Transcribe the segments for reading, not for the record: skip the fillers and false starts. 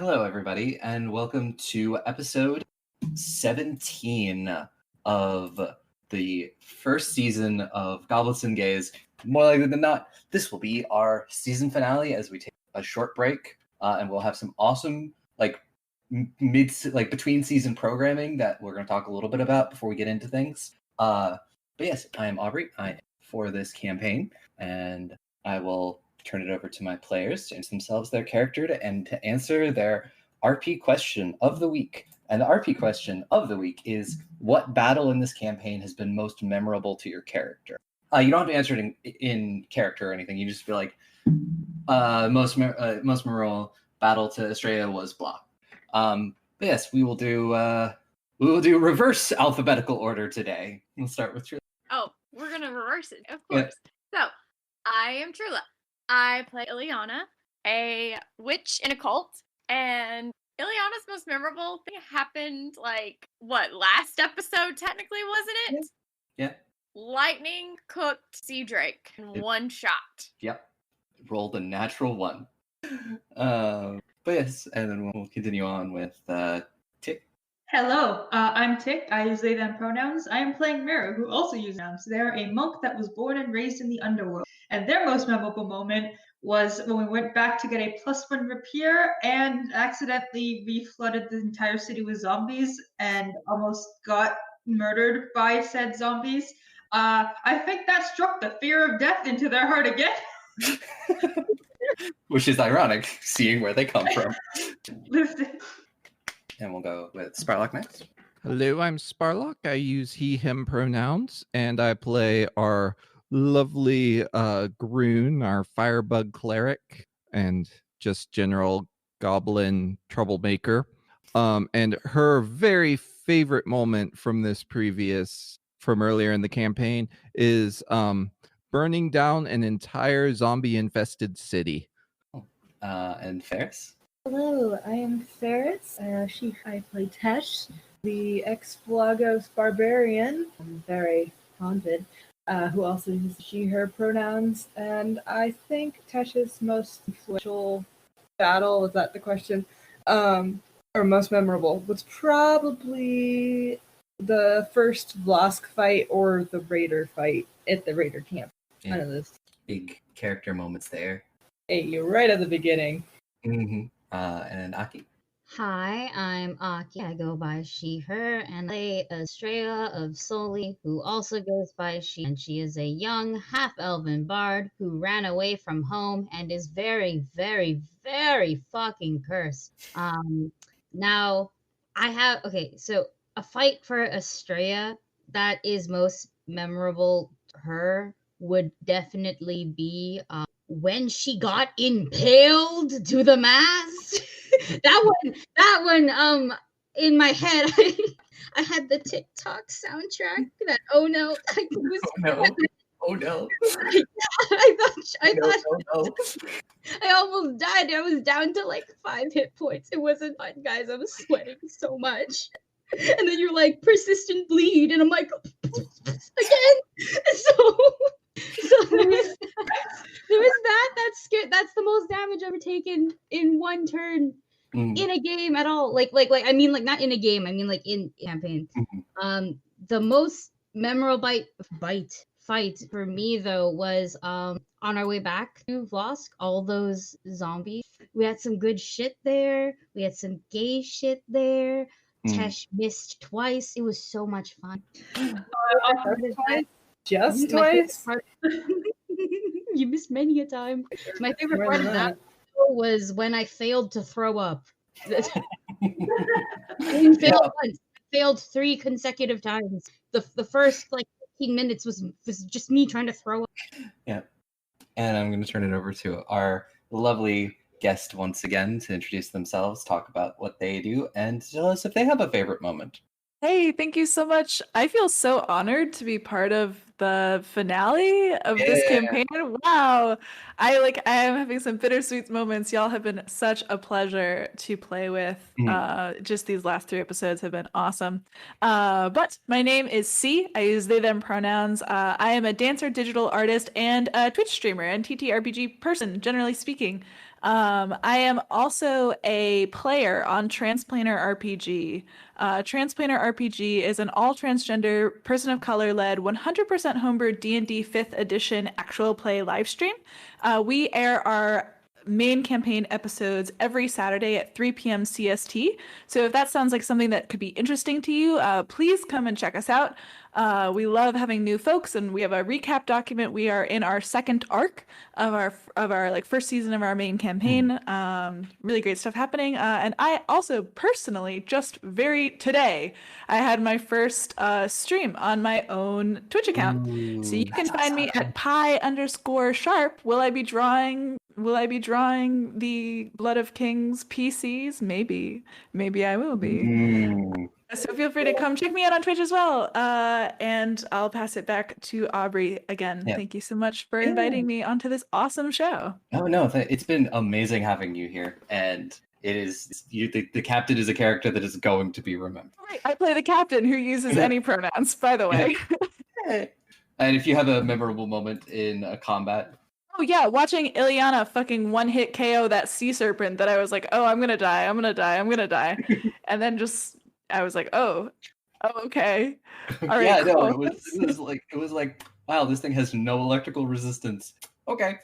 Hello, everybody, and welcome to episode 17 of the first season of Goblets and Gays. More likely than not, this will be our season finale as we take a short break, and we'll have some awesome, between season programming that we're going to talk a little bit about before we get into things. But yes, I am Aubrey. I am for this campaign, and I will turn it over to my players to introduce themselves, their character, and to answer their RP question of the week. And the RP question of the week is, what battle in this campaign has been most memorable to your character? You don't have to answer it in character or anything. You just feel like most memorable battle to Estrella was blah. But yes, we will do reverse alphabetical order today. We'll start with Trula. Oh, we're gonna reverse it, of course. Yeah. So, I am Trula. I play Ileana, a witch in a cult, and Ileana's most memorable thing happened, last episode, technically, wasn't it? Yeah. Lightning cooked Sea Drake in one shot. Yep. Rolled a natural one. But yes, and then we'll continue on with Tick. Hello, I'm Tick. I use they, them pronouns. I am playing Mira, who also uses nouns. They're a monk that was born and raised in the underworld. And their most memorable moment was when we went back to get a +1 rapier and accidentally reflooded the entire city with zombies and almost got murdered by said zombies. I think that struck the fear of death into their heart again. Which is ironic, seeing where they come from. Listen. And we'll go with Sparlock next. Hello, I'm Sparlock. I use he, him pronouns, and I play our lovely Groon, our firebug cleric, and just general goblin troublemaker. And her very favorite moment from earlier in the campaign is burning down an entire zombie-infested city. And Ferris? Hello, I am Ferris. I play Tesh, the ex-Blagos barbarian. I'm very haunted, who also uses she, her pronouns. And I think Tesh's most influential battle, is that the question? Or most memorable, was probably the first Vlask fight or the Raider fight at the Raider camp. Yeah. One of those. Big character moments there. Hey, you're right at the beginning. Mm-hmm. And Aki. Hi, I'm Aki. I go by she, her, and I play Estrella of Soli, who also goes by she, and she is a young half-elven bard who ran away from home and is very, very, very fucking cursed. Now, so a fight for Estrella that is most memorable to her would definitely be when she got impaled to the mast. that one, in my head, I had the TikTok soundtrack that, oh no. Oh no. I thought no. I almost died. I was down to 5 hit points. It wasn't fun, guys. I was sweating so much. And then you're like, persistent bleed, and I'm like, again. So there was that. That's scared. That's the most damage ever taken in one turn in a game at all. I mean, not in a game. I mean, in campaign. Mm-hmm. The most memorable fight for me though was on our way back to Vlosk. All those zombies. We had some good shit there. We had some gay shit there. Tesh missed twice. It was so much fun. Just twice? You missed many a time. My favorite part of that was when I failed to throw up. I failed once. I failed 3 consecutive times. The first 15 minutes was just me trying to throw up. Yeah. And I'm going to turn it over to our lovely guest once again to introduce themselves, talk about what they do, and tell us if they have a favorite moment. Hey, thank you so much. I feel so honored to be part of the finale of this campaign. Wow. I am having some bittersweet moments. Y'all have been such a pleasure to play with. Just these last 3 episodes have been awesome. But my name is C. I use they, them pronouns. I am a dancer, digital artist, and a Twitch streamer and TTRPG person, generally speaking. I am also a player on Transplanar RPG. Transplanar RPG is an all-transgender, person of color-led, 100% homebrew D&D 5th edition actual play livestream. We air our main campaign episodes every Saturday at 3 p.m. CST. So if that sounds like something that could be interesting to you, please come and check us out. We love having new folks, and we have a recap document. We are in our second arc of our like first season of our main campaign. Really great stuff happening. And I also personally today I had my first stream on my own Twitch account. So you can find me at pi_sharp. Will I be drawing the Blood of Kings PCs? Maybe I will be. So feel free to come check me out on Twitch as well. And I'll pass it back to Aubrey again. Yeah. Thank you so much for inviting me onto this awesome show. Oh no, it's been amazing having you here, and it is the captain is a character that is going to be remembered. Right, I play the captain who uses any pronouns, by the way. And if you have a memorable moment in a combat. Oh yeah, watching Ileana fucking one-hit KO that sea serpent that I was like, oh, I'm gonna die. And then I was like, oh, okay. All right, yeah, cool. no, it was like, wow, this thing has no electrical resistance. Okay.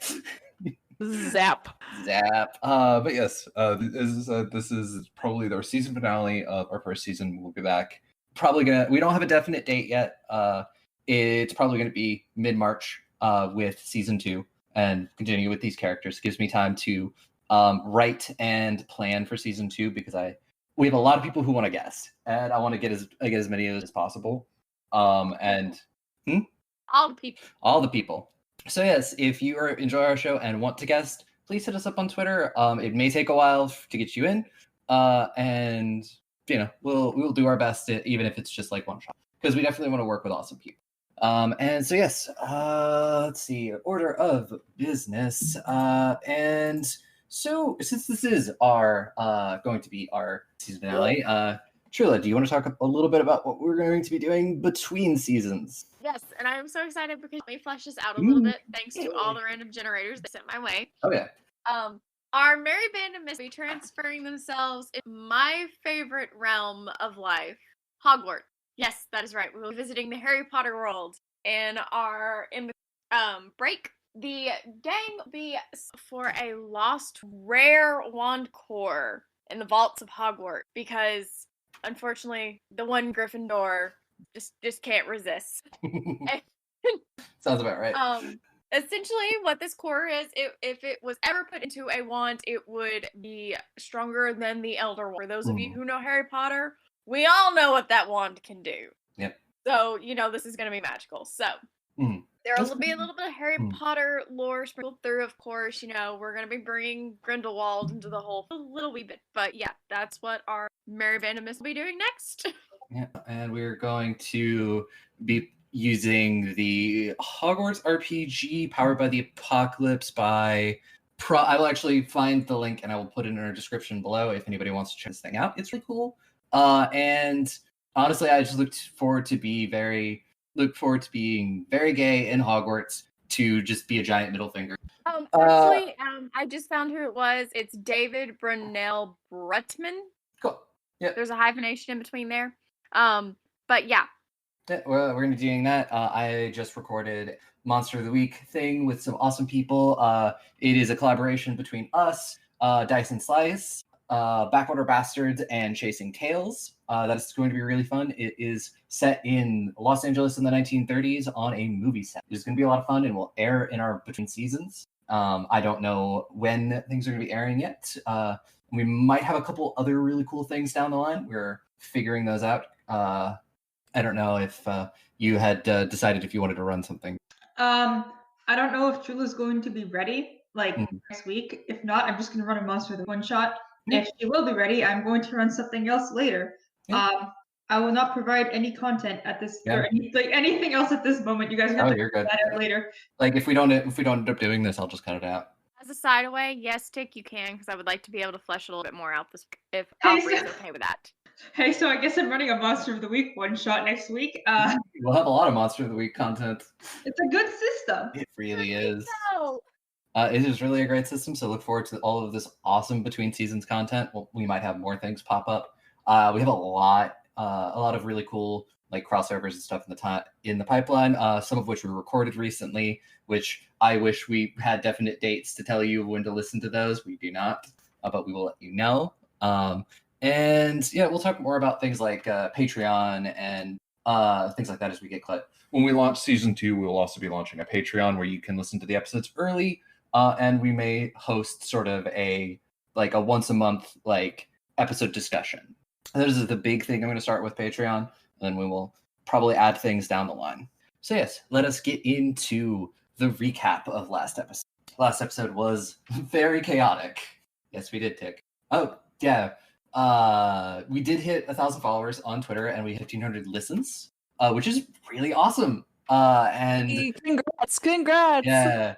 Zap. But yes, this is probably our season finale of our first season. We'll be back. We don't have a definite date yet. It's probably gonna be mid-March with season 2 and continue with these characters. It gives me time to write and plan for season 2 because we have a lot of people who want to guest, and I want to get as many as possible. All the people. So yes, if you enjoy our show and want to guest, please hit us up on Twitter. It may take a while to get you in, and we'll do our best, even if it's just like one shot, because we definitely want to work with awesome people. And so yes, let's see, order of business, and so since this is our going to be our season finale, Trula, do you want to talk a little bit about what we're going to be doing between seasons? Yes, and I'm so excited because let me flesh this out a little bit, thanks to all the random generators that sent my way. Oh yeah. Our merry band of misfits transferring themselves in my favorite realm of life, Hogwarts. Yes, that is right. We will be visiting the Harry Potter world in the break. The gang will be for a lost rare wand core in the vaults of Hogwarts because, unfortunately, the one Gryffindor just can't resist. Sounds about right. Essentially, what this core is, if it was ever put into a wand, it would be stronger than the Elder Wand. For those of you who know Harry Potter, we all know what that wand can do. Yep. So, this is going to be magical. So, there will be a little bit of Harry Potter lore sprinkled through, of course. We're going to be bringing Grindelwald into the whole a little wee bit. But yeah, that's what our Merry Band of Misfits will be doing next. Yeah, and we're going to be using the Hogwarts RPG Powered by the Apocalypse by I will actually find the link and I will put it in our description below if anybody wants to check this thing out. It's really cool. And honestly, I just look forward to being very gay in Hogwarts, to just be a giant middle finger. Actually, I just found who it was. It's David Brunel Brutman. Cool. Yeah. There's a hyphenation in between there. But yeah. Yeah, we're going to be doing that. I just recorded Monster of the Week thing with some awesome people. It is a collaboration between us, Dice and Slice, Backwater Bastards, and Chasing Tales. That's going to be really fun. It is set in Los Angeles in the 1930s on a movie set. It's going to be a lot of fun and will air in our between seasons. I don't know when things are going to be airing yet. We might have a couple other really cool things down the line. We're figuring those out. I don't know if you had decided if you wanted to run something. I don't know if Trula's going to be ready next week. If not, I'm just going to run a Monster of the one shot. If she will be ready, I'm going to run something else later. I will not provide any content at this or anything else at this moment. You guys are going to figure that out later. If we don't end up doing this, I'll just cut it out. As a side away, yes, Tick, you can, because I would like to be able to flesh a little bit more out this if Aubrey's okay with that. Hey, so I guess I'm running a Monster of the Week one shot next week. We'll have a lot of Monster of the Week content. It's a good system. It really is. It is really a great system, so look forward to all of this awesome between seasons content. We might have more things pop up. We have a lot of really cool like crossovers and stuff in the pipeline. Some of which were recorded recently, which I wish we had definite dates to tell you when to listen to those. We do not, but we will let you know. And yeah, we'll talk more about things like Patreon and things like that as we get close. When we launch season 2, we will also be launching a Patreon where you can listen to the episodes early, and we may host sort of a once a month like episode discussion. And this is the big thing I'm going to start with Patreon, and then we will probably add things down the line. So yes, let us get into the recap of last episode. Last episode was very chaotic. Yes, we did, Tick. Oh yeah. We did hit 1,000 followers on Twitter, and we hit 1,500 listens, which is really awesome. And congrats! Yeah,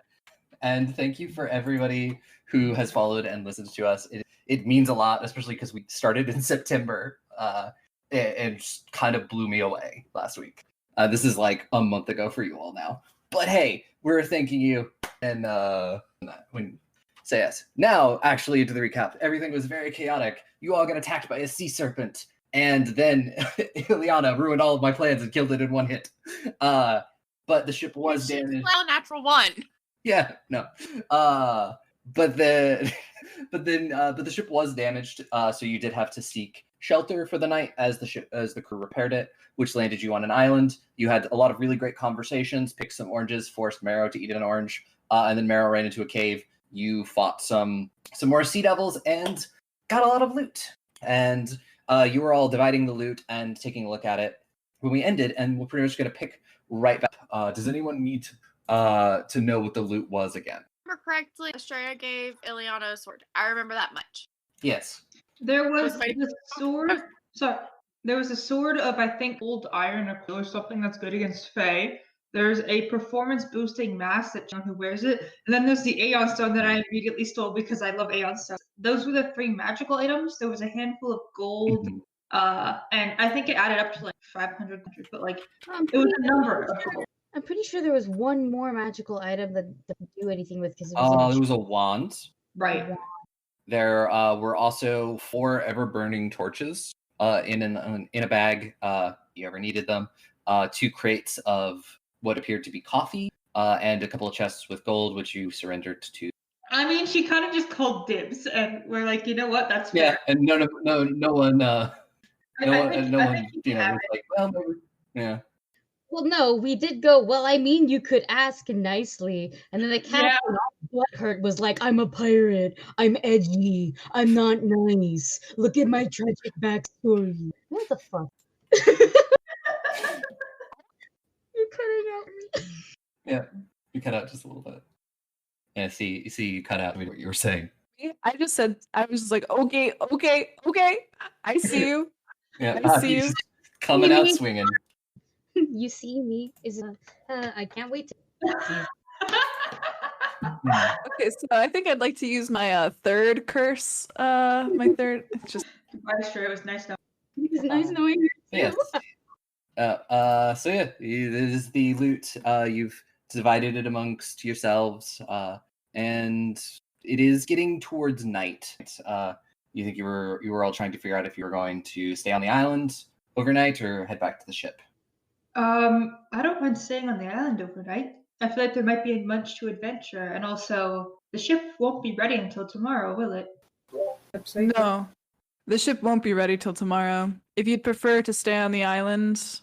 and thank you for everybody who has followed and listened to us. It means a lot, especially because we started in September. It just kind of blew me away last week. This is like a month ago for you all now, but hey, we're thanking you, and so yes. Now, actually, into the recap. Everything was very chaotic. You all got attacked by a sea serpent, and then Ileana ruined all of my plans and killed it in one hit. But the ship was damaged. Well, natural one. Yeah, no. But the ship was damaged. So you did have to seek shelter for the night as the crew repaired it, which landed you on an island. You had a lot of really great conversations. Picked some oranges, forced Marrow to eat an orange, and then Marrow ran into a cave. You fought some more sea devils and got a lot of loot. And you were all dividing the loot and taking a look at it when we ended, and we're pretty much going to pick right back. Does anyone need to know what the loot was again? Remember correctly, Estrella gave Ileana a sword. I remember that much. Yes. There was the sword. Sorry, there was a sword of I think old iron or something that's good against Fae. There's a performance boosting mask that John who wears it, and then there's the Aeon Stone that I immediately stole because I love Aeon Stone. Those were the 3 magical items. There was a handful of gold, and I think it added up to like 500, but like it was a number of gold. I'm pretty sure there was one more magical item that didn't do anything with because it was a wand. Right. There were also 4 ever-burning torches in a bag. You ever needed them? 2 crates of what appeared to be coffee, and a couple of chests with gold, which you surrendered to. I mean, she kind of just called dibs, and we're like, you know what? That's fair. Yeah, and no one, was like, well, maybe, yeah. Well, no, we did go, well, I mean, you could ask nicely. And then the captain, Butthurt, was like, I'm a pirate. I'm edgy. I'm not nice. Look at my tragic backstory. What the fuck? You're cutting out me. Yeah, you cut out just a little bit. Yeah, see, you cut out what you were saying. I was just like, okay. I see you. Yeah, I see you. Coming out swinging. You see me is I can't wait to Okay, so I think I'd like to use my third curse. My third just sure it was nice knowing. It was nice knowing you. Yes. So yeah, this is the loot. You've divided it amongst yourselves, and it is getting towards night. You think you were all trying to figure out if you were going to stay on the island overnight or head back to the ship. I don't mind staying on the island overnight. I feel like there might be much to adventure, and also the ship won't be ready until tomorrow, will it? No, the ship won't be ready till tomorrow. If you'd prefer to stay on the island,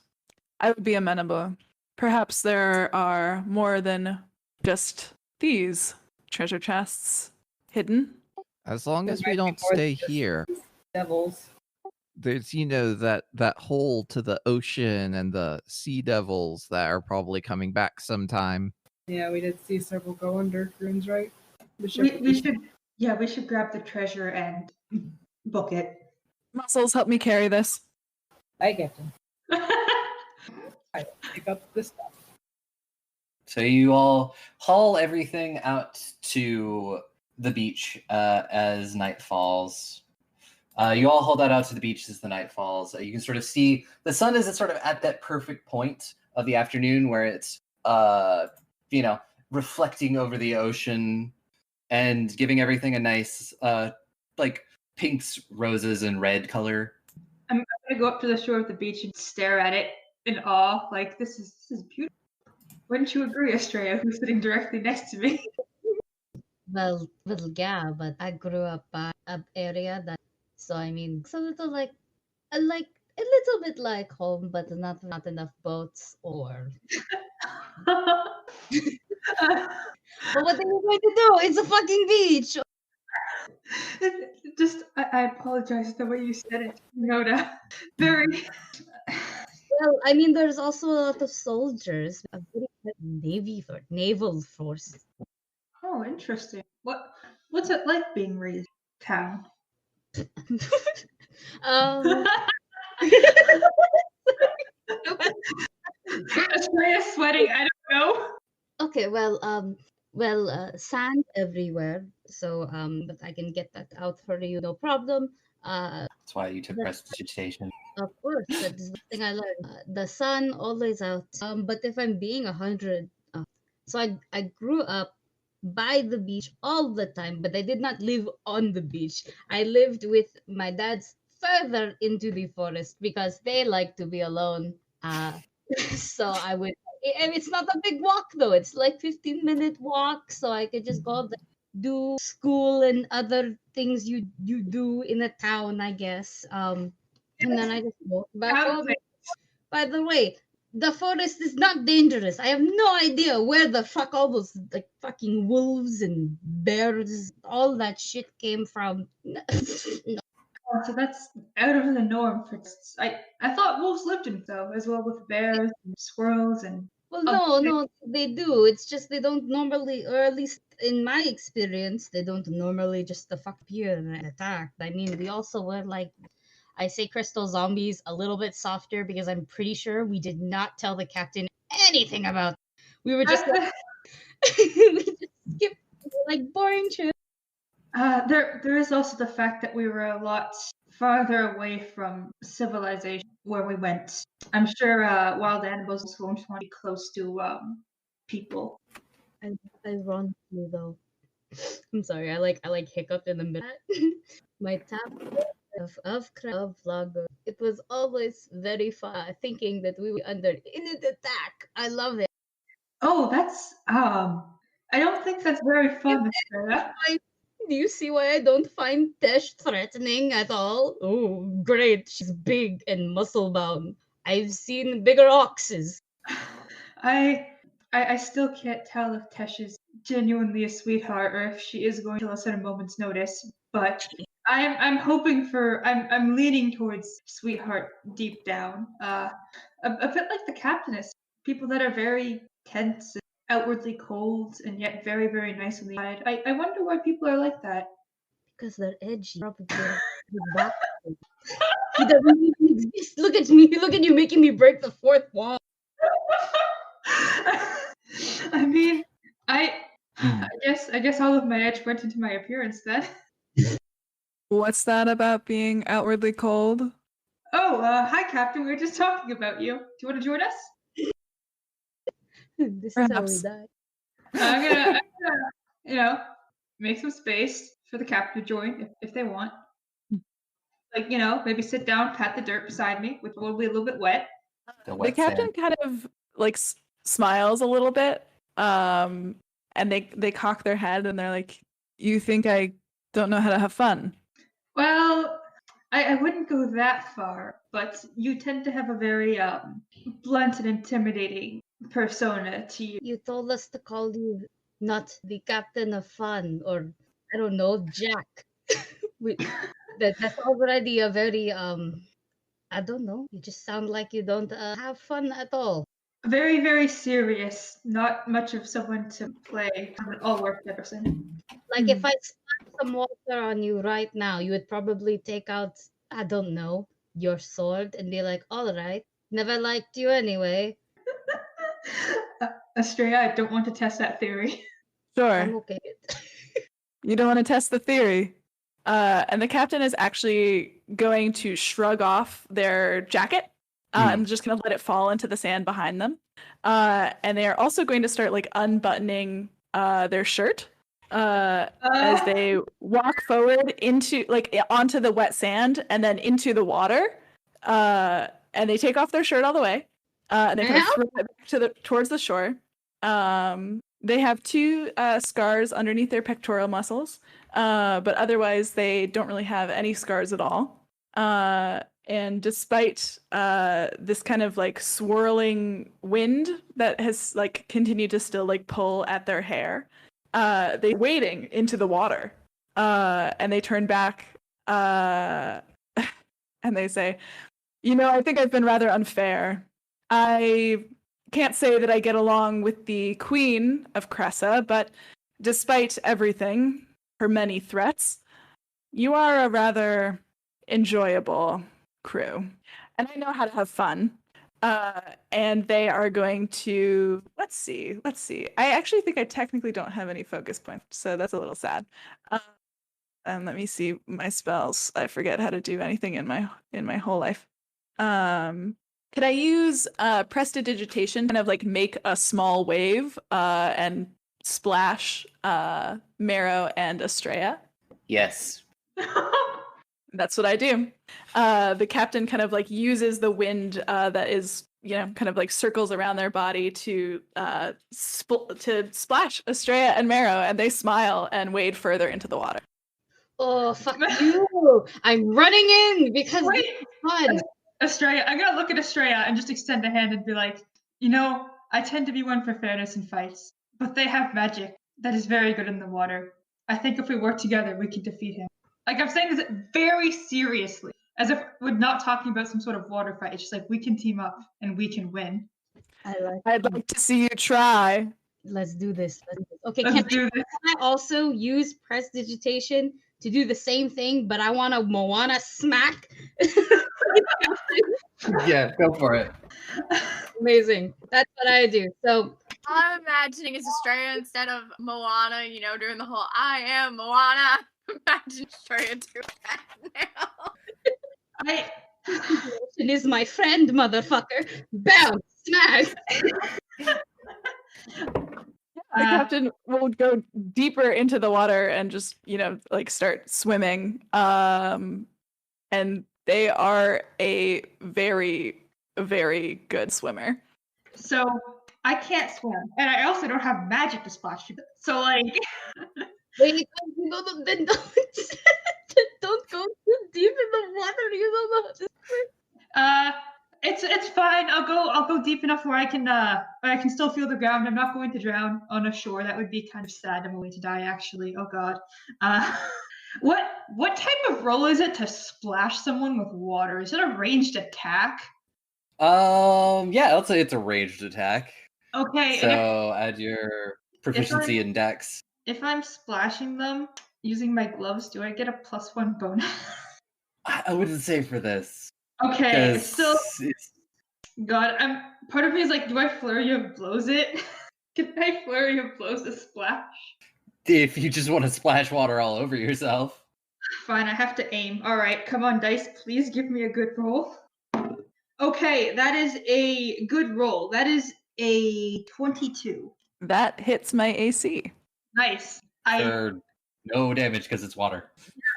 I would be amenable. Perhaps there are more than just these treasure chests hidden. As long as we don't stay here. Devils. There's, that hole to the ocean and the sea devils that are probably coming back sometime. Yeah, we did see several go under runes, right? We should grab the treasure and book it. Muscles, help me carry this. I get them. I pick up the stuff. So you all haul everything out to the beach as night falls. You all haul that out to the beach as the night falls. You can sort of see the sun is sort of at that perfect point of the afternoon where it's, reflecting over the ocean and giving everything a nice, like pinks, roses, and red color. I'm gonna go up to the shore of the beach and stare at it in awe. Like this is beautiful. Wouldn't you agree, Estrella, who's sitting directly next to me? Well, yeah, but I grew up an area that, so I mean, it's a little like a little bit like home, but not enough boats or. But what are you going to do? It's a fucking beach. Just, I apologize the way you said it, Noda. Very. Well, I mean, there's also a lot of soldiers, a very good naval force. Oh, interesting. What's it like being raised in town? Estrella sweating. I don't know. Okay, well, sand everywhere. So, but I can get that out for you, no problem. That's why you took prestidigitation. Of course, that's the thing I learned. The sun always out. But if I'm being 100, so I grew up by the beach all the time, but I did not live on the beach. I lived with my dad's further into the forest because they like to be alone. So I would, and it's not a big walk though. It's like 15-minute walk, so I could just go there, do school and other things you do in a town, I guess. And then I just walk back home. By the way, the forest is not dangerous. I have no idea where the fuck all those like fucking wolves and bears, all that shit came from. No. Oh, so that's out of the norm for. I thought wolves lived in though, as well with bears and squirrels and. Well, no, they do. It's just they don't normally, or at least in my experience, they don't normally just the fuck appear and attack. I mean, we also were like, I say crystal zombies a little bit softer because I'm pretty sure we did not tell the captain anything about it. We were just like, we just skipped like boring shit. There is also the fact that we were a lot farther away from civilization where we went. I'm sure wild animals won't want to be close to people. Ironically, though, I'm sorry. I like hiccuped in the middle. My tap of Vlago. It was always very fun thinking that we were under imminent attack. I love it. Oh, that's I don't think that's very fun, Sarah. Do you see why I don't find Tesh threatening at all? Oh, great. She's big and muscle bound. I've seen bigger oxes. I still can't tell if Tesh is genuinely a sweetheart or if she is going to kill us at a moment's notice. But I'm hoping for I'm leaning towards sweetheart deep down. A bit like the captain is. People that are very tense and outwardly cold and yet very, very nice on the inside. I wonder why people are like that. Because they're edgy. Probably. He doesn't even exist. Look at me. Look at you making me break the fourth wall. I mean, I guess all of my edge went into my appearance then. What's that about being outwardly cold? Oh, hi, Captain. We were just talking about you. Do you want to join us? This is how we die. I'm gonna, make some space for the captain to join if they want. Like, maybe sit down, pat the dirt beside me, which will be a little bit wet. The captain kind of like smiles a little bit, and they cock their head and they're like, "You think I don't know how to have fun?" Well, I wouldn't go that far, but you tend to have a very blunt and intimidating persona to you. You told us to call you not the captain of fun, or I don't know, Jack. That's already a very I don't know. You just sound like you don't have fun at all. Very, very serious. Not much of someone to play an all-work person. Like if I splash some water on you right now, you would probably take out, I don't know, your sword and be like, all right, never liked you anyway. Estrella, I don't want to test that theory. Sure. I'm okay. You don't want to test the theory. And the captain is actually going to shrug off their jacket. I'm just going to let it fall into the sand behind them. And they are also going to start like unbuttoning their shirt. as they walk forward onto the wet sand and then into the water. And they take off their shirt all the way. And they kind of throw it back towards the shore. They have 2 scars underneath their pectoral muscles, but otherwise they don't really have any scars at all. And despite this kind of like swirling wind that has like continued to still like pull at their hair, they're wading into the water. And they turn back and they say, I think I've been rather unfair. I can't say that I get along with the Queen of Cressa, but despite everything, her many threats, you are a rather enjoyable crew. And I know how to have fun. And they are going to, let's see. I actually think I technically don't have any focus points, so that's a little sad. And let me see my spells. I forget how to do anything in my whole life. Could I use prestidigitation, kind of like make a small wave and splash Marrow and Estrella? Yes. That's what I do. The captain kind of like uses the wind that is, kind of like circles around their body to splash Estrella and Marrow, and they smile and wade further into the water. Oh, fuck you! I'm running in because Wait. it's fun. Estrella, I'm gonna look at Estrella and just extend a hand and be like, I tend to be one for fairness in fights, but they have magic that is very good in the water. I think if we work together, we can defeat him. Like, I'm saying this very seriously, as if we're not talking about some sort of water fight. It's just like, we can team up and we can win. I'd like to see you try. Let's do this. Okay, Let's can I also use prestidigitation to do the same thing, but I want a Moana smack? Yeah, go for it. Amazing. That's what I do. So I'm imagining it's Estrella instead of Moana, doing the whole I am Moana. Imagine Estrella doing that now. It is my friend, motherfucker. Bam! Smack! The captain will go deeper into the water and just, like start swimming. And they are a very, very good swimmer. So I can't swim, and I also don't have magic to splash you. So like, Wait, then don't go too deep in the water. You don't know how to swim. it's fine. I'll go deep enough where I can still feel the ground. I'm not going to drown on a shore. That would be kind of sad. I'm going to die, actually. Oh God. What type of roll is it to splash someone with water? Is it a ranged attack? Yeah, let's say it's a ranged attack. Okay. So add your proficiency in Dex. If I'm splashing them using my gloves, do I get a +1 bonus? I wouldn't say for this. Okay, so God, part of me is like, do I flurry of blows it? Can I flurry of blows a splash? If you just want to splash water all over yourself. Fine, I have to aim. All right, come on, dice, please give me a good roll. Okay, that is a good roll. That is a 22. That hits my AC. Nice. No damage because it's water.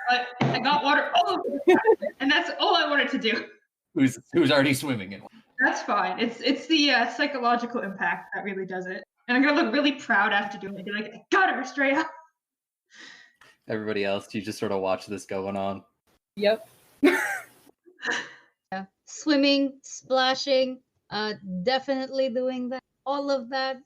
But I got water all over the place, and that's all I wanted to do. Who's already swimming in water. That's fine. It's the psychological impact that really does it. And I'm gonna look really proud after doing it. Be like, I got her, Estrella. Everybody else, you just sort of watch this going on. Yep. Yeah. Swimming, splashing, definitely doing that. All of that.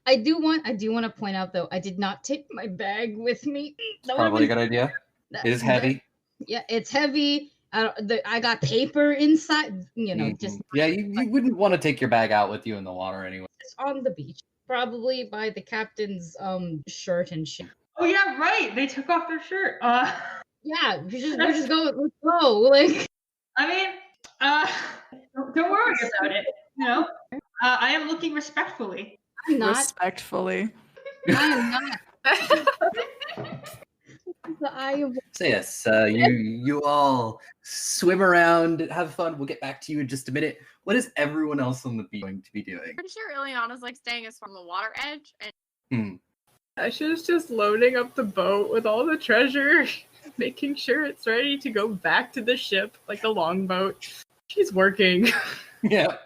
I do want to point out though, I did not take my bag with me. Probably a good idea. It is heavy. Yeah, it's heavy. I got paper inside. Just yeah. You wouldn't want to take your bag out with you in the water anyway. It's on the beach, probably by the captain's shirt and shit. Oh yeah, right. They took off their shirt. Yeah, we're just going. Let's go. Like, I mean, don't worry about it. I am looking respectfully. I'm not. Respectfully. I am not. So yes, you all swim around, have fun. We'll get back to you in just a minute. What is everyone else on the beach going to be doing? Pretty sure Ileana's like staying as from the water edge, and Tasha's just loading up the boat with all the treasure, making sure it's ready to go back to the ship, like the longboat. She's working. Yeah.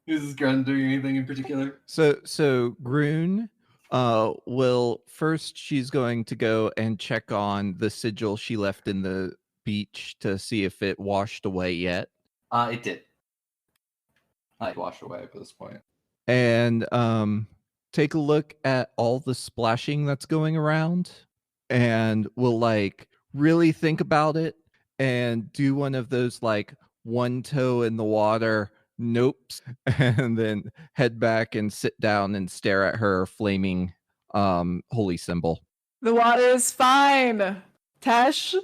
Is Grun doing anything in particular? So Groon will first, she's going to go and check on the sigil she left in the beach to see if it washed away yet. It did. It washed away at this point. And take a look at all the splashing that's going around, and we'll like really think about it and do one of those like one toe in the water nopes, and then head back and sit down and stare at her flaming holy symbol. The water is fine. Tesh,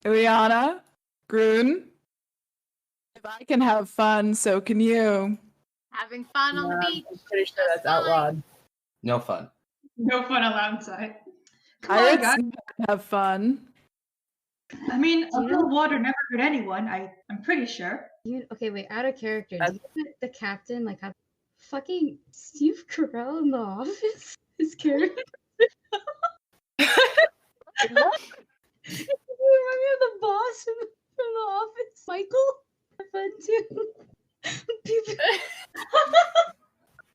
Ileana, Groon. If I can have fun, so can you. Having fun on the beach. I'm pretty sure that's outlawed. No fun. No fun allowed inside. Come on, Pirates guys. have fun. I mean, a little water never hurt anyone. I'm pretty sure. Okay, wait, out of character. Do you put the captain like have fucking Steve Carell in the office? His character? You remind me of the boss from the office, Michael? Fun too.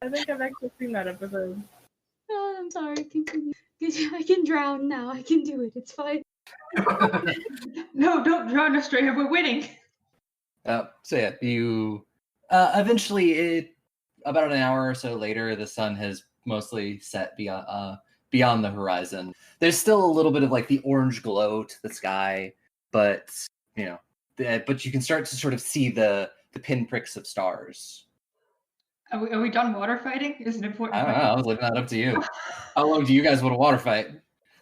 I think I've actually seen that episode. Oh, I'm sorry. Continue. I can drown now. I can do it. It's fine. No, don't drown us, Drea. We're winning. So yeah, you eventually, about an hour or so later, the sun has mostly set beyond the horizon. There's still a little bit of like the orange glow to the sky, but but you can start to sort of see the pinpricks of stars. Are we done water fighting? Is an important I don't know. question. I was leaving that up to you. How long do you guys want to water fight?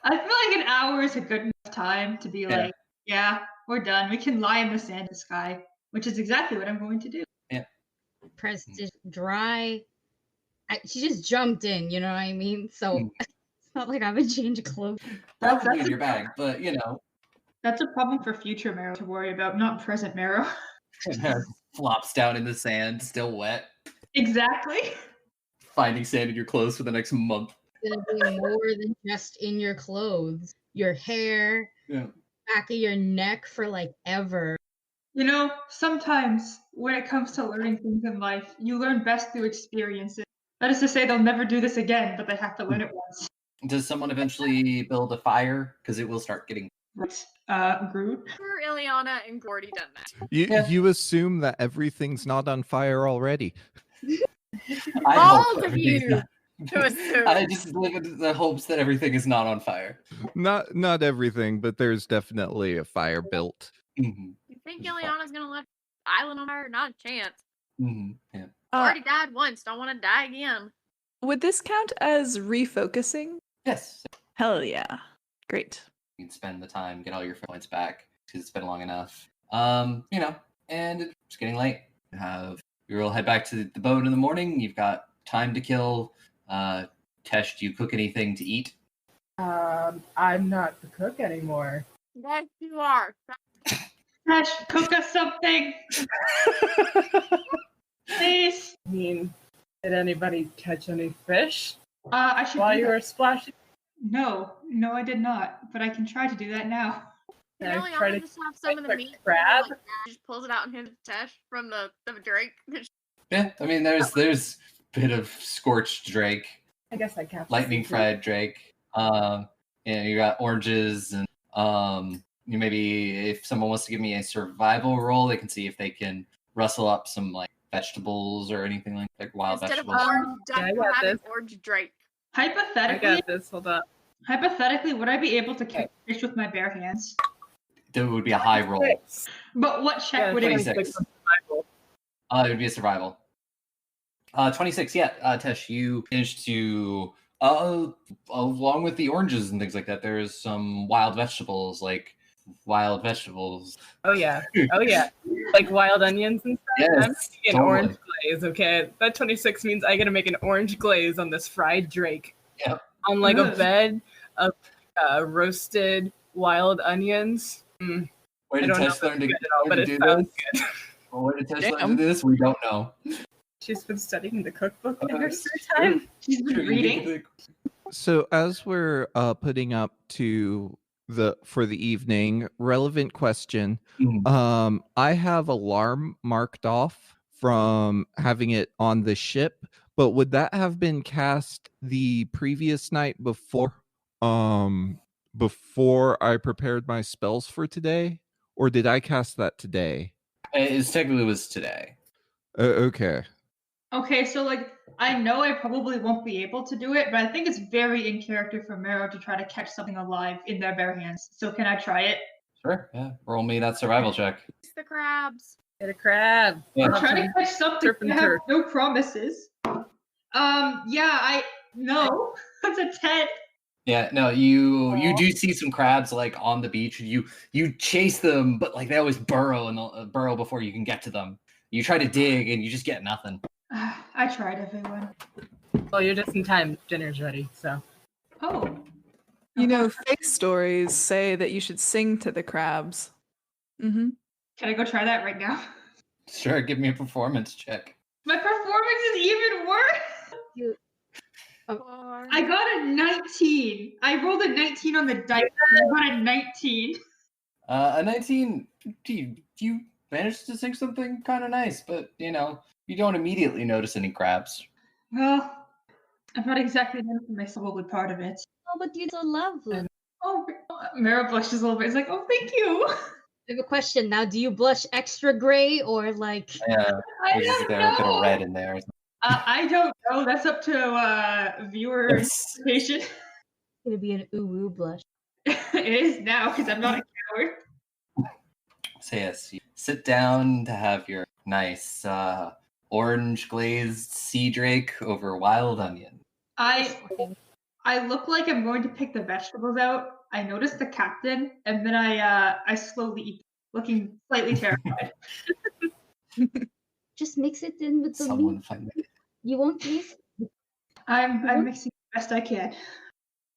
I feel like an hour is a good enough time to be like, yeah, we're done. We can lie in the sand in the sky, which is exactly what I'm going to do. Yeah. Press just dry. She just jumped in, you know what I mean? So it's not like I have a change of clothes. That's in your bag, but That's a problem for future Marrow to worry about, not present Marrow. flops down in the sand, still wet, Exactly. finding sand in your clothes for the next month. It's gonna be more than just in your clothes. Your hair, Yeah. back of your neck for like ever. You know, sometimes when it comes to learning things in life, you learn best through experiences. That is to say, they'll never do this again, but they have to learn it once. Does someone eventually build a fire? Because it will start getting. Right. Groot. For Ileana and Gordy done that. You assume that everything's not on fire already. I All hope of everything's you not- to assume. I just live in the hopes that everything is not on fire. Not everything, but there's definitely a fire built. Mm-hmm. You think Ileana's gonna let the island on fire? Not a chance. Mm-hmm. Yeah. Already died once. Don't want to die again. Would this count as refocusing? Yes. Hell yeah. Great. You can spend the time, get all your points back because it's been long enough. And it's getting late. You'll head back to the boat in the morning. You've got time to kill. Tesh, do you cook anything to eat? I'm not the cook anymore. Yes, you are. Ash, cook us something, please. I mean, did anybody catch any fish I should while do you that. were splashing? No, I did not. But I can try to do that now. Can I Ileana try to just have some of the like meat? crab? Like, just pulls it out and hands it to Tesh from the drake. Yeah, I mean, there's a bit of scorched drake, I guess I captured lightning fried drake. You got oranges, and maybe if someone wants to give me a survival roll, they can see if they can rustle up some like vegetables or anything like wild Instead of vegetables. orange, Yeah, I duck, got have an this. orange drake. I Hypothetically, got this. Hold up. would I be able to catch fish with my bare hands? That would be a high roll. But what check Yeah, would it be? 26. on survival. It would be a survival. 26, yeah. Tesh, you managed to, along with the oranges and things like that, there's some wild vegetables. Oh yeah. Like wild onions and stuff. Yes, I'm making an totally. orange glaze, okay? That 26 means I gotta make an orange glaze on this fried drake. Yep. On like a Ugh. bed of roasted wild onions. Where I did don't know Tesh if learn to, it's good at all, but learn it to do sounds this? good. Well, where did Tesh learn to Damn. do this? We don't know. She's been studying the cookbook in her It's spare time. She's been reading. So as we're putting up to for the evening, relevant question. I have alarm marked off from having it on the ship, but would that have been cast the previous night before I prepared my spells for today? Or did I cast that today? It technically was today. Okay. Okay, so like I know I probably won't be able to do it, but I think it's very in character for Mero to try to catch something alive in their bare hands. So can I try it? Sure, yeah. Roll me that survival check. It's the crabs. Get a crab. Yeah. I'll try to catch something. Turp and I have turf. no promises. No. That's a 10. Yeah, no, you do see some crabs like on the beach. You chase them, but like they always burrow before you can get to them. You try to dig and you just get nothing. I tried, everyone. Well, you're just in time. Dinner's ready, so. Oh. You know, fake stories say that you should sing to the crabs. Mm-hmm. Can I go try that right now? Sure, give me a performance check. My performance is even worse. I got a 19. I rolled a 19 on the dice. I got a 19. A 19. You managed to sing something kind of nice, but you don't immediately notice any crabs. Well, I'm not exactly known for my soulful part of it. Oh, but you're so lovely. Oh, Mara blushes a little bit. It's like, oh, thank you. I have a question now. Do you blush extra gray or like? Yeah, I is don't there a bit of know. red in there? I don't know. That's up to viewer interpretation. It's gonna be an ooh blush. It is now because I'm not a coward. So yes, you sit down to have your nice orange glazed sea drake over wild onion. I look like I'm going to pick the vegetables out. I notice the captain, and then I slowly eat, looking slightly terrified. Just mix it in with the Someone meat. find it. You won't taste. I'm mixing the best I can.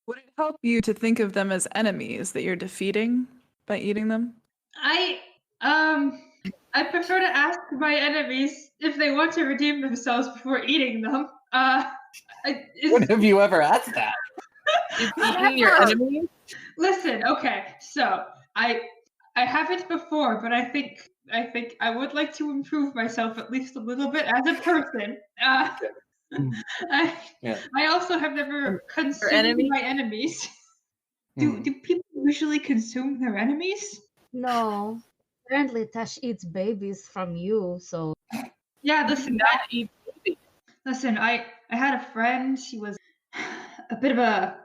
Would it help you to think of them as enemies that you're defeating by eating them? I prefer to ask my enemies if they want to redeem themselves before eating them. When have you ever asked that? You've eaten your enemy? Listen, okay, so I haven't before, but I think I would like to improve myself at least a little bit as a person. I also have never consumed my enemies. Do people usually consume their enemies? No. Apparently, Tash eats babies from you, so. Yeah, listen. Not eat baby. Listen, I had a friend. She was a bit of a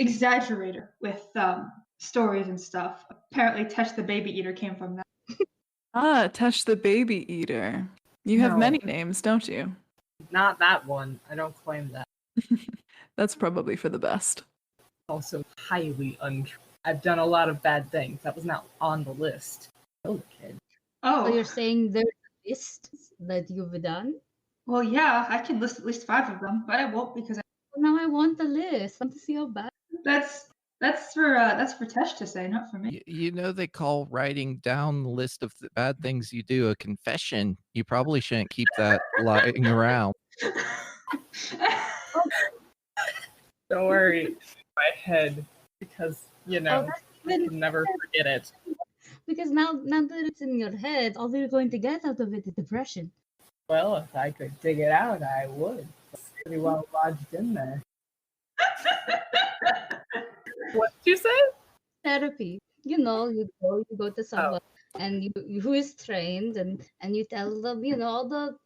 exaggerator with stories and stuff. Apparently, Tesh the baby eater came from that. Ah, Tesh the baby eater. You have No. many names, don't you? Not that one. I don't claim that. That's probably for the best. Also highly untrue. I've done a lot of bad things. That was not on the list. Oh, kid. Oh, So you're saying there's a list that you've done? well, yeah, I can list at least 5 of them, but I won't because Now I want the list. I want to see how bad. that's for Tesh to say, not for me. You know they call writing down the list of the bad things you do a confession. You probably shouldn't keep that lying around. Don't worry. My head. Because, Oh, I that's even can never forget it. because now that it's in your head, all you're going to get out of it is depression. Well, if I could dig it out, I would. It's pretty well lodged in there. What did you say? Therapy. You go to someone and who is trained and you tell them,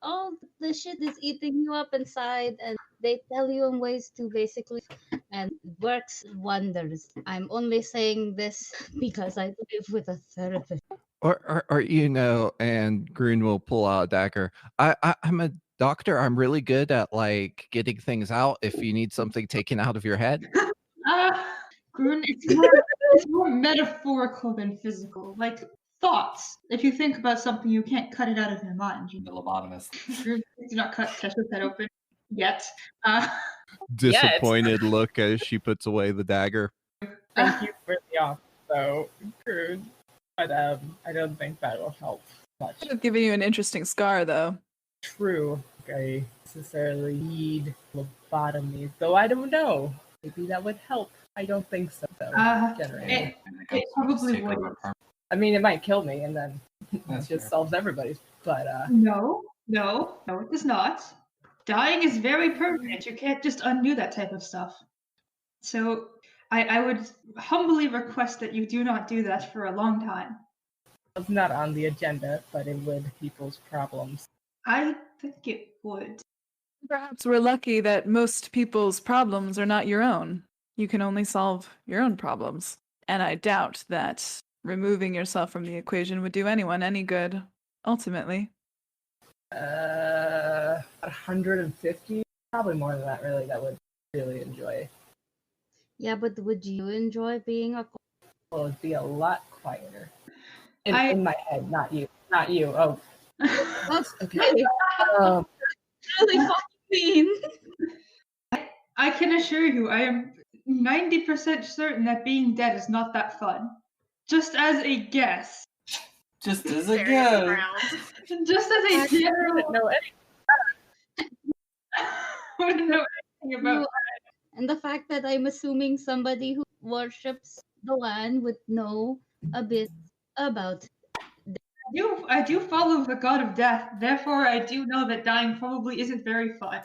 all the shit is eating you up inside and they tell you in ways to basically and it works wonders. I'm only saying this because I live with a therapist. Or and Grun will pull out a dagger. I'm a doctor. I'm really good at like getting things out if you need something taken out of your head. Grun, it's more metaphorical than physical. Like thoughts. If you think about something, you can't cut it out of your mind. The lobotomist. Grun do not cut Tesh's head open yet. Disappointed look as she puts away the dagger. Thank you for the offer, though, Crude. But I don't think that will help much. Could have given you an interesting scar, though. True. I necessarily need lobotomies, though I don't know. maybe that would help. I don't think so, though. Generally. It probably would. I mean, it might kill me, and then That's it just fair. solves everybody's. But No, it does not. Dying is very permanent. You can't just undo that type of stuff. So I would humbly request that you do not do that for a long time. it's not on the agenda, but it would people's problems. I think it would. Perhaps we're lucky that most people's problems are not your own. You can only solve your own problems. And I doubt that removing yourself from the equation would do anyone any good, ultimately. 150? Probably more than that, really, that would really enjoy. Yeah, but would you enjoy being a Well, it'd be a lot quieter. I- In my head, not you. Not you. Oh, That's okay. really fucking mean. I can assure you, I am 90% certain that being dead is not that fun. Just as a guess. Just as a Very guess. round. Just as a general. No, Wouldn't know anything about. And the fact that I'm assuming somebody who worships the land would know a bit about. I do follow the god of death, therefore I do know that dying probably isn't very fun.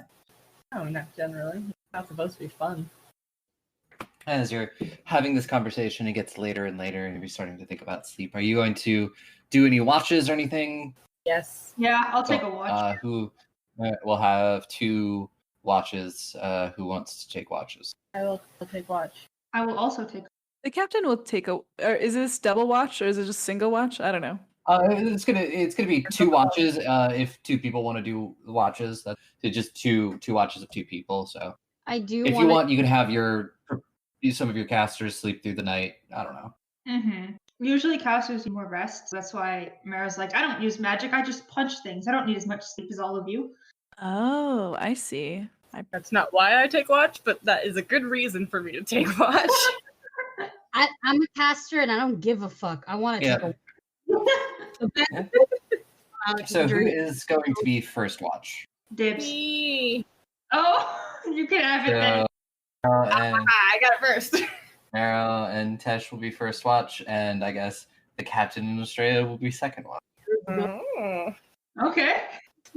no, not generally. It's not supposed to be fun. As you're having this conversation, it gets later and later, and you're starting to think about sleep. Are you going to do any watches or anything? Yes. Yeah, I'll take a watch. Who will have 2 watches? Who wants to take watches? I'll take watch. I will also take. The captain will take a. Or is this double watch or is it just single watch? I don't know. It's gonna be 2 watches. If 2 people want to do watches, that's just two watches of 2 people. So I do if you want, you can have some of your casters sleep through the night. I don't know. Mm-hmm. Usually casters need more rest. So that's why Mara's like, I don't use magic. I just punch things. I don't need as much sleep as all of you. Oh, I see. That's not why I take watch, but that is a good reason for me to take watch. I'm a caster and I don't give a fuck. I want to Yeah. take a So who is going to be first watch? Dibs. Me. Oh, you can have it then. So, and I got it first. Marrow and Tesh will be first watch, and I guess the captain in Australia will be second watch. Oh. Okay.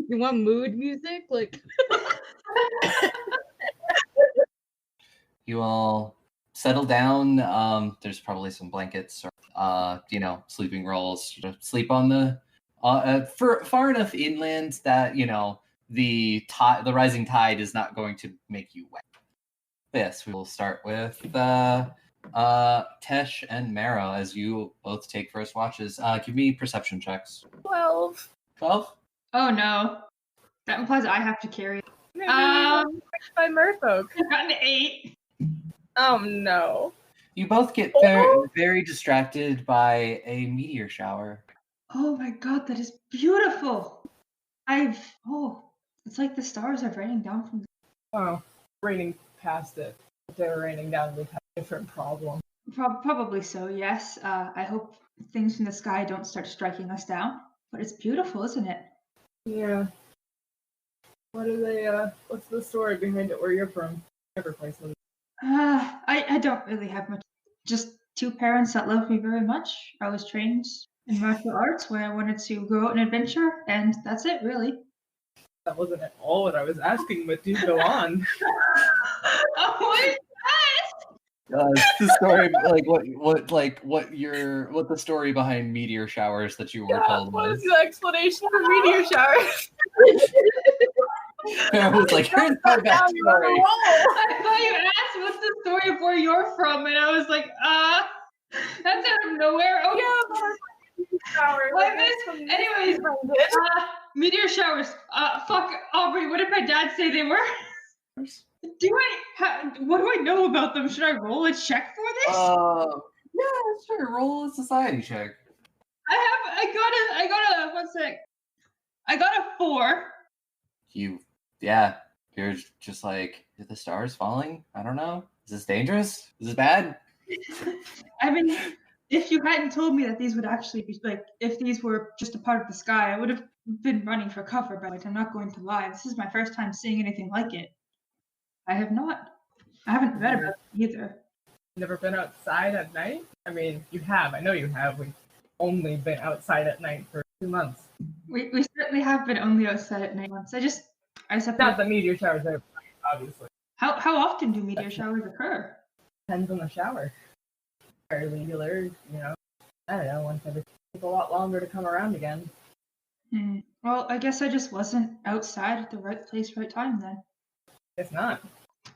You want mood music? Like You all settle down. There's probably some blankets or sleeping rolls. You sleep on the for far enough inland that the rising tide is not going to make you wet. Yes, we will start with Tesh and Marrow as you both take first watches. Give me perception checks. 12. 12? Oh no. That implies I have to carry. By Merfolk. I got an 8. Oh no. You both get very, very distracted by a meteor shower. Oh my god, that is beautiful. It's like the stars are raining down from the. Oh, raining past it. If they were raining down, we'd have a different problem. Probably so, yes. I hope things from the sky don't start striking us down. But it's beautiful, isn't it? Yeah. What are they, what's the story behind it where you're from? Every place. I don't really have much. Just 2 parents that love me very much. I was trained in martial arts where I wanted to go out and adventure, and that's it, really. That wasn't at all what I was asking, but do go on. Oh, what is that? It's the story, what the story behind meteor showers that you were told What was. is the explanation for meteor showers? I was like, here's my backstory. I thought you asked what's the story of where you're from, and I was like, that's out of nowhere. Oh yeah. Anyways, meteor showers. Fuck, Aubrey, what did my dad say they were? What do I know about them? Should I roll a check for this? Yeah, sure. Roll a society check. I got a, one sec. I got a 4. You're just like, are the stars falling? I don't know. Is this dangerous? Is this bad? I mean, if you hadn't told me that these would actually be, if these were just a part of the sky, I would have been running for cover, but I'm not going to lie. This is my first time seeing anything like it. I have not. I haven't read about it either. Never been outside at night? I mean, you have. I know you have. We've only been outside at night for 2 months. We certainly have been only outside at night once. I just Not the meteor showers, obviously. How often do meteor showers occur? Depends on the shower. Fairly regular, I don't know, once every take a lot longer to come around again. Well, I guess I just wasn't outside at the right place, right time then. It's not.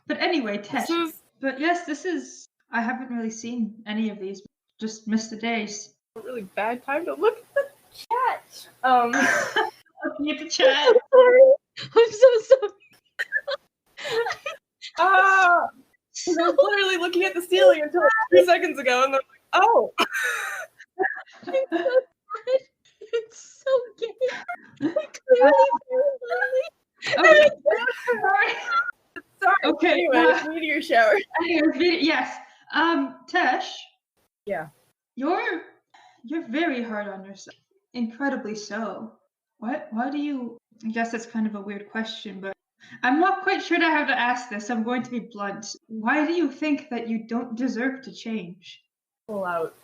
But anyway, Tesh. But yes, this is. I haven't really seen any of these. Just missed the days. A really bad time to look at the chat. Looking at the chat. I'm so sorry. I was literally looking at the ceiling until 2 seconds ago, and then I'm like, oh. It's so gay. Clearly very Sorry. Sorry. Okay. Anyway, meteor shower. Yes. Tesh. Yeah. You're very hard on yourself. Incredibly so. Why do you? I guess that's kind of a weird question, but I'm not quite sure how to ask this. I'm going to be blunt. Why do you think that you don't deserve to change? Pull out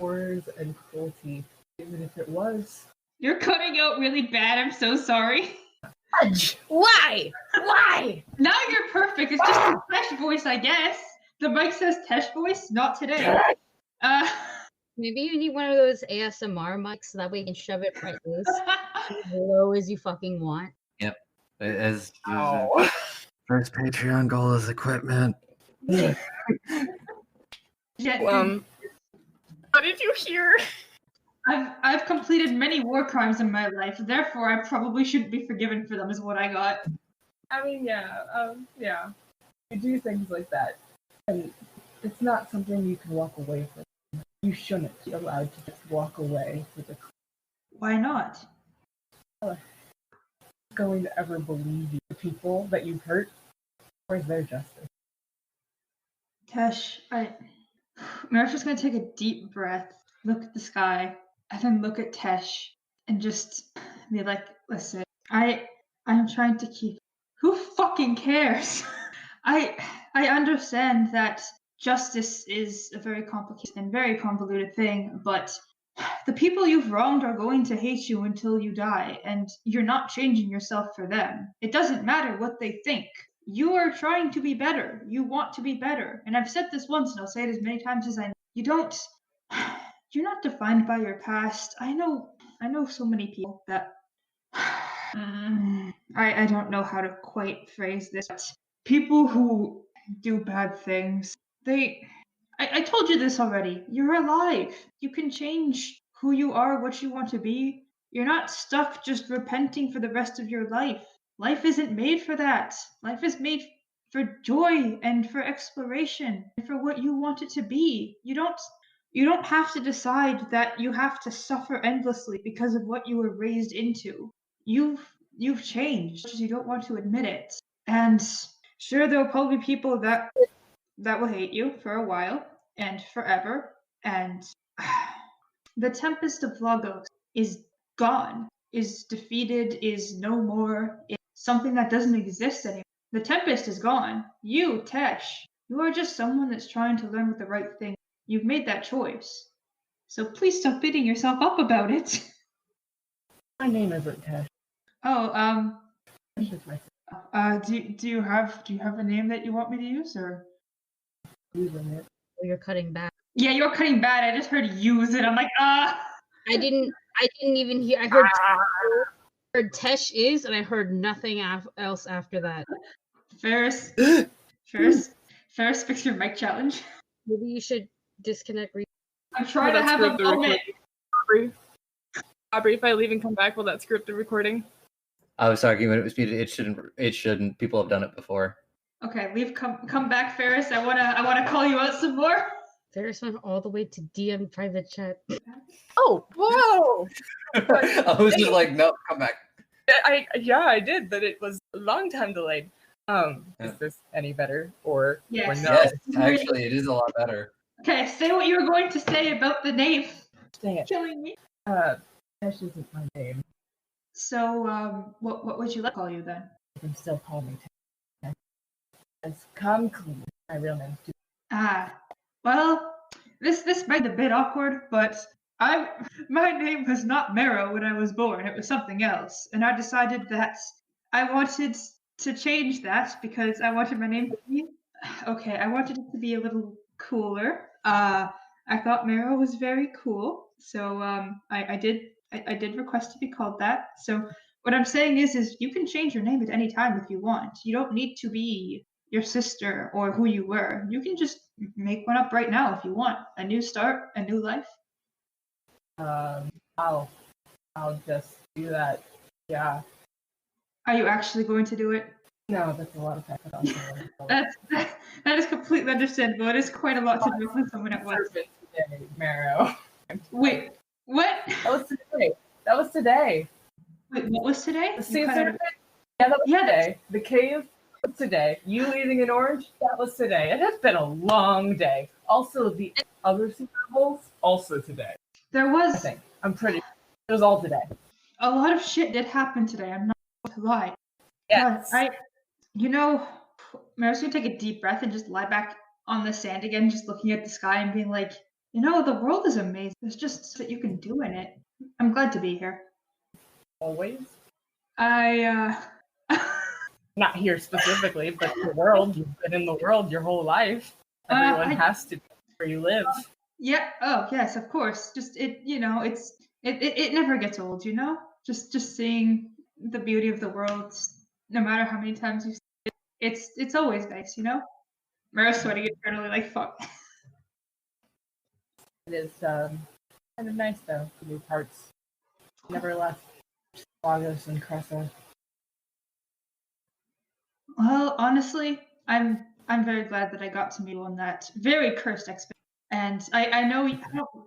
horrors and cruelty, even if it was. You're cutting out really bad. I'm so sorry. Why? Why? Now you're perfect. It's just a Tesh voice, I guess. The mic says Tesh voice, not today. Maybe you need one of those ASMR mics so that way you can shove it right as low as you fucking want. Yep. As Oh. first Patreon goal is equipment. Yeah. How did you hear? I've completed many war crimes in my life, therefore I probably shouldn't be forgiven for them, is what I got. I mean, yeah. You do things like that, and it's not something you can walk away from. You shouldn't be allowed to just walk away with a. Why not? Going to ever believe you, the people that you hurt? Where's their justice? Tesh, Mara's just gonna take a deep breath, look at the sky, and then look at Tesh, and just be like, listen, I'm trying to keep. Who fucking cares? I understand that justice is a very complicated and very convoluted thing, but the people you've wronged are going to hate you until you die, and you're not changing yourself for them. It doesn't matter what they think. You are trying to be better. You want to be better. And I've said this once, and I'll say it as many times as I know. You're not defined by your past. I know so many people that I don't know how to quite phrase this. But people who do bad things, I told you this already. You're alive. You can change who you are, what you want to be. You're not stuck just repenting for the rest of your life. Life isn't made for that. Life is made for joy and for exploration and for what you want it to be. You don't have to decide that you have to suffer endlessly because of what you were raised into. You've changed. You don't want to admit it. And sure, there'll probably be people that will hate you for a while and forever. And the Tempest of Lagos is gone, is defeated, is no more. It's something that doesn't exist anymore. The Tempest is gone. You, Tesh, you are just someone that's trying to learn what the right thing. You've made that choice. So please stop beating yourself up about it. My name isn't Tesh. Oh, Tesh is my do you have a name that you want me to use, or? using it. Oh, you're cutting back. Yeah, you're cutting bad. I just heard use it. I'm like, I didn't even hear. I heard Tesh is, and I heard nothing else after that. Ferris, fix your mic challenge. Maybe you should disconnect. I'm trying to have a moment. Aubrey, if I leave and come back, will that script the recording? I was talking when it was muted. It shouldn't. People have done it before. Okay, come back, Ferris. I wanna call you out some more. Ferris went all the way to DM private chat. Oh, whoa! I was just like, no, come back. I did, but it was a long time delayed. Is this any better or Yes. or no? Yes, actually, it is a lot better. Okay, say what you were going to say about the name. Dang it. Killing me. Tesh isn't my name. So, what would you like to call you then? You can still call me Tesh. It's come clean. My real name. Well, this might be a bit awkward, but my name was not Mero when I was born. It was something else, and I decided that I wanted to change that because I wanted my name to be okay. I wanted it to be a little cooler. I thought Mero was very cool, so I did request to be called that. So what I'm saying is you can change your name at any time if you want. You don't need to be your sister or who you were. You can just make one up right now if you want. A new start, a new life. I'll just do that. Yeah. Are you actually going to do it? No, that's a lot of time. That is completely understandable. It is quite a lot to do for someone at once. Today, Mero. Wait, what? That was today. That was today. Wait, what was today? The sea serpent? Yeah, that was today. The cave was today. You eating an orange? That was today. It has been a long day. Also, the other sea levels? Also today. There was. I think. I'm pretty. It was all today. A lot of shit did happen today. I'm not going to lie. Yes. Mary's gonna take a deep breath and just lie back on the sand again, just looking at the sky and being like, the world is amazing. There's just that you can do in it. I'm glad to be here. Always? Not here specifically, but the world. You've been in the world your whole life. Everyone has to be where you live. Yeah. Oh, yes, of course. Just it never gets old, Just seeing the beauty of the world, no matter how many times you see it, it's always nice, Mara's sweating internally like fuck. It is kind of nice though, to new parts. Never left Lagos and Cressa. Well, honestly, I'm very glad that I got to meet you on that very cursed expedition. And I know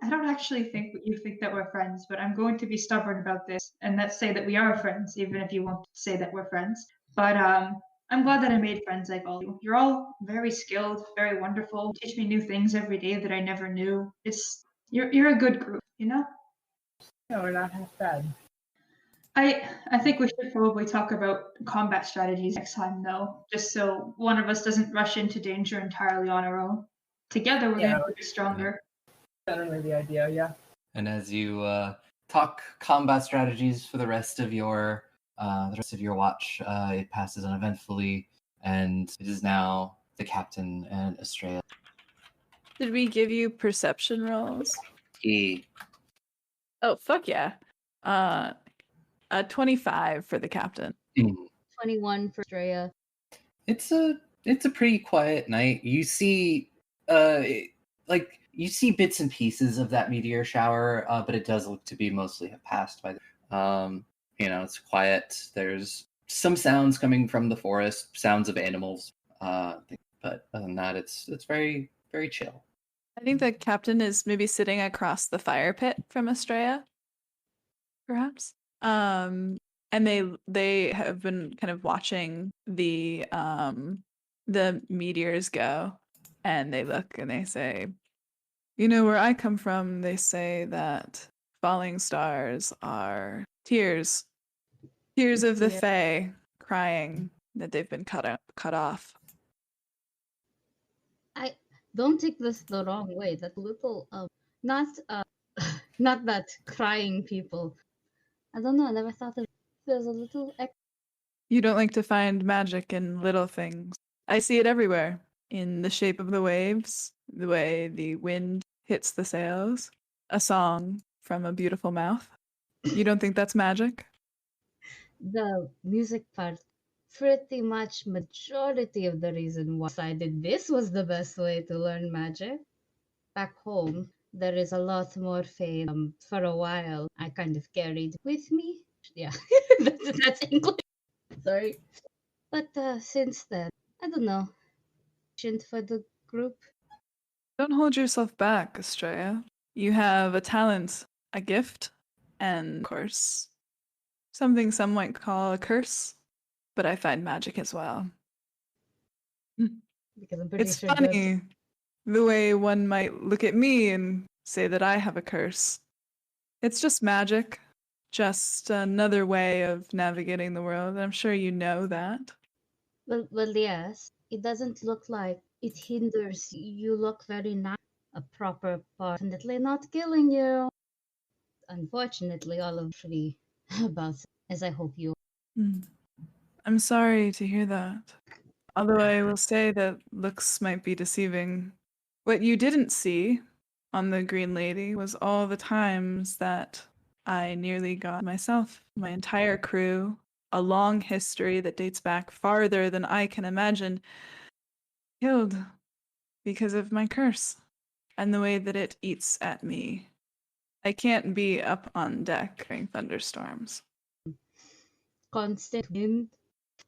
I don't actually think that you think that we're friends, but I'm going to be stubborn about this and let's say that we are friends, even if you won't say that we're friends. But I'm glad that I made friends like all of you. You're all very skilled, very wonderful. Teach me new things every day that I never knew. You're a good group, No, we're not half bad. I think we should probably talk about combat strategies next time, though, just so one of us doesn't rush into danger entirely on our own. Together, we're going to be stronger. Generally, the idea, yeah. And as you talk combat strategies for the rest of your watch, it passes uneventfully, and it is now the captain and Estrella. Did we give you perception rolls? Oh, fuck yeah. 25 for the captain. 21 for Estrella. It's a pretty quiet night. You see you see bits and pieces of that meteor shower, but it does look to be mostly have passed by it's quiet. There's some sounds coming from the forest, sounds of animals. But other than that, it's very, very chill. I think the captain is maybe sitting across the fire pit from Estrella, perhaps. And they have been kind of watching the meteors go, and they look and they say, where I come from, they say that falling stars are tears of the Fae crying that they've been cut off. I don't take this the wrong way. That little not that crying people. I don't know. I never thought that there's a little. You don't like to find magic in little things. I see it everywhere. In the shape of the waves, the way the wind hits the sails, a song from a beautiful mouth. You don't think that's magic? The music part, pretty much majority of the reason why I decided this was the best way to learn magic. Back home, there is a lot more fame. For a while, I kind of carried with me. Yeah, that's English. Sorry. But since then, I don't know. For the group. Don't hold yourself back, Estrella. You have a talent, a gift, and of course, something some might call a curse, but I find magic as well. Because I'm pretty it's sure funny the way one might look at me and say that I have a curse. It's just magic, just another way of navigating the world. I'm sure you know that. Well, yes. It doesn't look like it hinders. You look very nice. A proper part. Definitely not killing you. Unfortunately, all of the about as I hope you. I'm sorry to hear that. Although I will say that looks might be deceiving. What you didn't see on the Green Lady was all the times that I nearly got myself, my entire crew, a long history that dates back farther than I can imagine, killed because of my curse and the way that it eats at me. I can't be up on deck during thunderstorms. Constant wind.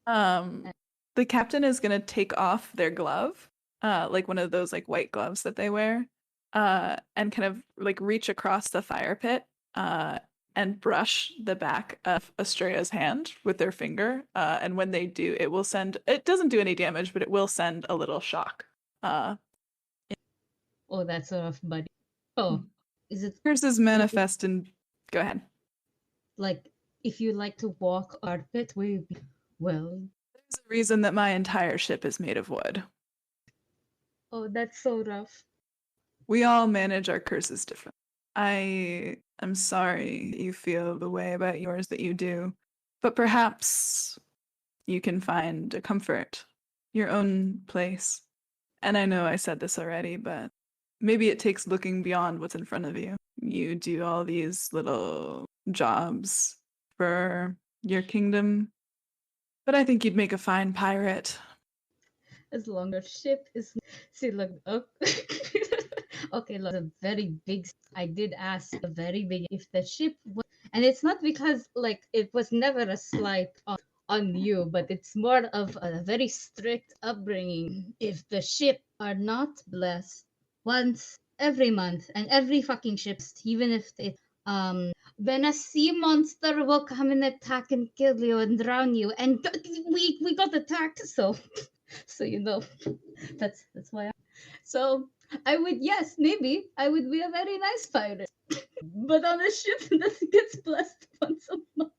The captain is gonna take off their glove, like one of those like white gloves that they wear, and kind of like reach across the fire pit, and brush the back of Estrella's hand with their finger. And when they do, it will send. It doesn't do any damage, but it will send a little shock. Oh, that's rough, buddy. Oh, is it Curses manifest and go ahead. like if you like to walk carpet, will you be well? There's a reason that my entire ship is made of wood. Oh, that's so rough. We all manage our curses differently. I am sorry that you feel the way about yours that you do, but perhaps you can find a comfort, your own place. And I know I said this already, but maybe it takes looking beyond what's in front of you. You do all these little jobs for your kingdom, but I think you'd make a fine pirate. As long as ship is see look oh. Okay, look, a very big. I did ask a very big if the ship was, and it's not because like it was never a slight on you, but it's more of a very strict upbringing. If the ship are not blessed once every month and every fucking ship, even if it then a sea monster will come and attack and kill you and drown you, and we got attacked, so you know that's why. So I would, yes, maybe I would be a very nice pirate, but on a ship that gets blessed once a month.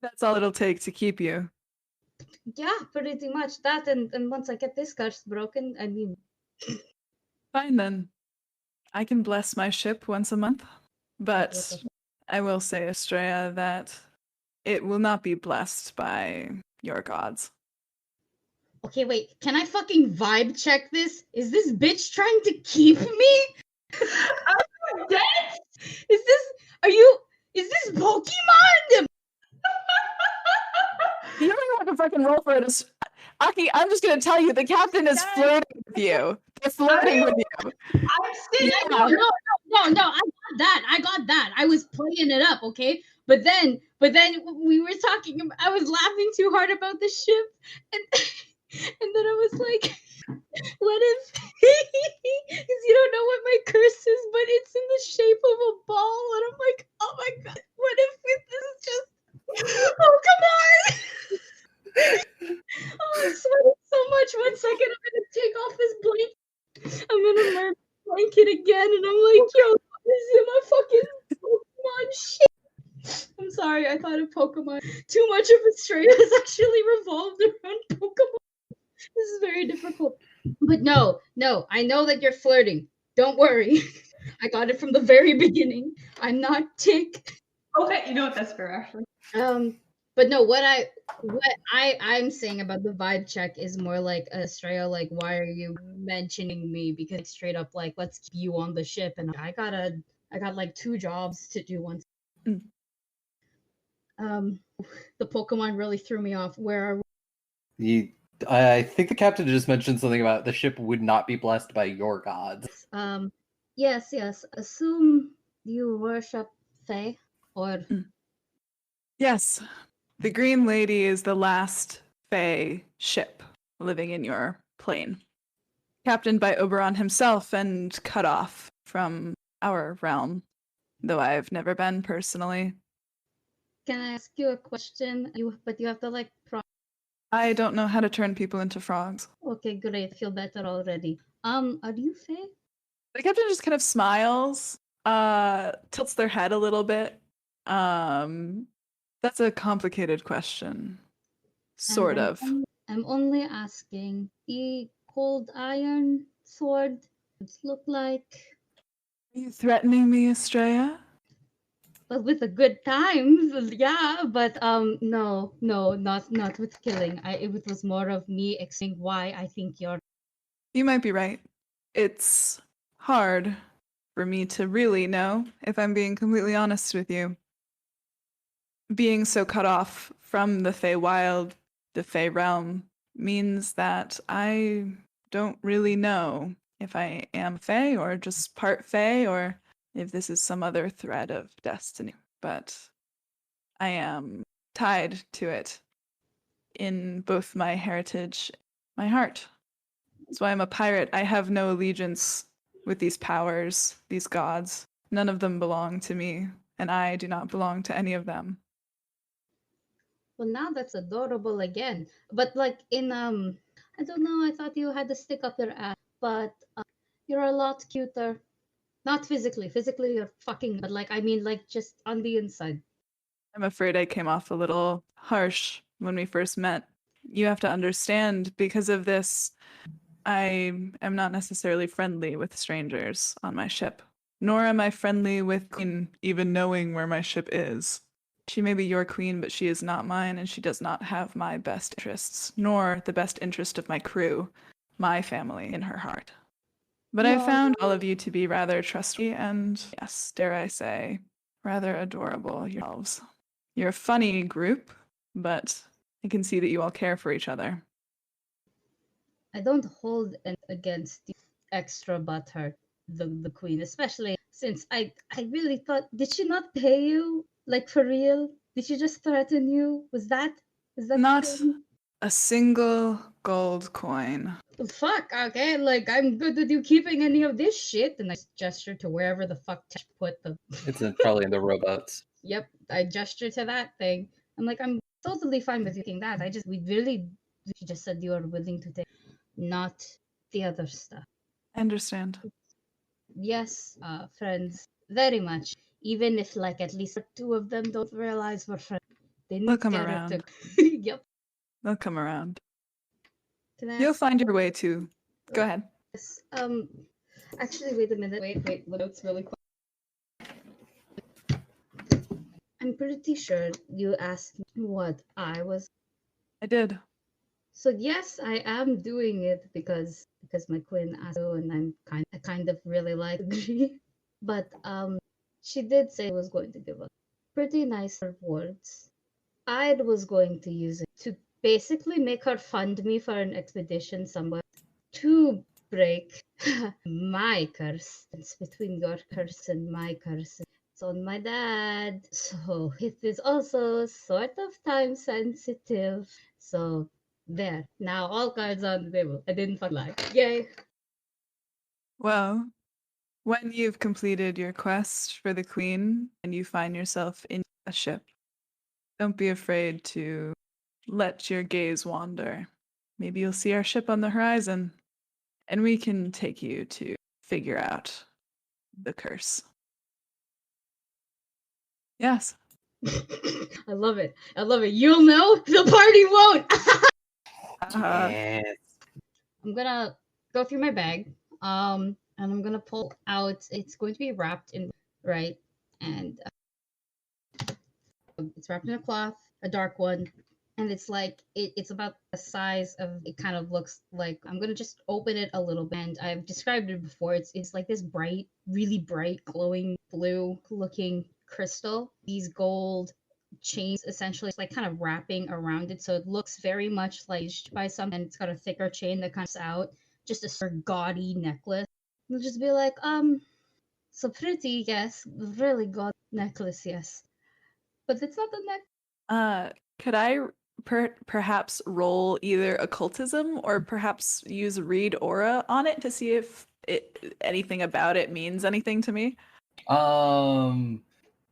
That's all it'll take to keep you. Yeah, pretty much that, and once I get this curse broken, I mean. Fine then. I can bless my ship once a month, but I will say, Estrella, that it will not be blessed by your gods. Okay, wait, can I fucking vibe check this? Is this bitch trying to keep me? I'm dead! Is this Pokemon? You don't even have to fucking roll for it. Aki, I'm just gonna tell you, the captain is flirting with you. They're flirting with you. I'm sitting. No, I got that. I was playing it up, okay? But then we were talking. I was laughing too hard about the ship, and then I was like, "What if?" Because you don't know what my curse is, but it's in the shape of a ball, and I'm like, "Oh my god, what if this is just?" Oh, come on! Oh, I'm sweating so much. 1 second, I'm gonna take off this blanket. I'm gonna learn blanket again, and I'm like, yo, this is my fucking Pokemon shit. I'm sorry, I thought of Pokemon. Too much of Estrella has actually revolved around Pokemon. This is very difficult. But no, I know that you're flirting. Don't worry. I got it from the very beginning. I'm not tick. Okay, you know what? That's fair, actually. But no, what I'm saying about the vibe check is more like Estrella, like, why are you mentioning me? Because like, straight up, like, let's keep you on the ship, and I got like 2 jobs to do once. The Pokemon really threw me off. Where are I think the captain just mentioned something about the ship would not be blessed by your gods. Yes. Assume you worship Fae, or Yes. The Green Lady is the last Fae ship living in your plane. Captained by Oberon himself and cut off from our realm, though I've never been personally. Can I ask you a question? But you have to like. I don't know how to turn people into frogs. Okay, great. I feel better already. Are you Fae? The captain just kind of smiles, tilts their head a little bit. That's a complicated question. Sort of. I'm only asking. The cold iron sword. It looked like, Are you threatening me, Estrella? but with a good time, yeah. But no, not with killing. It was more of me explaining why I think you're. You might be right. It's hard for me to really know, if I'm being completely honest with you. Being so cut off from the Feywild, the Fey realm, means that I don't really know if I am Fey or just part Fey or if this is some other thread of destiny. But I am tied to it in both my heritage and my heart. That's why I'm a pirate. I have no allegiance with these powers, these gods. None of them belong to me, and I do not belong to any of them. Well, now that's adorable again. But like in I don't know. I thought you had to stick up your ass, but you're a lot cuter. Not physically. Physically, you're fucking. But like, I mean, like just on the inside. I'm afraid I came off a little harsh when we first met. You have to understand, because of this, I am not necessarily friendly with strangers on my ship. Nor am I friendly with Queen, even knowing where my ship is. She may be your queen, but she is not mine, and she does not have my best interests, nor the best interest of my crew, my family, in her heart. But I found all of you to be rather trustworthy and, yes, dare I say, rather adorable yourselves. You're a funny group, but I can see that you all care for each other. I don't hold it against the extra butthurt, the queen, especially since I really thought, did she not pay you? Like for real? Did she just threaten you? Was that Not the thing? a single gold coin. Fuck, okay, like I'm good with you keeping any of this shit. And I gesture to wherever the fuck Tesh put the. It's probably in the rowboats. Yep, I gesture to that thing. I'm like, I'm totally fine with you taking that. She just said you are willing to take, not the other stuff. I understand. Yes, friends, very much. Even if like at least two of them don't realize we're friends, they need They'll to come get around. it to. Yep. They'll come around. Can I You'll ask- find your way to. Go ahead. Yes, actually, wait a minute. Wait. Notes really quick. I'm pretty sure you asked me what I was. I did. So yes, I am doing it because my queen asked to, and I kind of really like agree. But she did say was going to give us pretty nice rewards. I was going to use it to basically make her fund me for an expedition somewhere to break my curse. It's between your curse and my curse. It's on my dad. So it is also sort of time sensitive. So there. Now all cards on the table. I didn't fuck lie. Yay. Well, when you've completed your quest for the queen and you find yourself in a ship, don't be afraid to let your gaze wander. Maybe you'll see our ship on the horizon, and we can take you to figure out the curse. Yes. I love it. You'll know, the party won't. Yes. I'm gonna go through my bag. And I'm gonna pull out. It's going to be wrapped in right, and it's wrapped in a cloth, a dark one, and it's like it's about the size of. It kind of looks like I'm gonna just open it a little bit. And I've described it before. It's like this bright, really bright, glowing blue looking crystal. These gold chains essentially it's like kind of wrapping around it, so it looks very much like by something. And it's got a thicker chain that comes out, just a sort of gaudy necklace. You'll just be like, so pretty, yes, really god necklace, yes, but it's not the neck. Could I perhaps roll either occultism or perhaps use read aura on it to see if anything about it means anything to me?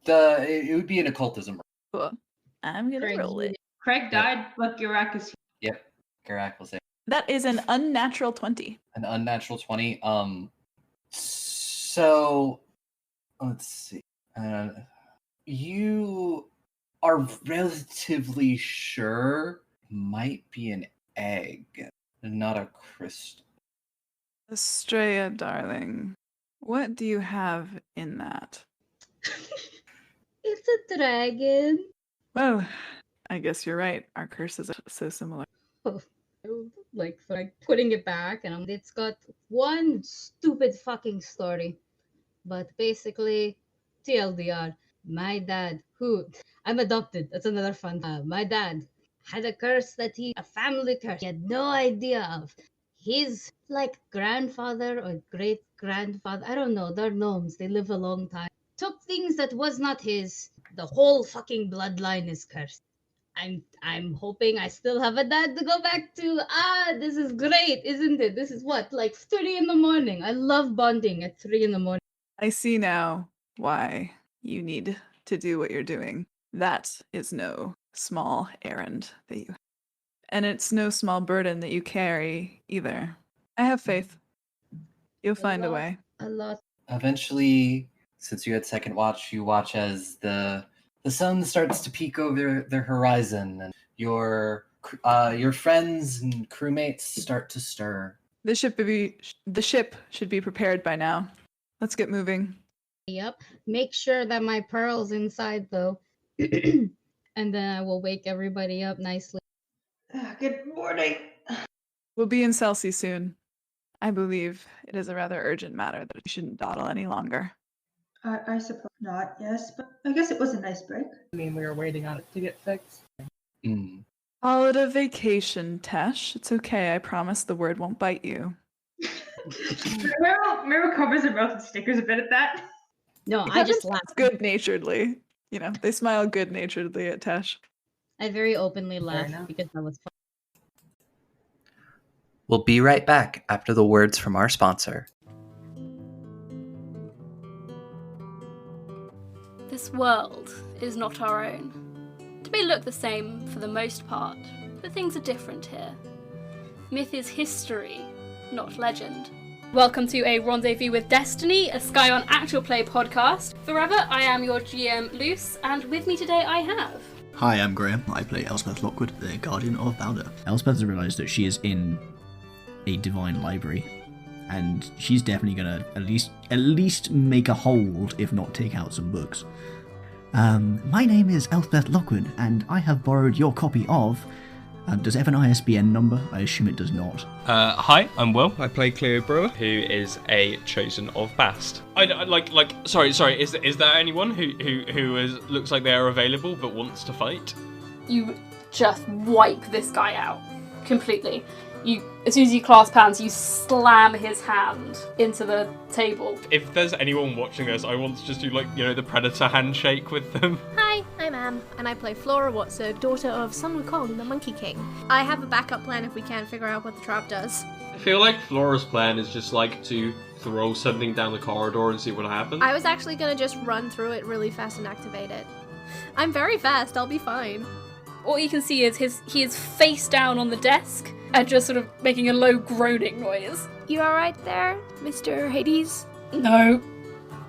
It would be an occultism. Cool. I'm gonna Craig, roll it. Craig died, but Girak is here. Yep. Garak will say That is an unnatural 20. an unnatural 20. So let's see. You are relatively sure might be an egg, not a crystal. Estrella, darling, what do you have in that? It's a dragon. Well, I guess you're right. Our curses are so similar. Like putting it back, and it's got one stupid fucking story. But basically, TLDR, my dad, who I'm adopted, that's another fun. My dad had a curse a family curse he had no idea of. His like grandfather or great grandfather, I don't know, they're gnomes, they live a long time. Took things that was not his. The whole fucking bloodline is cursed. I'm hoping I still have a dad to go back to. This is great, isn't it? This is what, like 3 in the morning. I love bonding at 3 in the morning. I see now why you need to do what you're doing. That is no small errand that you have. And it's no small burden that you carry either. I have faith. You'll find a way. A lot. Eventually, since you had second watch, you watch as the sun starts to peek over the horizon, and your friends and crewmates start to stir. The ship should be prepared by now. Let's get moving. Yep. Make sure that my pearl's inside, though. And then I will wake everybody up nicely. Good morning. We'll be in Celsi soon. I believe it is a rather urgent matter that we shouldn't dawdle any longer. I suppose not, yes, but I guess it was a nice break. I mean, we were waiting on it to get fixed. Call it a vacation, Tesh. It's okay. I promise the word won't bite you. Meryl covers her mouth and snickers a bit at that. No, I just laugh. Good-naturedly. They smile good-naturedly at Tesh. I very openly laugh because that was fun. We'll be right back after the words from our sponsor. This world is not our own. It may look the same for the most part, but things are different here. Myth is history, not legend. Welcome to a Rendezvous with Destiny, a Scion actual play podcast. Forever, I am your GM, Luce, and with me today I have... Hi, I'm Graham. I play Elspeth Lockwood, the Guardian of Baldur. Elspeth has realised that she is in a divine library, and she's definitely gonna at least make a hold, if not take out some books. My name is Elspeth Lockwood, and I have borrowed your copy of... does it have an ISBN number? I assume it does not. Hi, I'm Will. I play Cleo Brewer, who is a chosen of Bast. Sorry. Is there anyone who looks like they are available but wants to fight? You just wipe this guy out completely. As soon as you clasp hands, you slam his hand into the table. If there's anyone watching this, I want to just do the Predator handshake with them. Hi, I'm Am, and I play Flora Watson, daughter of Sun Wukong, the Monkey King. I have a backup plan if we can't figure out what the trap does. I feel like Flora's plan is just to throw something down the corridor and see what happens. I was actually gonna just run through it really fast and activate it. I'm very fast, I'll be fine. All you can see is he is face down on the desk and just sort of making a low groaning noise. You alright there, Mr. Hades? No.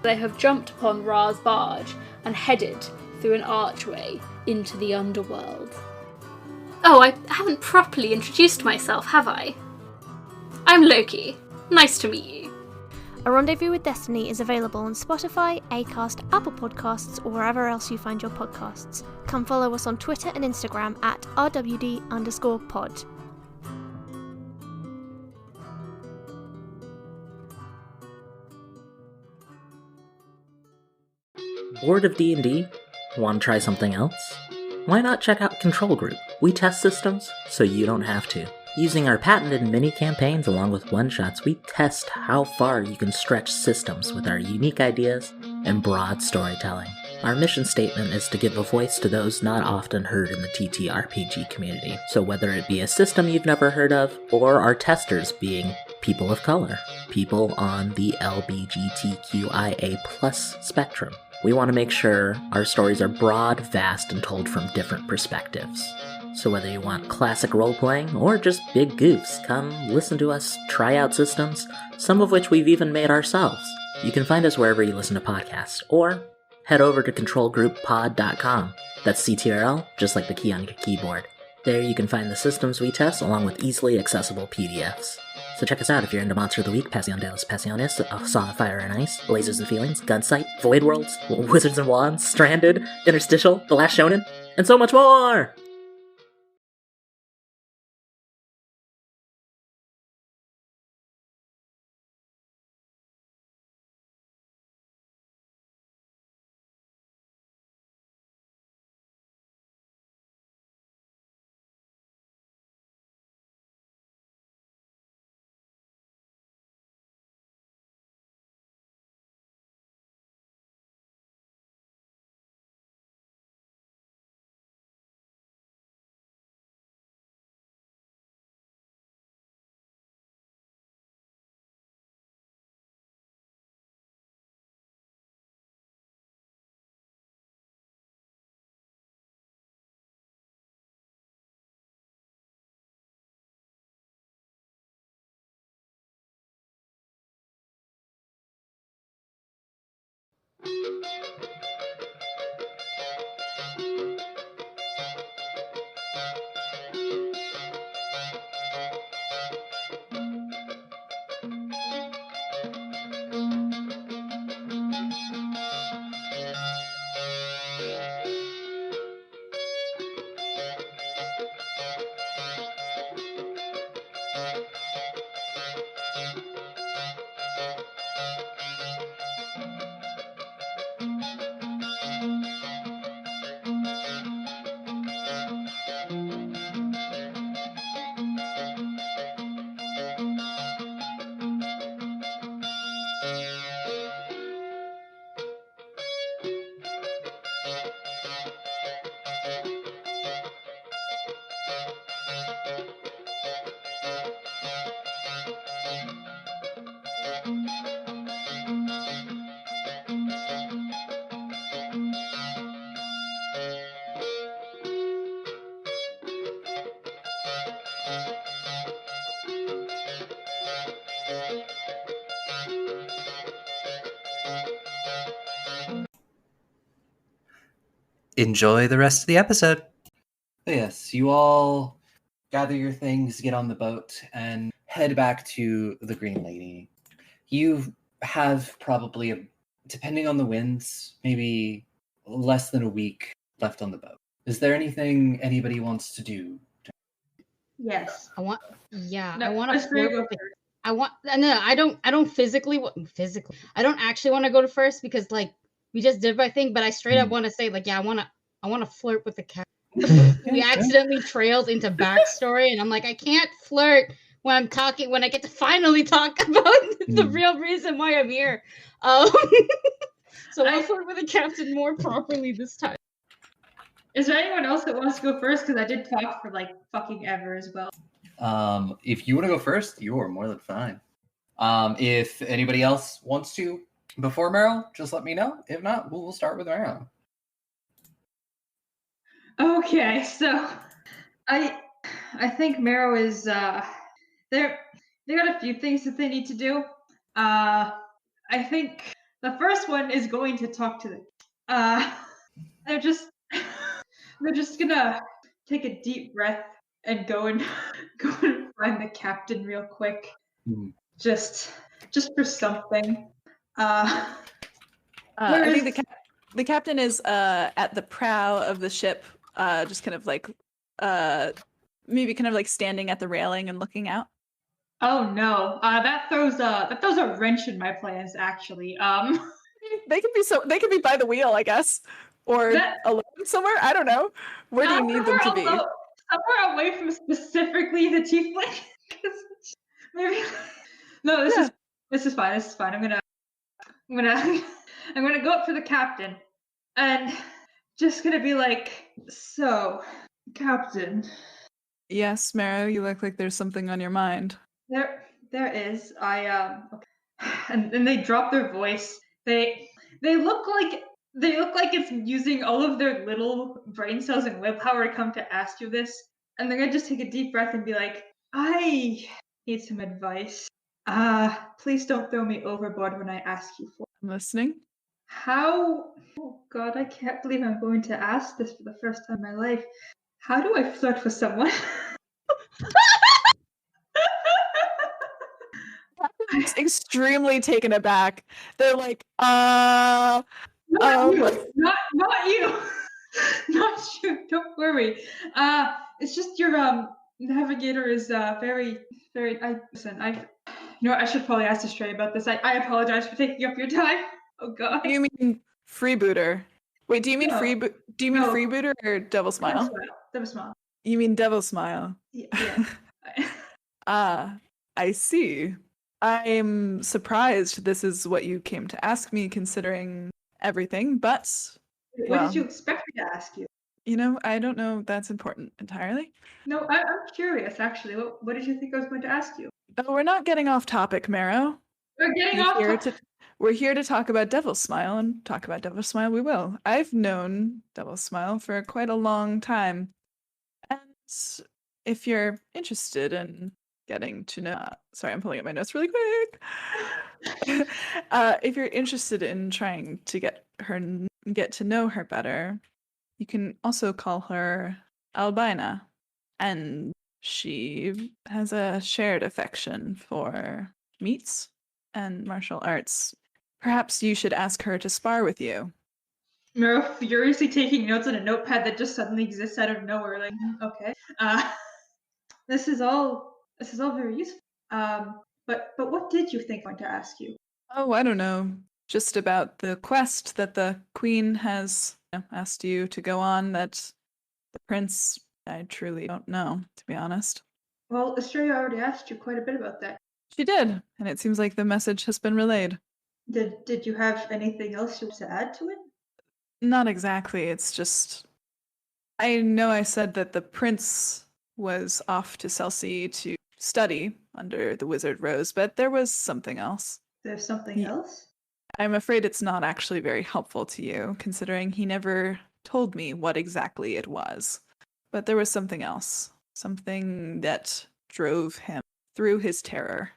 They have jumped upon Ra's barge and headed through an archway into the underworld. Oh, I haven't properly introduced myself, have I? I'm Loki. Nice to meet you. A Rendezvous with Destiny is available on Spotify, Acast, Apple Podcasts, or wherever else you find your podcasts. Come follow us on Twitter and Instagram at RWD_pod. Bored of D&D? Want to try something else? Why not check out Control Group? We test systems so you don't have to. Using our patented mini campaigns along with one-shots, we test how far you can stretch systems with our unique ideas and broad storytelling. Our mission statement is to give a voice to those not often heard in the TTRPG community. So whether it be a system you've never heard of, or our testers being people of color, people on the LGBTQIA+ spectrum, we want to make sure our stories are broad, vast, and told from different perspectives. So whether you want classic role-playing or just big goofs, come listen to us try out systems, some of which we've even made ourselves. You can find us wherever you listen to podcasts, or head over to controlgrouppod.com. That's CTRL, just like the key on your keyboard. There you can find the systems we test along with easily accessible PDFs. So check us out if you're into Monster of the Week, Passion de los Passiones, A Song of Fire and Ice, Lasers and Feelings, Gunsight, Void Worlds, Wizards and Wands, Stranded, Interstitial, The Last Shonen, and so much more! Enjoy the rest of the episode. Yes, you all gather your things, get on the boat, and head back to the Green Lady. You have probably, depending on the winds, maybe less than a week left on the boat. Is there anything anybody wants to do? Yes. I want No, to flirt with it. I don't physically I don't actually want to go to first because like we just did my thing, but I straight up want to say like, yeah, I want to flirt with the cat. We accidentally trailed into backstory and I'm like, I can't flirt when I get to finally talk about the real reason why I'm here. So I'll flirt with the captain more properly this time. Is there anyone else that wants to go first? Because I did talk for like fucking ever as well. If you want to go first, you are more than fine. If anybody else wants to before Meryl, just let me know. If not, we'll start with Meryl. Okay, so I think Meryl is they got a few things that they need to do. I think the first one is going to talk to them. They're just gonna take a deep breath and go and find the captain real quick. Just for something. I think the captain is at the prow of the ship, just kind of like maybe kind of like standing at the railing and looking out. Oh no, that throws a wrench in my plans. Actually, they could be by the wheel, I guess, or alone somewhere. I don't know. Where do you need them to be? Somewhere away from specifically the tiefling. Maybe. No, this is fine. This is fine. I'm gonna go up to the captain and just gonna be like, so, Captain. Yes, Mara, you look like there's something on your mind. There is. Okay. And they drop their voice. They look like it's using all of their little brain cells and willpower to come to ask you this. And they're gonna just take a deep breath and be like, I need some advice. Please don't throw me overboard when I ask you for it. I'm listening. Oh God, I can't believe I'm going to ask this for the first time in my life. How do I flirt with someone? It's extremely taken aback. They're like, Not you. what? Not you. Not you. Don't worry. It's just your navigator is very. Listen. I should probably ask Estrella about this. I apologize for taking up your time. Oh God. You mean freebooter? Wait, do you mean No. No. freebooter or Devil Smile? Devil Smile. You mean Devil Smile? Yeah. I see. I'm surprised this is what you came to ask me, considering everything, but What did you expect me to ask you? you know, I don't know if that's important entirely. No, I'm curious actually. What did you think I was going to ask you? Oh, we're not getting off topic, Marrow. We're getting off topic. We're here to talk about Devil Smile, and talk about Devil Smile we will. I've known Devil Smile for quite a long time. And if you're interested in getting to know... Sorry, I'm pulling up my notes really quick. If you're interested in trying to get to know her better, you can also call her Albina. And she has a shared affection for meats and martial arts. Perhaps you should ask her to spar with you. Mero furiously taking notes on a notepad that just suddenly exists out of nowhere. Like, okay, this is all very useful. But what did you think I wanted to ask you? Oh, I don't know. Just about the quest that the queen has asked you to go on. That the prince, I truly don't know, to be honest. Well, Estrella already asked you quite a bit about that. She did, and it seems like the message has been relayed. Did you have anything else you want to add to it? Not exactly. It's just I know I said that the prince was off to Celsea to study under the Wizard Rose, but there was something else. There's something else? I'm afraid it's not actually very helpful to you, considering he never told me what exactly it was. But there was something else. Something that drove him through his terror.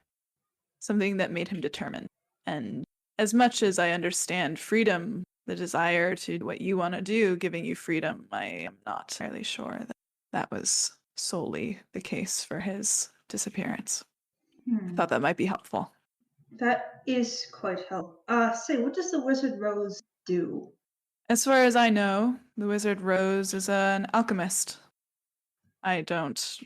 Something that made him determined. And as much as I understand freedom, the desire to do what you want to do, giving you freedom, I am not entirely sure that that was solely the case for his disappearance. I thought that might be helpful. That is quite helpful. Say, what does the Wizard Rose do? As far as I know, the Wizard Rose is an alchemist. I don't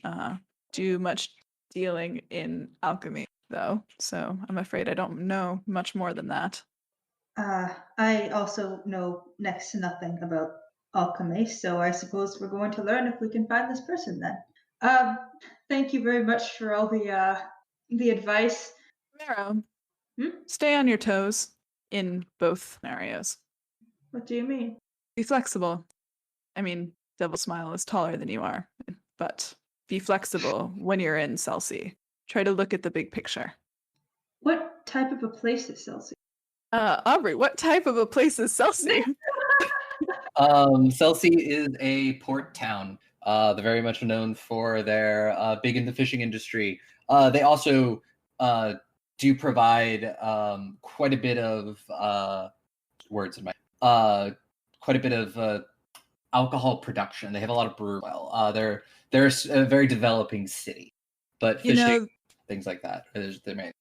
do much dealing in alchemy, though, so I'm afraid I don't know much more than that. I also know next to nothing about alchemy, so I suppose we're going to learn if we can find this person then. Thank you very much for all the advice. Marrow, stay on your toes in both scenarios. What do you mean? Be flexible. I mean, Devil Smile is taller than you are, but be flexible when you're in Celsea. Try to look at the big picture. What type of a place is Celsea? Aubrey, what type of a place is Celsea? Celsea is a port town. They're very much known for their big in the fishing industry. They also do provide quite a bit of quite a bit of alcohol production. They have a lot of brew. They're a very developing city, but fishing, things like that is their main.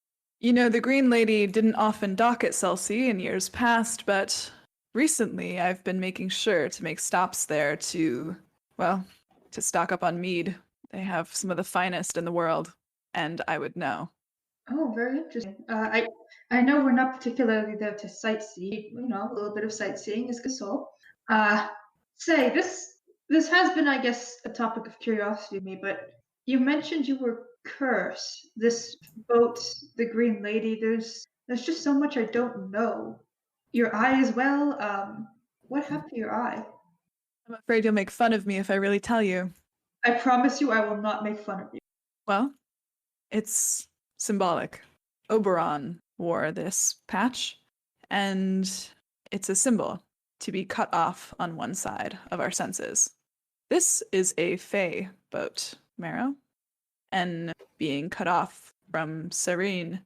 You know, the Green Lady didn't often dock at Celsea in years past, but recently I've been making sure to make stops there to stock up on mead. They have some of the finest in the world, and I would know. Oh, very interesting. I know we're not particularly there to sightsee. You know, a little bit of sightseeing is good. So, say this has been, I guess, a topic of curiosity to me. But you mentioned you were cursed. This boat, the Green Lady. There's just so much I don't know. Your eye as well. What happened to your eye? I'm afraid you'll make fun of me if I really tell you. I promise you, I will not make fun of you. Well, it's symbolic. Oberon wore this patch, and it's a symbol to be cut off on one side of our senses. This is a Fey boat, Marrow, and being cut off from Serene,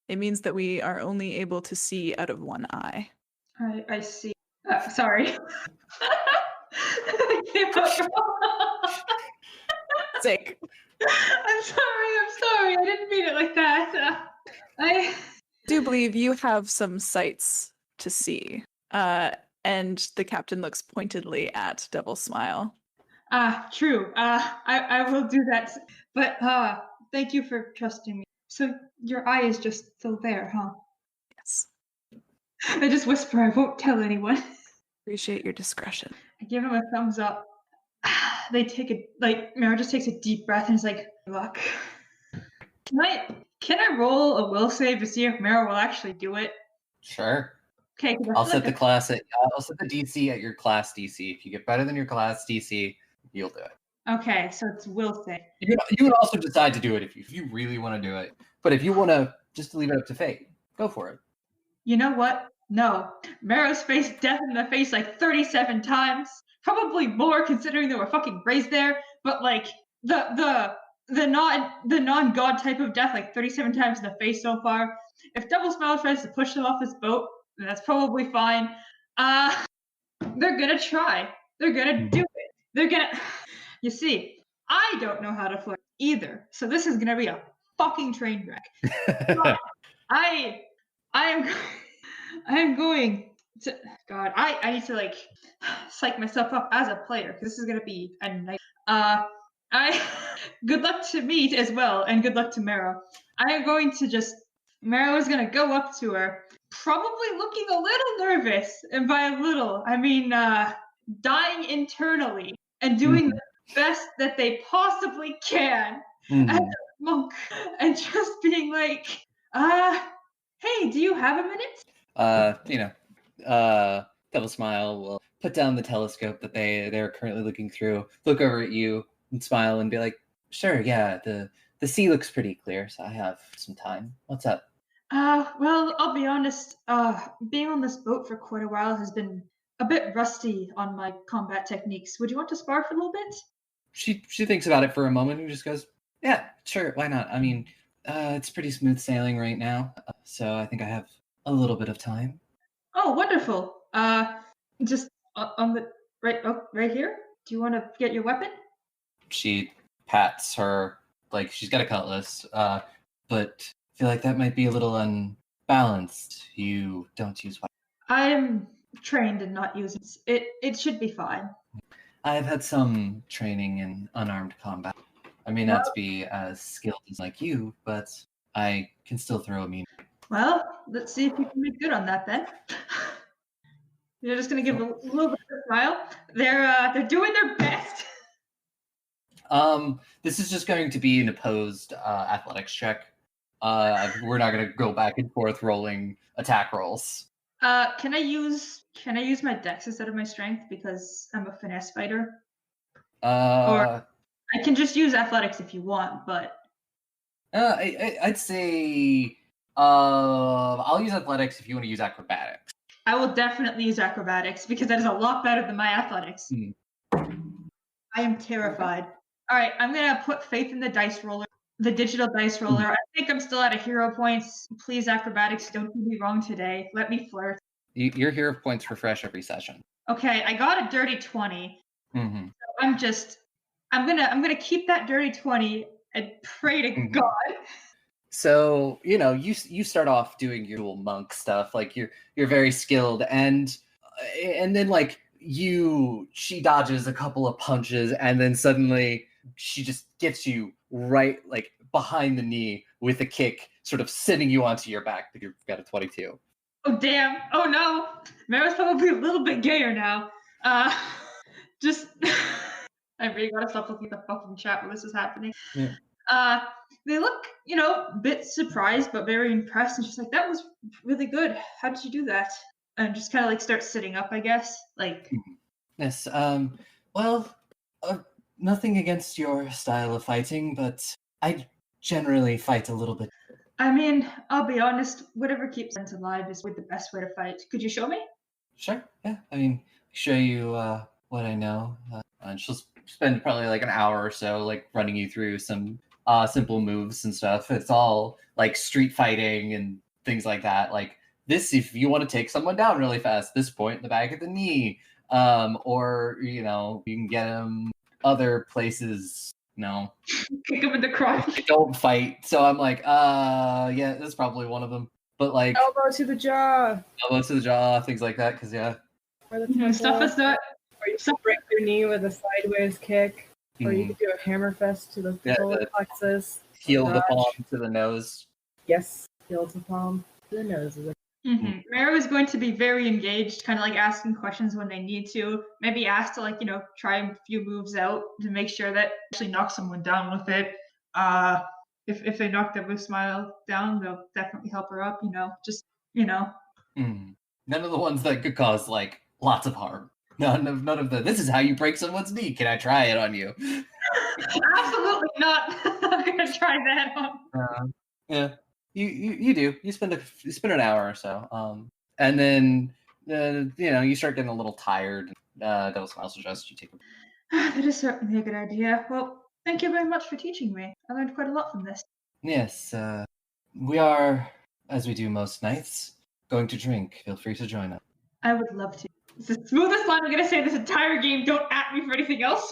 it means that we are only able to see out of one eye. I see. Sorry. I came out wrong. sake. I'm sorry. I didn't mean it like that. I do believe you have some sights to see. And the captain looks pointedly at Devil Smile. True. I will do that. But thank you for trusting me. So your eye is just still there, huh? Yes. I just whisper, I won't tell anyone. Appreciate your discretion. I give him a thumbs up. They take Mara just takes a deep breath and is like, look. Can I roll a will save to see if Mara will actually do it? Sure. Okay. I'll set the DC at your class DC. If you get better than your class DC, you'll do it. Okay, so it's will save. You would also decide to do it if you really want to do it. But if you want to just leave it up to fate, go for it. You know what? No. Mara's faced death in the face like 37 times. Probably more considering there were fucking rays there. But like the non-god type of death like 37 times in the face so far. If Devil Smile tries to push them off his boat, then that's probably fine. They're gonna try. They're gonna do it. They're gonna... You see, I don't know how to flirt either. So this is gonna be a fucking train wreck. I am going to... God, I need to like psych myself up as a player because this is gonna be a night. Good luck to me as well, and good luck to Mara. I am going to just... Mara is going to go up to her, probably looking a little nervous, and by a little, I mean dying internally, and doing the best that they possibly can as a monk, and just being like, hey, do you have a minute? Devil Smile will put down the telescope that they're currently looking through, look over at you, and smile and be like, sure, yeah, the sea looks pretty clear, so I have some time. What's up? Well, I'll be honest, being on this boat for quite a while has been a bit rusty on my combat techniques. Would you want to spar for a little bit? She thinks about it for a moment and just goes, yeah, sure, why not? I mean, it's pretty smooth sailing right now, so I think I have a little bit of time. Oh, wonderful. Just on the right here? Do you want to get your weapon? She pats her, like she's got a cutlass, but I feel like that might be a little unbalanced. You don't use weapons. I'm trained in not using it. It should be fine. I've had some training in unarmed combat. I may not be as skilled as like you, but I can still throw a mean. Well, let's see if you can make good on that then. You're just gonna give a little bit of a smile. They're doing their best. This is just going to be an opposed athletics check. We're not going to go back and forth rolling attack rolls. Can I use my dex instead of my strength because I'm a finesse fighter? Or I can just use athletics if you want, but I'd say I'll use athletics if you want to use acrobatics. I will definitely use acrobatics because that is a lot better than my athletics. I am terrified. All right, I'm gonna put faith in the dice roller, the digital dice roller. I think I'm still out of hero points. Please, acrobatics, don't do me wrong today. Let me flirt. Your hero points refresh every session. Okay, I got a dirty 20. Mm-hmm. So I'm gonna keep that dirty 20 and pray to God. So you start off doing your little monk stuff, like you're very skilled, and then like she dodges a couple of punches, and then suddenly she just gets you right like behind the knee with a kick, sort of sending you onto your back. You've got a 22. Oh damn! Oh no! Mara's probably a little bit gayer now. Just I really gotta stop looking at the fucking chat when this is happening. Yeah. They look, a bit surprised but very impressed, and she's like, "That was really good. How did you do that?" And just kind of like start sitting up, I guess. Like, yes. Well, nothing against your style of fighting, but I generally fight a little bit. I mean, I'll be honest. Whatever keeps us alive is the best way to fight. Could you show me? Sure. Yeah. I mean, show you what I know, and she'll spend probably like an hour or so, like running you through some simple moves and stuff. It's all like street fighting and things like that. Like this, if you want to take someone down really fast, this point in the back of the knee, or you can get them other places no. Kick him in the crotch. They don't fight. So I'm like, yeah, that's probably one of them. But like Elbow to the jaw. elbow to the jaw, things like that, because yeah. Or the Stuff temple. is that. Or you can break your knee with a sideways kick. Or you could do a hammer fist to the solar plexus. Heel the garage. palm to the nose. Yes, heel to palm to the nose. Meru is going to be very engaged, kind of like asking questions when they need to. Maybe ask to like, try a few moves out to make sure that actually knock someone down with it. If they knock Debu Smile down, they'll definitely help her up, None of the ones that could cause like lots of harm. None of the this is how you break someone's knee. Can I try it on you? Absolutely not. I'm gonna try that on. Yeah. You do. You spend an hour or so. And then you start getting a little tired. Devil Smile suggests you take a That is certainly a good idea. Well, thank you very much for teaching me. I learned quite a lot from this. Yes, we are, as we do most nights, going to drink. Feel free to join us. I would love to. It's the smoothest line I'm gonna say this entire game. Don't at me for anything else.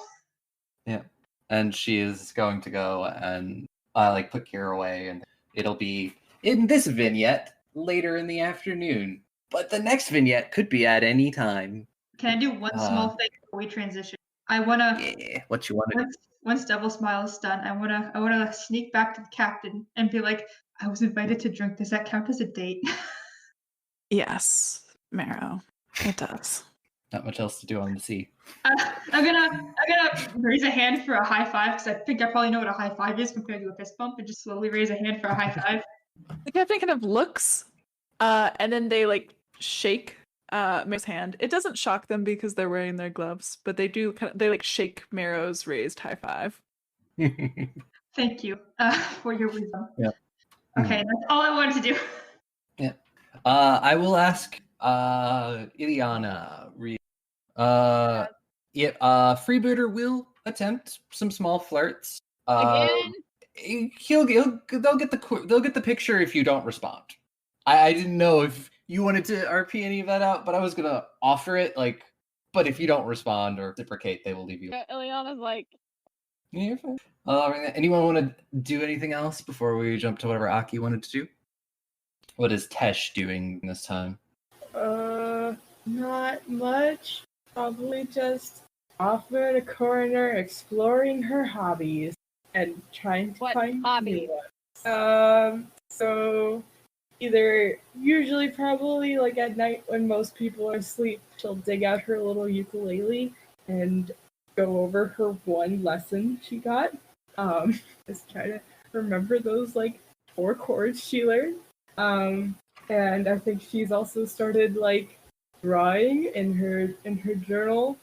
Yeah. And she is going to go and put Kira away, and it'll be in this vignette later in the afternoon. But the next vignette could be at any time. Can I do one small thing before we transition? I wanna. Yeah. What you want to? Once Devil Smile is done, I wanna sneak back to the captain and be like, I was invited to drink. Does that count as a date? Yes, Meru. It does. Not much else to do on the sea. I'm gonna raise a hand for a high five because I think I probably know what a high five is compared to a fist bump, and just slowly raise a hand for a high five. The captain kind of looks, and then they shake Meru's hand. It doesn't shock them because they're wearing their gloves, but they do they shake Meru's raised high five. Thank you for your wisdom. Yeah. Okay, that's all I wanted to do. Yeah. I will ask Ileana. Freebooter will attempt some small flirts. Again? They'll get the picture if you don't respond. I didn't know if you wanted to RP any of that out, but I was gonna offer it. But if you don't respond or reciprocate, they will leave you. Ileana's like, Yeah, you're fine. Anyone want to do anything else before we jump to whatever Aki wanted to do? What is Tesh doing this time? Not much. Probably just off at a corner exploring her hobbies and trying to find new ones. So either usually probably at night when most people are asleep, she'll dig out her little ukulele and go over her one lesson she got. Just try to remember those 4 chords she learned. And I think she's also started drawing in her journal.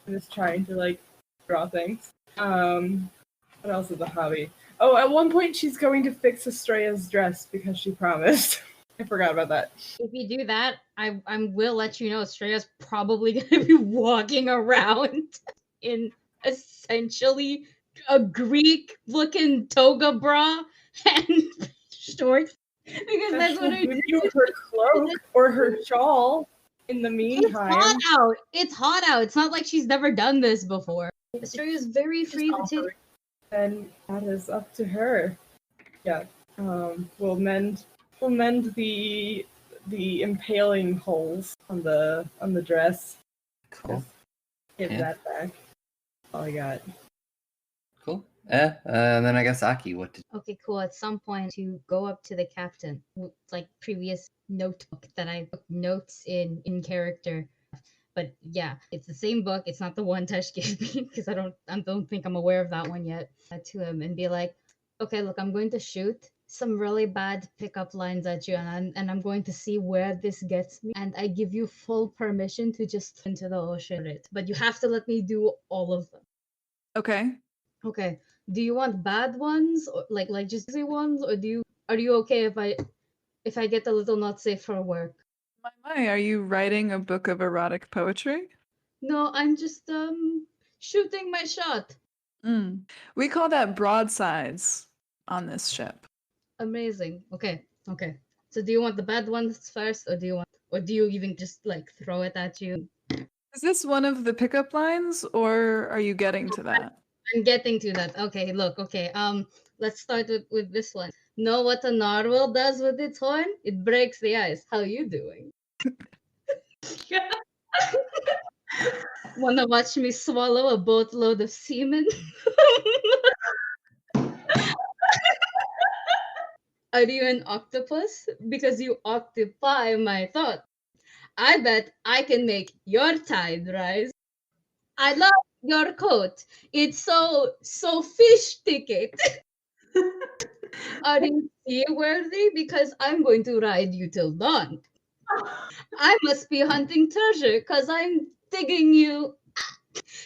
Just trying to draw things. What else is a hobby? Oh, at one point she's going to fix Estrella's dress because she promised. I forgot about that. If you do that, I will let you know Estrella's probably going to be walking around in essentially a Greek-looking toga bra and shorts. Because that's what I do. Her cloak or her shawl in the meantime. It's hot out. It's hot out. It's not like she's never done this before. Estrella's very free to take. And that is up to her. Yeah. We'll mend the impaling holes on the dress. Cool. Give that back. All I got. Cool. And then I guess Aki, what did... Okay, cool. At some point to go up to the captain, previous notebook that I took notes in character. But yeah, it's the same book. It's not the one Tesh gave me because I don't think I'm aware of that one yet. To him and be like, okay, look, I'm going to shoot some really bad pickup lines at you, and I'm going to see where this gets me. And I give you full permission to just into the ocean. But you have to let me do all of them. Okay. Okay. Do you want bad ones or like just easy ones, or are you okay if I get a little not safe for work? My, are you writing a book of erotic poetry? No, I'm just shooting my shot. We call that broadsides on this ship. Amazing. Okay. So do you want the bad ones first, or do you even just throw it at you? Is this one of the pickup lines, or are you getting to that? I'm getting to that. Okay, look. Okay, let's start with this one. Know what a narwhal does with its horn? It breaks the ice. How you doing? Wanna watch me swallow a boatload of semen? Are you an octopus? Because you occupy my thought. I bet I can make your tide rise. I love your coat. It's so fish ticket. Are you seaworthy? Because I'm going to ride you till dawn. I must be hunting treasure because I'm digging you.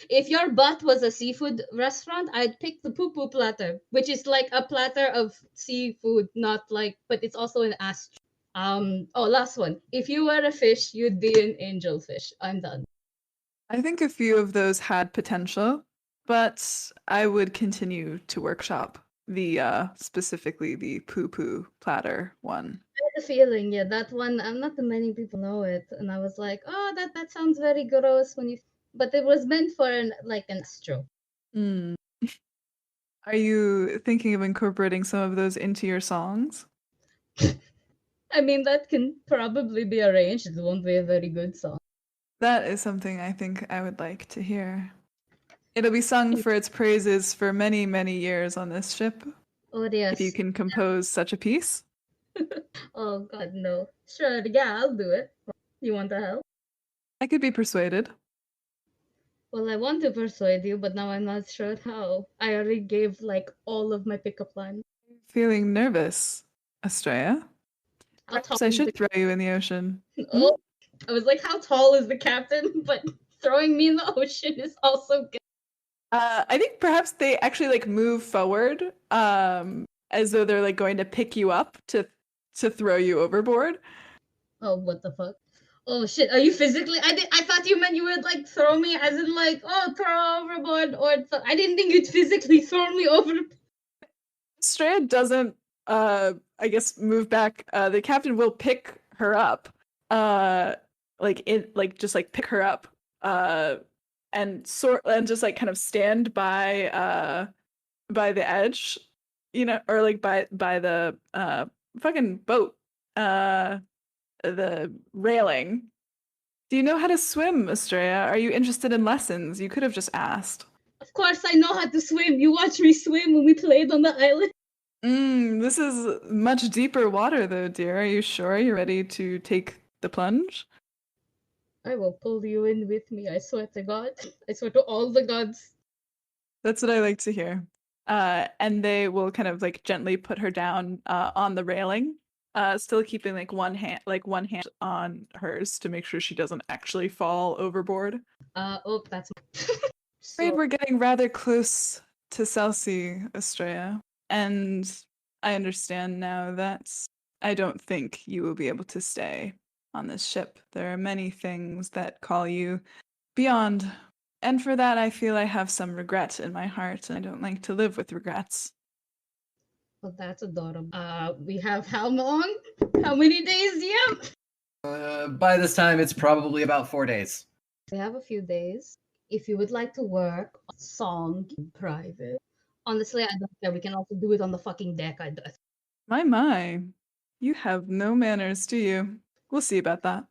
If your butt was a seafood restaurant, I'd pick the poo poo platter, which is like a platter of seafood, not like, but it's also an ass. Last one. If you were a fish, you'd be an angelfish. I'm done. I think a few of those had potential, but I would continue to workshop the specifically the poo poo platter one. I had a feeling, yeah, that one. Not that many people know it, and I was like, oh, that sounds very gross when you. But it was meant for an astro. Mm. Are you thinking of incorporating some of those into your songs? I mean, that can probably be arranged. It won't be a very good song. That is something I think I would like to hear. It'll be sung for its praises for many, many years on this ship. Oh, yes. If you can compose such a piece. Oh, God, no. Sure, yeah, I'll do it. You want to help? I could be persuaded. Well, I want to persuade you, but now I'm not sure how. I already gave, like, all of my pickup lines. Feeling nervous, Estrella? Perhaps I should throw you in the ocean. Oh, I was like, how tall is the captain? But throwing me in the ocean is also good. I think perhaps they actually like move forward, as though they're like going to pick you up to throw you overboard. Oh, what the fuck? Oh shit! Are you physically? I thought you meant you would like throw me, as in like, oh, throw overboard, or I didn't think you'd physically throw me over. Estrella doesn't, I guess, move back. The captain will pick her up, just pick her up, and just like kind of stand by the edge, or like by the fucking boat, the railing. Do you know how to swim, Estrella? Are you interested in lessons? You could have just asked. Of course I know how to swim. You watched me swim when we played on the island. This is much deeper water though, dear. Are you sure you're ready to take the plunge? I will pull you in with me, I swear to God. I swear to all the gods. That's what I like to hear. And they will kind of like gently put her down on the railing, still keeping like one hand on hers to make sure she doesn't actually fall overboard. That's Afraid we're getting rather close to Celsi, Estrella. And I understand now that I don't think you will be able to stay on this ship. There are many things that call you beyond. And for that, I feel I have some regret in my heart, and I don't like to live with regrets. Well, that's adorable. We have how long? How many days do you have? By this time, it's probably about 4 days. We have a few days. If you would like to work on a song in private, honestly, I don't care. We can also do it on the fucking deck. My. You have no manners, do you? We'll see about that.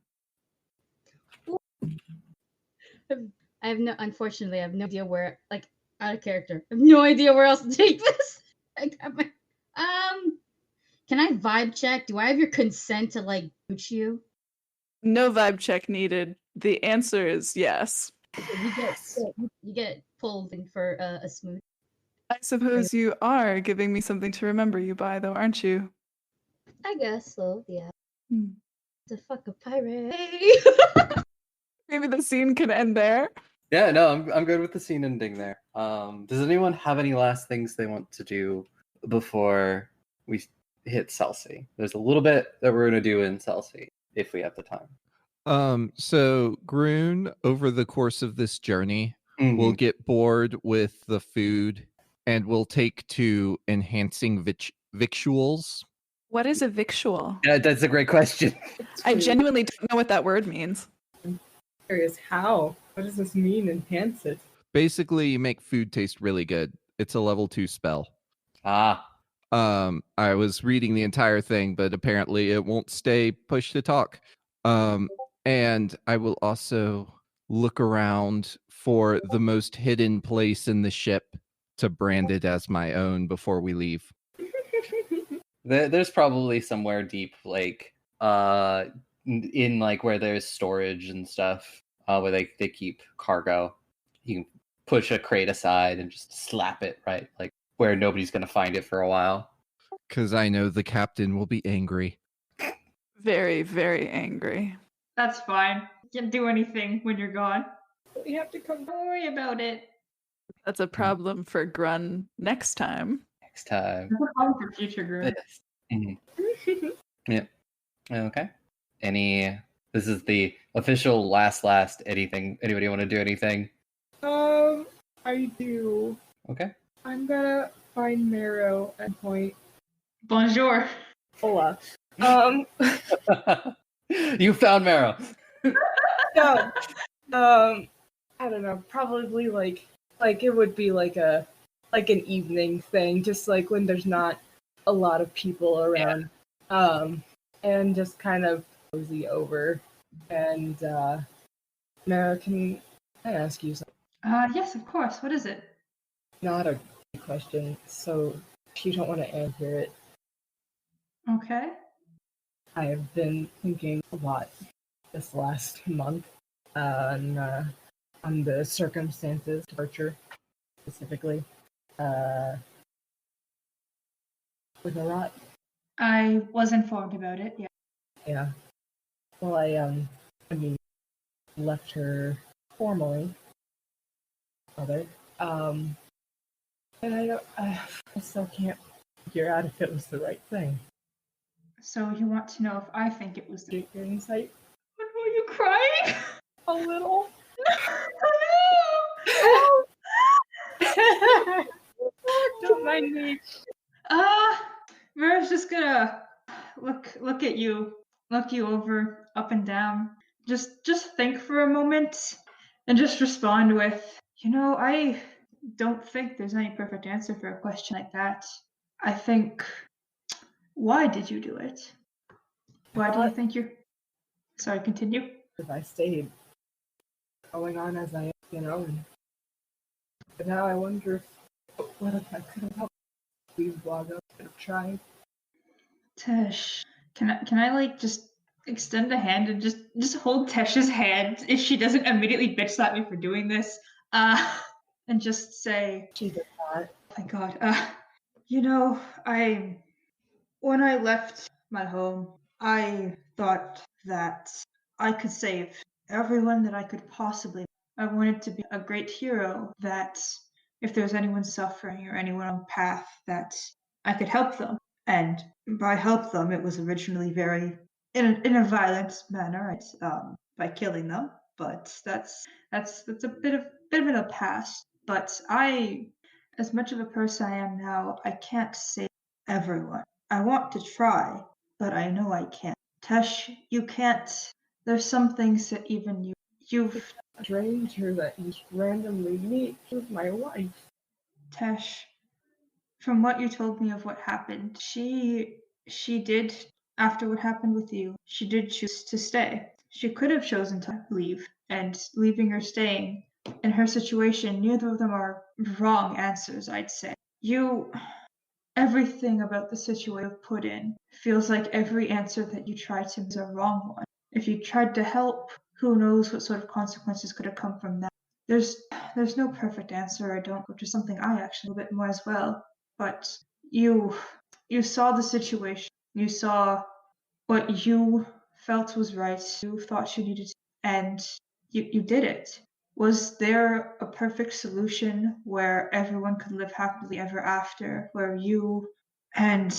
Unfortunately, I have no idea where, like, out of character. I have no idea where else to take this. Can I vibe check? Do I have your consent to, like, boot you? No vibe check needed. The answer is yes. You get pulled in for a smooth. I suppose you are giving me something to remember you by, though, aren't you? I guess so, yeah. The fuck a pirate. Maybe the scene can end there. Yeah, no, I'm good with the scene ending there. Does anyone have any last things they want to do before we hit Celsi? There's a little bit that we're going to do in Celsi, if we have the time. So Groon, over the course of this journey, will get bored with the food and will take to enhancing victuals. What is a victual? Yeah, that's a great question. I genuinely don't know what that word means. I'm curious how. What does this mean, enhance it? Basically, you make food taste really good. It's a level 2 spell. Ah. I was reading the entire thing, but apparently it won't stay push to talk. And I will also look around for the most hidden place in the ship to brand it as my own before we leave. There's probably somewhere deep, like in like where there's storage and stuff, where they keep cargo. You can push a crate aside and just slap it right, like where nobody's gonna find it for a while. Because I know the captain will be angry. Very, very angry. That's fine. Can't do anything when you're gone. You have to come. Don't worry about it. That's a problem for Grun next time. Next time. That's a problem for future group. Mm-hmm. Yeah. Okay. This is the official last anything. Anybody want to do anything? I do. Okay. I'm gonna find Marrow and point. Bonjour. Hola. You found Marrow. No. I don't know. Probably like it would be like an evening thing, just like when there's not a lot of people around. Yeah. And just kind of cozy over. And Marrow, can I ask you something? Yes, of course. What is it? Not a question, so if you don't want to answer it. Okay. I have been thinking a lot this last month on the circumstances of Archer, specifically. With Arat. I was informed about it, yeah. Yeah. Well, I left her formally. Mother. And I still can't figure out if it was the right thing. So you want to know if I think it was the your insight? What, are you crying? A little. No! Don't mind me. Vera's just gonna look at you, look you over, up and down. Just think for a moment, and just respond with, I don't think there's any perfect answer for a question like that. I think, why did you do it? Why do you think you're... Sorry, continue. If I stayed going on as I am, but now I wonder what if I could have helped these bloggers could have tried. Tesh, can I like just extend a hand and just hold Tesh's hand if she doesn't immediately bitch slap me for doing this? And just say, she did not. Oh my God. When I left my home, I thought that I could save everyone that I could possibly. I wanted to be a great hero, that if there's anyone suffering or anyone on path, that I could help them. And by help them, it was originally very in a violent manner, right? By killing them. But that's a bit of the past. But I, as much of a person I am now, I can't save everyone. I want to try, but I know I can't. Tesh, you can't. There's some things that even you've... A stranger that you randomly meet with my wife. Tesh, from what you told me of what happened, she did, after what happened with you, she did choose to stay. She could have chosen to leave, and leaving or staying, in her situation, neither of them are wrong answers, I'd say. Everything about the situation you've put in feels like every answer that you try to is a wrong one. If you tried to help, who knows what sort of consequences could have come from that. There's no perfect answer, which is something I actually a bit more as well. But you saw the situation. You saw what you felt was right. You thought you needed to, and you did it. Was there a perfect solution where everyone could live happily ever after, where you and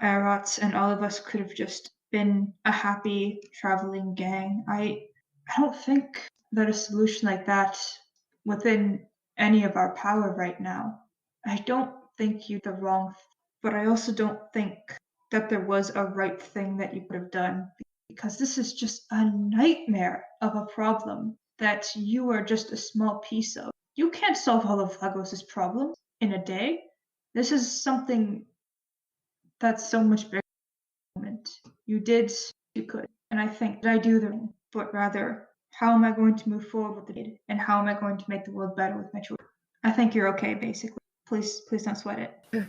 Arat and all of us could have just been a happy traveling gang? I don't think that a solution like that within any of our power right now. I don't think you did the wrong thing, but I also don't think that there was a right thing that you could have done, because this is just a nightmare of a problem that you are just a small piece of. you can't solve all of Lagos' problems in a day. This is something that's so much bigger than the moment. You did what you could. And I think that I do the right, but rather, how am I going to move forward with the deed? And how am I going to make the world better with my children? I think you're okay, basically. Please don't sweat it.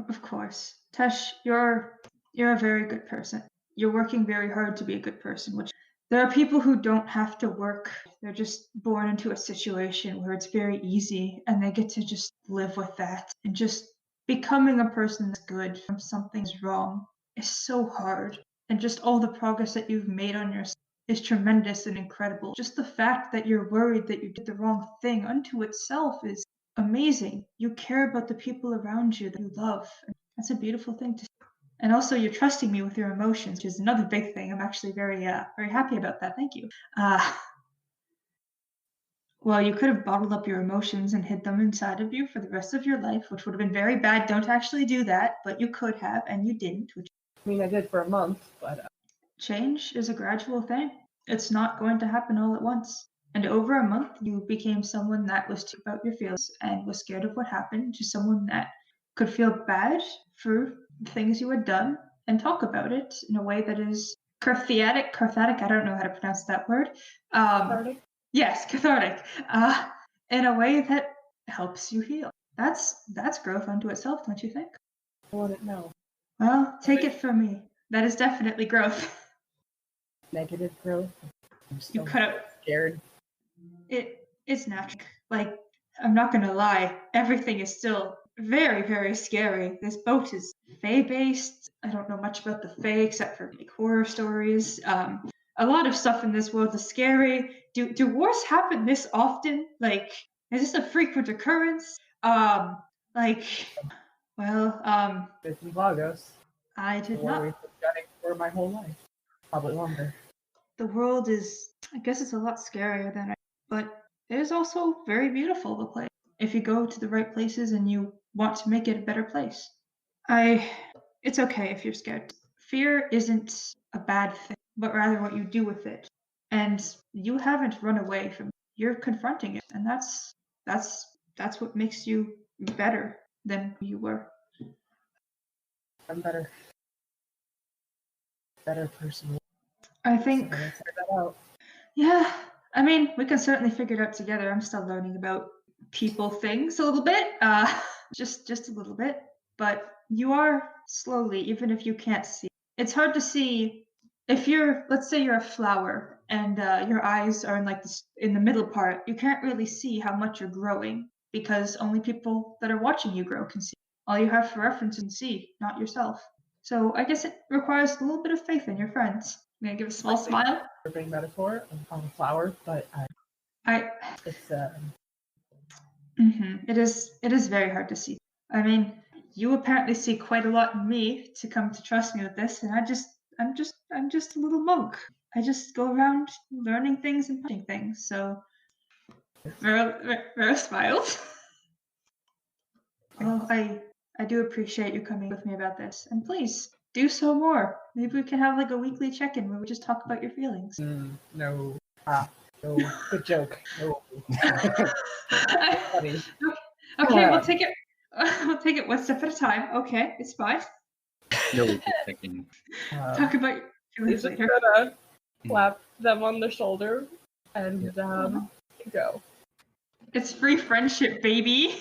Of course. Tesh, you're a very good person. You're working very hard to be a good person, which there are people who don't have to work. They're just born into a situation where it's very easy and they get to just live with that. And just becoming a person that's good from something's wrong is so hard. And just all the progress that you've made on yourself is tremendous and incredible. Just the fact that you're worried that you did the wrong thing unto itself is amazing. You care about the people around you that you love. That's a beautiful thing to see. And also, you're trusting me with your emotions, which is another big thing. I'm actually very happy about that. Thank you. Well, you could have bottled up your emotions and hid them inside of you for the rest of your life, which would have been very bad. Don't actually do that, but you could have, and you didn't. Which I mean, I did for a month, but change is a gradual thing. It's not going to happen all at once. And over a month, you became someone that was too about your feelings and was scared of what happened, to someone that could feel bad for things you had done and talk about it in a way that is cathartic. I don't know how to pronounce that word. cathartic. Yes, cathartic. In a way that helps you heal. That's growth unto itself, don't you think? I wouldn't know. Well, take it from me. That is definitely growth. Negative growth. I'm You still could have. scared. It's natural. Like, I'm not gonna lie, everything is still very, very scary. This boat is Fae-based. I don't know much about the Fae except for like horror stories. A lot of stuff in this world is scary. Do wars happen this often? Like, is this a frequent occurrence? It's in Lagos. I did Where not. we've been gunning for my whole life. Probably longer. The world is, I guess it's a lot scarier than but it is also very beautiful, the place, if you go to the right places and you want to make it a better place. It's okay if you're scared. Fear isn't a bad thing, but rather what you do with it. And you haven't run away from it. You're confronting it, and that's what makes you better than you were. I'm better person. I think. So let's figure that out. Yeah, I mean, we can certainly figure it out together. I'm still learning about people things a little bit, just a little bit. But you are slowly, even if you can't see. It's hard to see if let's say you're a flower and your eyes are in in the middle part. You can't really see how much you're growing because only people that are watching you grow can see. All you have for reference is see, not yourself. So I guess it requires a little bit of faith in your friends. May I give a small smile? Perfect metaphor on a flower, but it's It is very hard to see. I mean, you apparently see quite a lot in me to come to trust me with this, and I'm just a little monk. I just go around learning things and punching things. So, Vera smiles. Well, I do appreciate you coming with me about this, and please do so more. Maybe we can have like a weekly check-in where we just talk about your feelings. No. No. Good joke. No. Funny. Okay, we'll take it. We'll take it one step at a time. Okay, it's fine. No, we're just thinking. Talk about your feelings Just later. gonna slap them on the shoulder and go. It's free friendship, baby.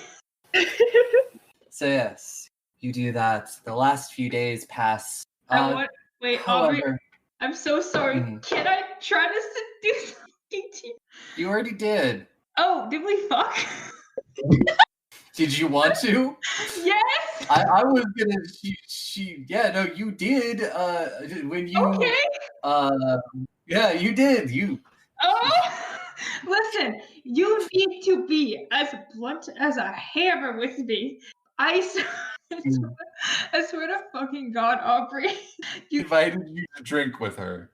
So yes, you do that. The last few days pass. Wait, however, Aubrey. I'm so sorry. Can I try to seduce you? You already did. Oh, did we fuck? Did you want to? Yes. I was gonna. Yeah, no, you did. When you. Okay. Yeah, you did. You. Oh, listen. You need to be as blunt as a hammer with me. I swear to fucking God, Aubrey. You invited you to drink with her.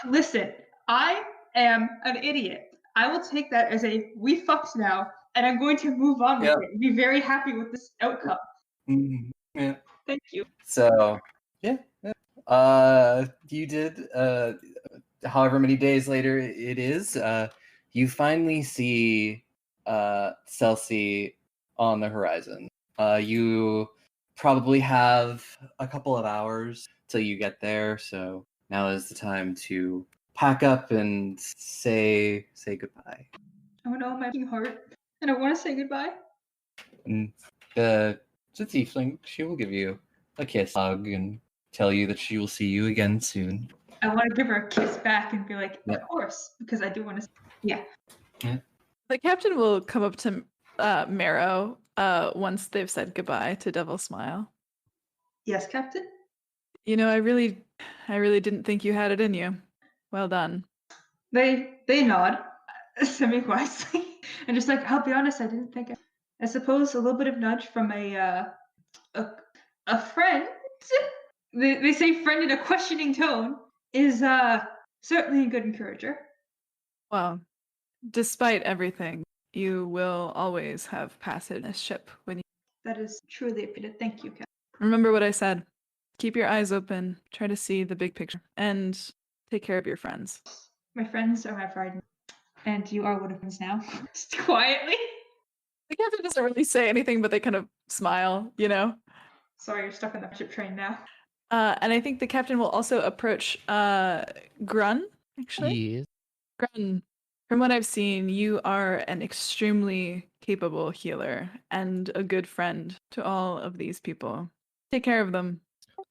Listen, I am an idiot. I will take that as we fucked now, and I'm going to move on with it and be very happy with this outcome. Yeah. Thank you. So, yeah. You did, however many days later it is, you finally see Celsi on the horizon. You probably have a couple of hours till you get there, so now is the time to pack up and say goodbye. Oh no, my heart. And I want to say goodbye. And the tiefling, she will give you a kiss, hug, and tell you that she will see you again soon. I want to give her a kiss back and be like, Yeah. of course, because I do want to. Yeah. The captain will come up to Marrow once they've said goodbye to Devil Smile. Yes, Captain? You know, I really didn't think you had it in you. Well done. They nod semi-wisely. And just like, I'll be honest, I didn't think. I suppose a little bit of nudge from a friend. They say friend in a questioning tone is certainly a good encourager. Well, despite everything, you will always have passage in this ship when you... That is truly appreciated. Thank you, Captain. Remember what I said. Keep your eyes open, try to see the big picture, and take care of your friends. My friends are my pride, and you are one of them now. Just quietly. The captain doesn't really say anything, but they kind of smile, you know? Sorry, you're stuck on the ship train now. And I think the captain will also approach Grun, actually. Yes. Grun, from what I've seen, you are an extremely capable healer and a good friend to all of these people. Take care of them.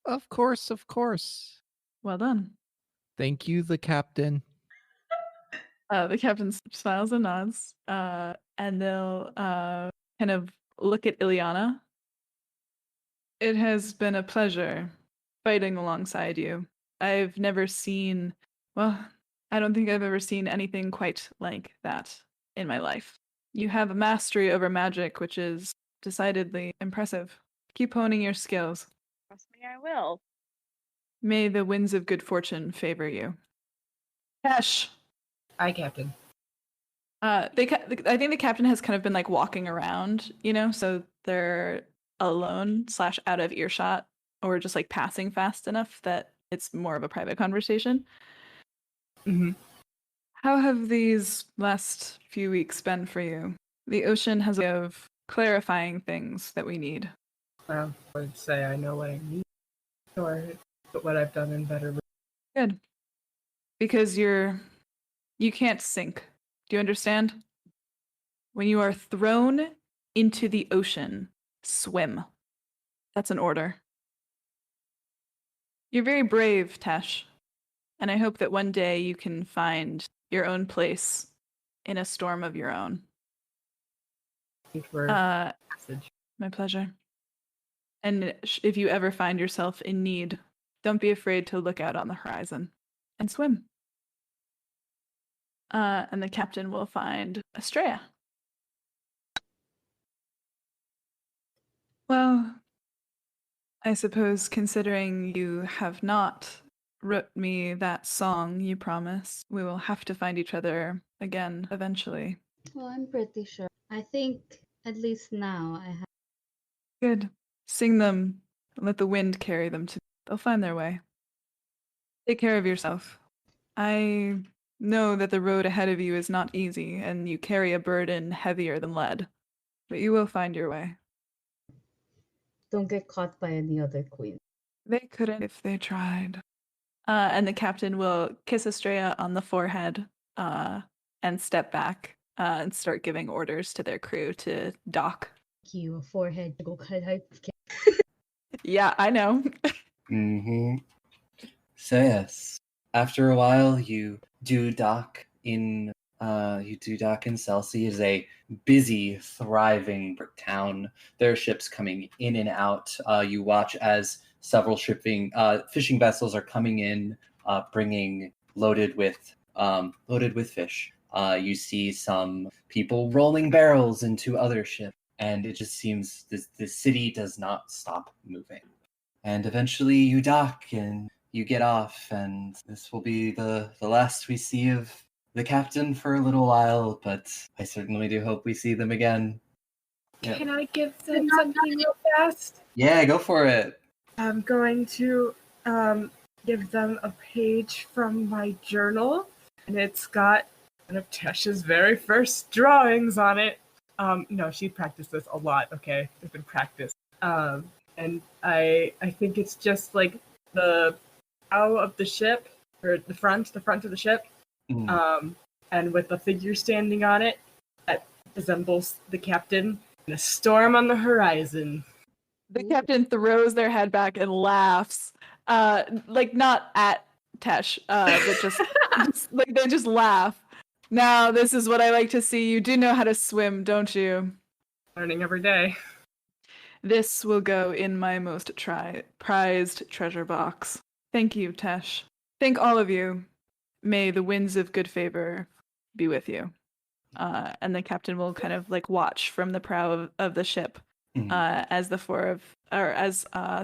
Of course, of course. Well done. Thank you, the captain. The captain smiles and nods, and they'll kind of look at Ileana. It has been a pleasure fighting alongside you. I've never seen, well, I don't think I've ever seen anything quite like that in my life. You have a mastery over magic, which is decidedly impressive. Keep honing your skills. Trust me, I will. May the winds of good fortune favor you. Tesh. Aye, Captain. I think the captain has kind of been like walking around, you know, so they're alone / out of earshot, or just like passing fast enough that it's more of a private conversation. Mm-hmm. How have these last few weeks been for you? The ocean has a way of clarifying things that we need. Well, I would say I know what I need, or put what I've done in better. Good. Because you can't sink. Do you understand? When you are thrown into the ocean, swim. That's an order. You're very brave, Tesh. And I hope that one day you can find your own place in a storm of your own. Thanks for passage. My pleasure. And if you ever find yourself in need, don't be afraid to look out on the horizon and swim. And the captain will find Estrella. Well, I suppose considering you have not wrote me that song you promised, we will have to find each other again eventually. Well, I'm pretty sure. I think at least now I have. Good. Sing them. Let the wind carry them to. They'll find their way. Take care of yourself. I know that the road ahead of you is not easy, and you carry a burden heavier than lead, but you will find your way. Don't get caught by any other queen. They couldn't if they tried. And the captain will kiss Estrella on the forehead and step back and start giving orders to their crew to dock. You a forehead to go cut out. Yeah, I know. Mm-hmm. So yes, after a while, you do dock in Celsi. It is a busy, thriving town. There are ships coming in and out. You watch as several fishing vessels are coming in, bringing loaded with fish. You see some people rolling barrels into other ships, and it just seems the city does not stop moving. And eventually, you dock and you get off, and this will be the last we see of the captain for a little while, but I certainly do hope we see them again. Yeah. Can I give them something real fast? Yeah, go for it. I'm going to give them a page from my journal, and it's got one of Tesh's very first drawings on it. No, she practiced this a lot. Okay, there's been practice. And I think it's just like the bow of the ship, or the front of the ship, and with the figure standing on it that resembles the captain, and a storm on the horizon. The captain throws their head back and laughs, like not at Tesh, but just like they just laugh. Now, this is what I like to see. You do know how to swim, don't you? Learning every day. This will go in my most prized treasure box. Thank you, Tesh. Thank all of you. May the winds of good favor be with you. And the captain will kind of like watch from the prow of the ship as the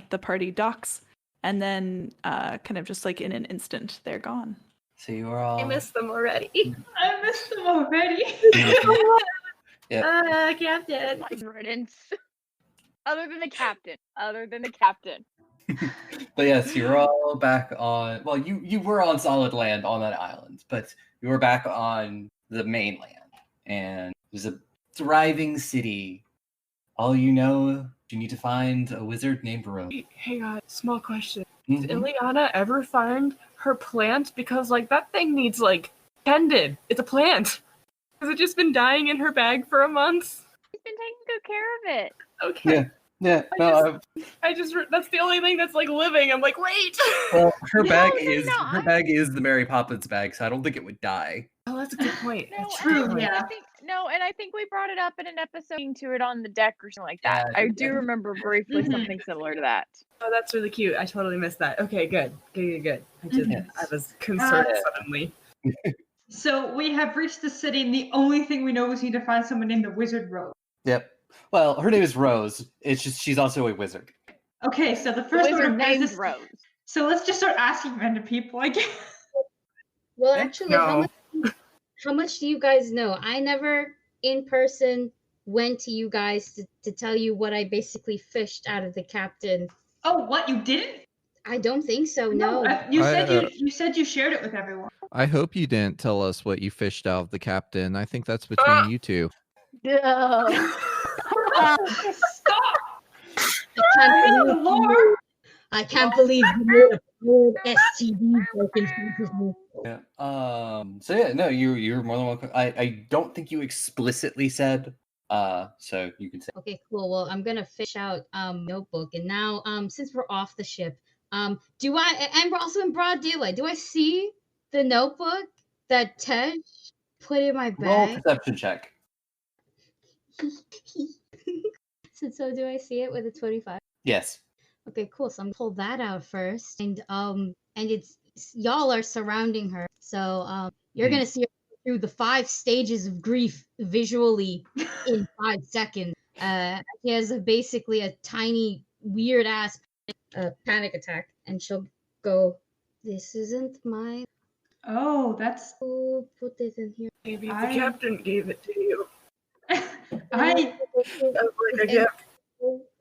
the party docks, and then kind of just like in an instant they're gone. So you are all. I missed them already. I missed them already. Yep. Captain. Riddance. Other than the captain. But yes, you're all back on. Well, you were on solid land on that island, but you were back on the mainland, and there's a thriving city. All you know, you need to find a wizard named Rose. Hey, small question. Did Ileana ever find her plant? Because like that thing needs like tended. It's a plant. Has it just been dying in her bag for a month? She's been taking good care of it. Okay. Yeah. No, I just that's the only thing that's like living. I'm like, wait. well, her bag is the Mary Poppins bag, so I don't think it would die. Oh, that's a good point. True, yeah. I think we brought it up in an episode to it on the deck or something like that. I do remember briefly something similar to that. Oh, that's really cute. I totally missed that. Okay, good. I was concerned suddenly. So we have reached the city, and the only thing we know is we need to find someone named the Wizard Rose. Yep. Well, her name is Rose. It's just she's also a wizard. Okay, so the first wizard order of named business. Rose. So let's just start asking random people, I guess. Well, actually, how much do you guys know? I never in person went to you guys to tell you what I basically fished out of the captain. Oh, what? You didn't? I don't think so. No. You said you shared it with everyone. I hope you didn't tell us what you fished out of the captain. I think that's between you two. No. Stop! I can't believe you made a whole STD joke in front of me. Yeah. So yeah, no, you're more than welcome. I don't think you explicitly said. So you can say. Okay, cool. Well, I'm gonna fish out notebook, and now since we're off the ship, and we're also in broad daylight. Do I see the notebook that Ted put in my bag? Roll a perception check. So do I see it with a 25? Yes. Okay, cool. So I'm gonna pull that out first, and it's y'all are surrounding her, so you're gonna see her through the 5 stages of grief visually in 5 seconds. She has basically a tiny weird ass panic attack, and she'll go, "This isn't mine." Oh, that's. Oh, put this in here. Maybe the captain gave it to you.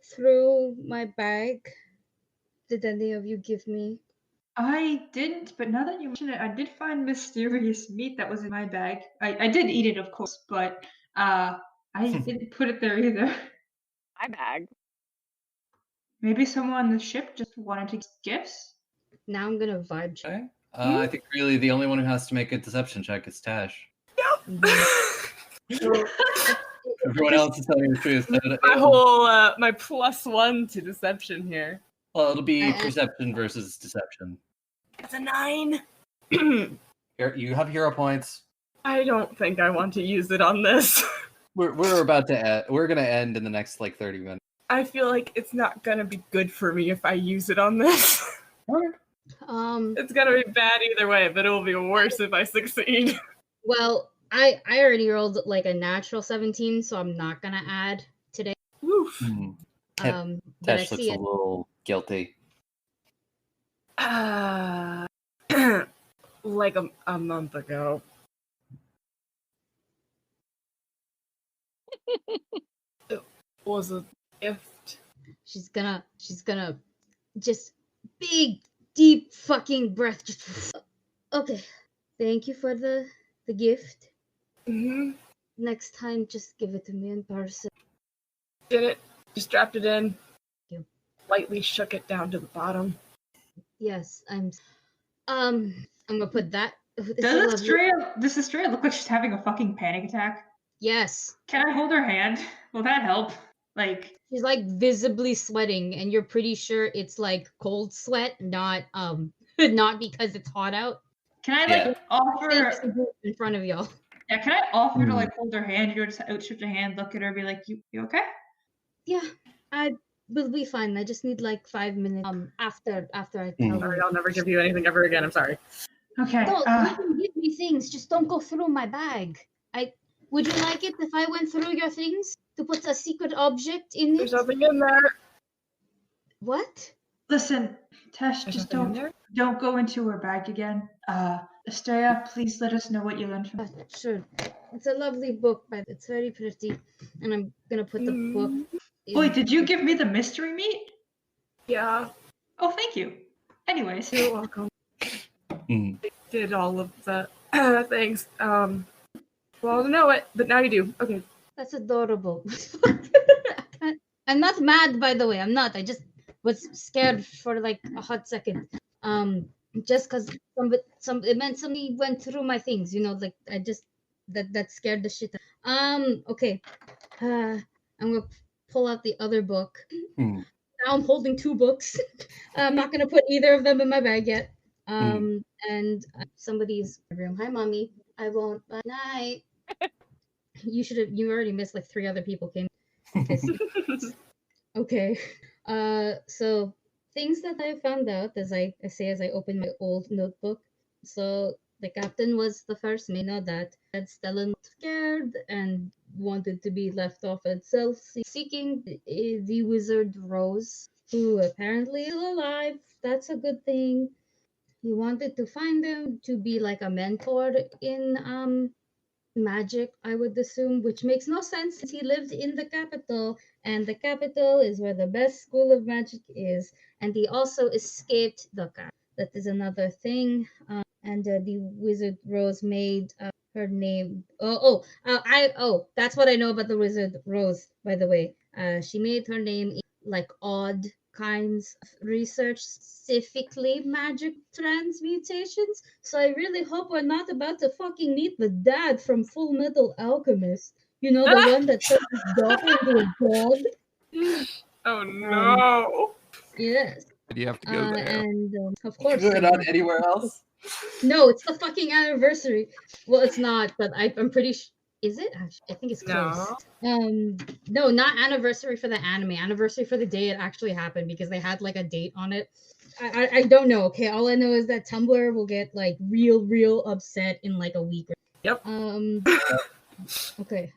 Through my bag. Did any of you give me? I didn't, but now that you mention it, I did find mysterious meat that was in my bag. I did eat it, of course, but I didn't put it there either. My bag. Maybe someone on the ship just wanted to get gifts? Now I'm gonna vibe check. Okay. I think really the only one who has to make a deception check is Tash. Everyone else is telling the truth. My whole my +1 to deception here. Well, it'll be perception versus deception. It's a 9. You have hero points. I don't think I want to use it on this. We're about to end. We're gonna end in the next 30 minutes. I feel like it's not gonna be good for me if I use it on this. It's gonna be bad either way, but it will be worse if I succeed. Well, I already rolled like a natural 17, so I'm not gonna add today. Oof. Tash looks a little guilty. Like a month ago. It was a gift. She's gonna just big, deep fucking breath. Just okay. Thank you for the gift. Mm-hmm. next time, just give it to me in person. Did it? Just strapped it in. You. Lightly shook it down to the bottom. Yes, I'm gonna put that. Does Estrella look like she's having a fucking panic attack? Yes. Can I hold her hand? Will that help? Like, she's like visibly sweating, and you're pretty sure it's like cold sweat, not not because it's hot out. Can I offer in front of y'all? Yeah, can I offer to like hold her hand? You know, just outstretch a hand, look at her, be like, "You okay?" Yeah, I will be fine. I just need like 5 minutes. After I tell Sorry, I'll never give you anything ever again. I'm sorry. Okay. No, you can give me things. Just don't go through my bag. Would you like it if I went through your things to put a secret object in it? There's nothing in there. What? Listen, Tesh, just don't go into her bag again. Estrella, please let us know what you learned from it. Sure. It's a lovely book, but it's very pretty. And I'm gonna put the book. Wait, did you give me the mystery meat? Yeah. Oh, thank you. Anyways. You're welcome. I did all of the things. Well, I know it, but now you do. Okay. That's adorable. I'm not mad, by the way. I'm not. I just was scared for like a hot second. Just because it meant somebody went through my things, you know, like I just that scared the shit out. Okay. I'm gonna pull out the other book. Now I'm holding 2 books. I'm not gonna put either of them in my bag yet. And somebody's in the room. Hi, mommy. I won't. Bye. Night. You already missed like 3 other people came. Okay. So things that I found out as I opened my old notebook. So the captain was the first. May know that Stellan was scared and wanted to be left off at self-seeking. The wizard Rose, who apparently is alive. That's a good thing. He wanted to find him to be like a mentor in magic, I would assume, which makes no sense since he lived in the capital, and the capital is where the best school of magic is. And he also escaped the cap. That is another thing. And the wizard Rose made her name. That's what I know about the wizard Rose. By the way, she made her name in like odd kinds of research, specifically magic transmutations. So I really hope we're not about to fucking meet the dad from Full Metal Alchemist. You know, the one that turned his daughter into a dog. Oh no! Yes. You have to go there. And of course, Is it not anywhere else? No, it's the fucking anniversary. Well, it's not, but I'm pretty sure. Is it? I think it's close. No, not anniversary for the anime. Anniversary for the day it actually happened because they had like a date on it. I don't know. Okay, all I know is that Tumblr will get like real upset in like a week. Yep. Okay.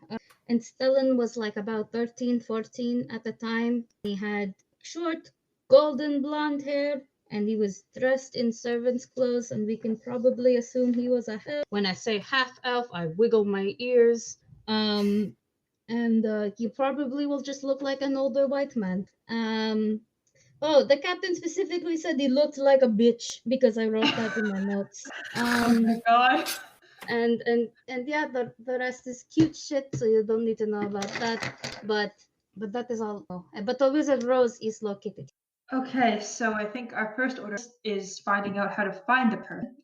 And Stellan was like about 13, 14 at the time. He had short, golden blonde hair. And he was dressed in servant's clothes, and we can probably assume he was a half. When I say half elf, I wiggle my ears. And he probably will just look like an older white man. The captain specifically said he looked like a bitch because I wrote that in my notes. Oh my god. And yeah, the rest is cute shit, so you don't need to know about that. But that is all. But the Wizard Rose is located. Okay, so I think our first order is finding out how to find the person.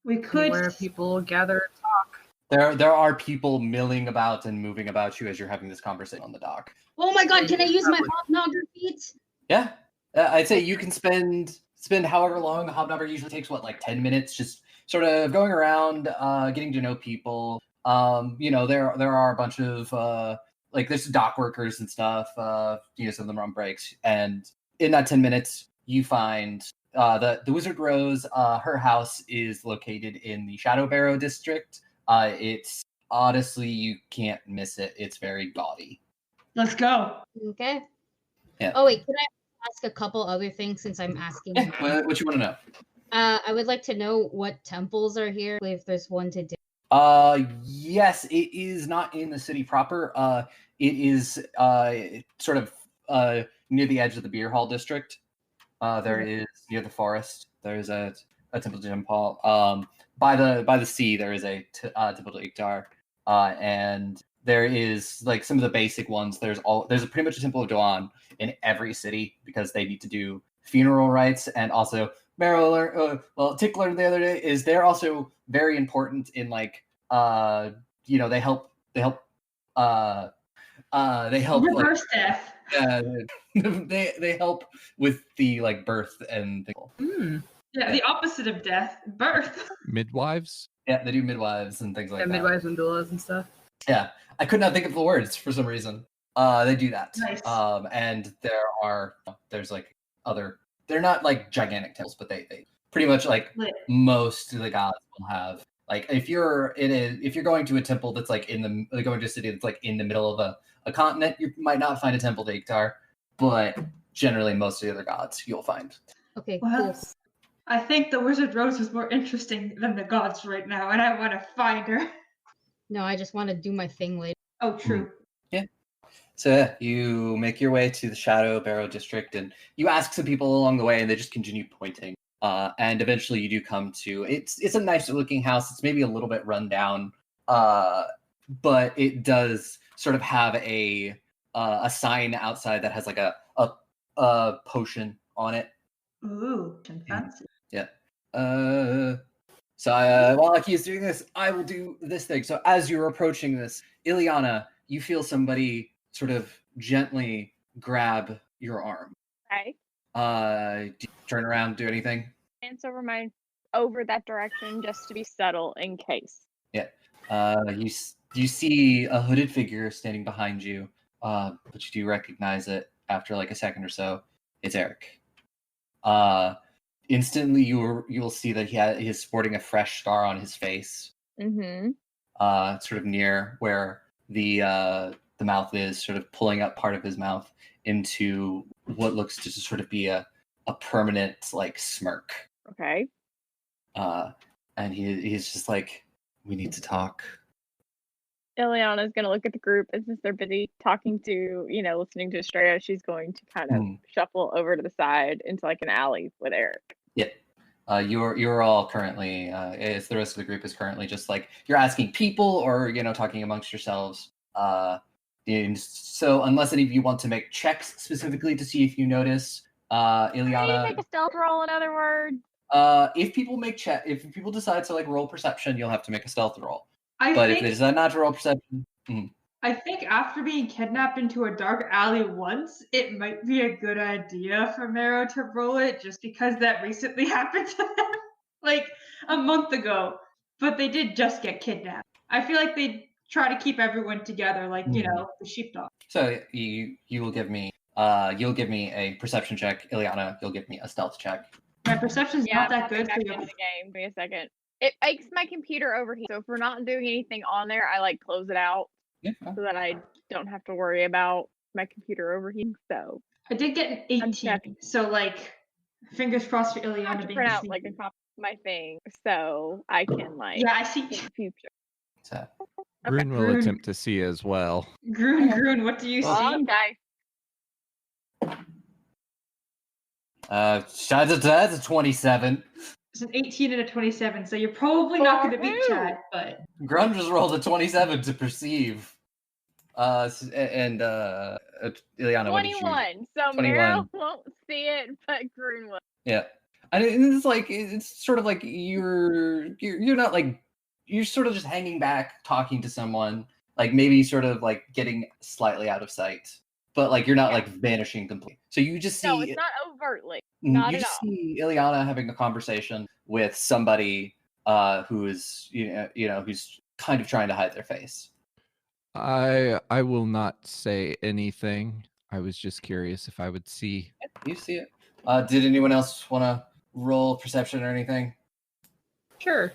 We could where people gather and talk. There are people milling about and moving about you as you're having this conversation on the dock. Oh my god, can I use my hobnobber feet? Yeah, I'd say you can spend however long. Hobnobber usually takes like 10 minutes, just sort of going around, getting to know people. There are a bunch of there's dock workers and stuff. Some of them are on breaks, and in that 10 minutes, you find the Wizard Rose. Her house is located in the Shadow Barrow district. It's honestly, you can't miss it. It's very gaudy. Let's go. Okay. Yeah. Oh wait, can I ask a couple other things since I'm asking? Yeah. What you want to know? I would like to know what temples are here. If there's one to do. Yes, it is not in the city proper. It is sort of near the edge of the beer hall district. There is near the forest. There is a temple to Jim Paul. By the sea, there is a temple to Iktar. and there is like some of the basic ones. There's pretty much a Temple of Dawn in every city because they need to do funeral rites, and also Tick learned the other day is they're also very important in like they help reverse death. They help with the like birth and things. Yeah, the opposite of death, birth. Midwives? Yeah, they do midwives and things like that. Midwives and doulas and stuff. Yeah, I could not think of the words for some reason. They do that. Nice. And there's like other. They're not like gigantic temples, but they pretty much like most of the gods will have. Like if you're going to a temple that's like going to a city that's like in the middle of a continent, you might not find a temple to Iktar, but generally most of the other gods you'll find. Okay, well, cool. I think the Wizard Rose is more interesting than the gods right now, and I want to find her. No, I just want to do my thing later. Oh, true. Yeah. So you make your way to the Shadow Barrow District, and you ask some people along the way, and they just continue pointing. And eventually, you do come to it's a nice looking house. It's maybe a little bit run down, but it does sort of have a sign outside that has like a potion on it. Ooh, fancy. Yeah. So while Aki is doing this, I will do this thing. So as you're approaching this, Ileana, you feel somebody sort of gently grab your arm. Okay. Do you turn around, do anything? Glance over that direction just to be subtle in case. Yeah. You see a hooded figure standing behind you, but you do recognize it after like a second or so. It's Eric. Instantly you'll see that he's sporting a fresh scar on his face. Mm-hmm. Sort of near where the mouth is, sort of pulling up part of his mouth into what looks to sort of be a permanent like smirk. Okay. And he's just like, we need to talk. Ileana's gonna look at the group, and since they're busy talking to, listening to Estrella, she's going to kind of shuffle over to the side into like an alley with Eric. Yeah. You're all currently, as the rest of the group is currently just like, you're asking people or, talking amongst yourselves. And so unless any of you want to make checks specifically to see if you notice, Ileana. Make a stealth roll, in other words. If people decide to like roll perception, you'll have to make a stealth roll. If they decide not to roll perception, I think after being kidnapped into a dark alley once, it might be a good idea for Mero to roll it, just because that recently happened to them, like a month ago. But they did just get kidnapped. I feel like they try to keep everyone together, like the sheepdog. So you will give me you'll give me a perception check, Ileana. You'll give me a stealth check. My perception's not that good for you. The game. Give me a second. It makes my computer overheat, so if we're not doing anything on there, I like close it out so that I don't have to worry about my computer overheating. So I did get an 18, so like fingers crossed for Ileana. I have to print out like a copy of my thing so I can like I see in the future. So Grun will attempt to see as well. Grun, what do you see? That's a 27. It's an 18 and a 27, so you're probably not going to beat Chad, but Grun just rolled a 27 to perceive. And Ileana, 21. So 21. Mero won't see it, but Grun will. Yeah, and it's sort of like you're not like, you're sort of just hanging back, talking to someone, like maybe sort of like getting slightly out of sight, but like you're not like vanishing completely. So you just see. No, it's not overtly. Not you at just all. see Ileana having a conversation with somebody who is who's kind of trying to hide their face. I will not say anything. I was just curious if I would see. You see it. Did anyone else want to roll perception or anything? Sure.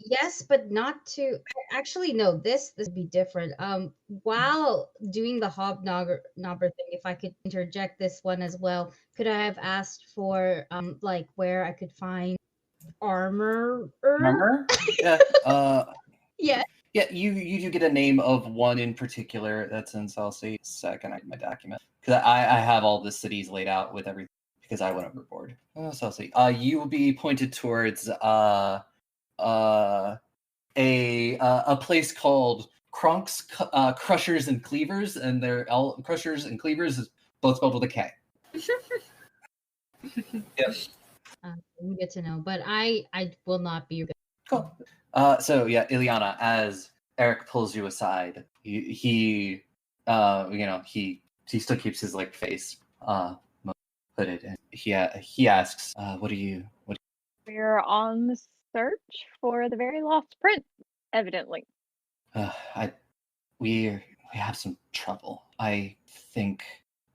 Yes, but not to. Actually, no. This would be different. While doing the hobnobber thing, if I could interject this one as well, could I have asked for like where I could find armor? Armor? Yeah. Yeah. Yeah. You do get a name of one in particular that's in Celsi. Second, I get my document because I have all the cities laid out with everything because I went overboard. Celsi. You will be pointed towards a place called Kronk's Crushers and Cleavers, and they're all Crushers and Cleavers is both spelled with a K. Yep. Good to know, but I will not be. Cool. So yeah, Ileana, as Eric pulls you aside, he still keeps his like face hooded, and he asks, "What are you?" We're on the search for the very lost prince, evidently. We have some trouble. I think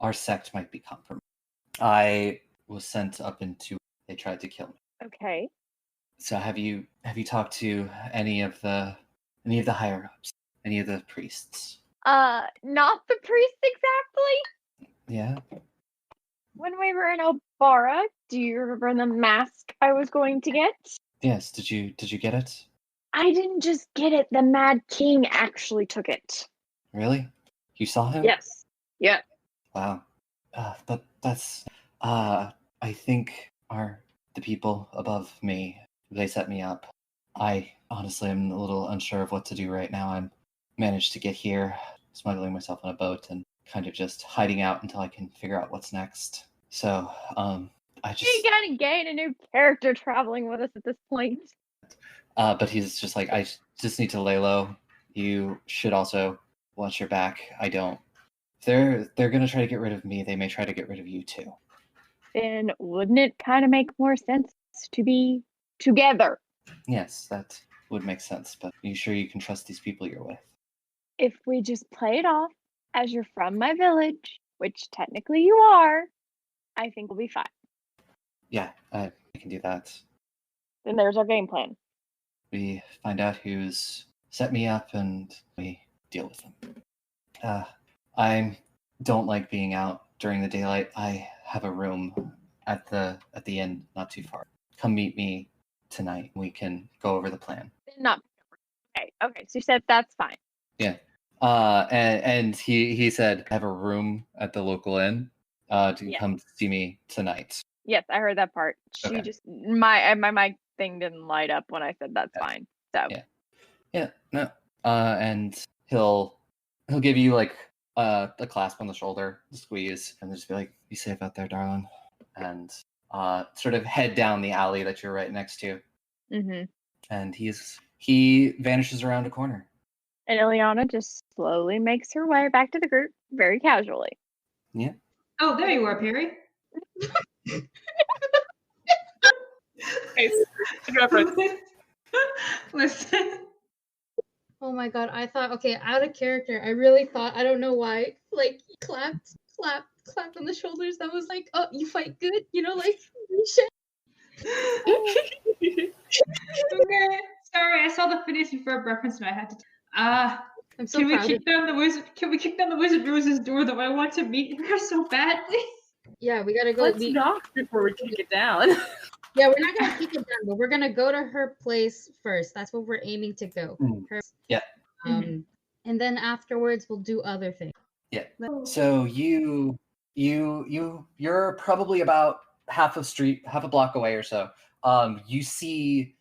our sect might be compromised. I was sent up into. They tried to kill me. Okay. So have you talked to any of the higher ups, any of the priests? Not the priest exactly. Yeah. When we were in Obara, do you remember the mask I was going to get? Yes. Did you get it? I didn't just get it. The Mad King actually took it. Really? You saw him? Yes. Yeah. Wow. But that's I think the people above me, they set me up. I honestly am a little unsure of what to do right now. I'm managed to get here, smuggling myself on a boat and kind of just hiding out until I can figure out what's next. So, I just You gotta gain a new character traveling with us at this point. but he's just like, I just need to lay low. You should also watch your back. I don't. They're gonna try to get rid of me. They may try to get rid of you too. Then wouldn't it kind of make more sense to be together? Yes, that would make sense. But are you sure you can trust these people you're with? If we just play it off as you're from my village, which technically you are, I think we'll be fine. Yeah, I can do that. Then there's our game plan. We find out who's set me up and we deal with them. I don't like being out during the daylight. I have a room at the inn not too far. Come meet me tonight. We can go over the plan. Not okay. So you said that's fine. Yeah. And he said I have a room at the local inn to come see me tonight. Yes, I heard that part. She Okay. just my mic thing didn't light up when I said that's fine. So Yeah. No. And he'll give you like a clasp on the shoulder, a squeeze, and just be like, "Be safe out there, darling," and sort of head down the alley that you're right next to. Mm-hmm. And he vanishes around a corner. And Ileana just slowly makes her way back to the group, very casually. Yeah. Oh, there you are, Perry. Nice. Good reference. Listen. Oh my god, I thought, okay, out of character, I really thought, I don't know why, like, clapped on the shoulders. That was like, oh, you fight good, you know, like, shit. Okay, sorry, I saw the finishing verb reference and I had to. I'm so can we proud kick down the wizard? Can we kick down the Wizard Rose's door? Though I want to meet her so badly. Yeah, we gotta go. Let's knock before we kick it down. Yeah, we're not gonna kick it down, but we're gonna go to her place first. That's what we're aiming to go. Her, Yeah. and then afterwards we'll do other things. Yeah. So you're probably about half a block away or so. You see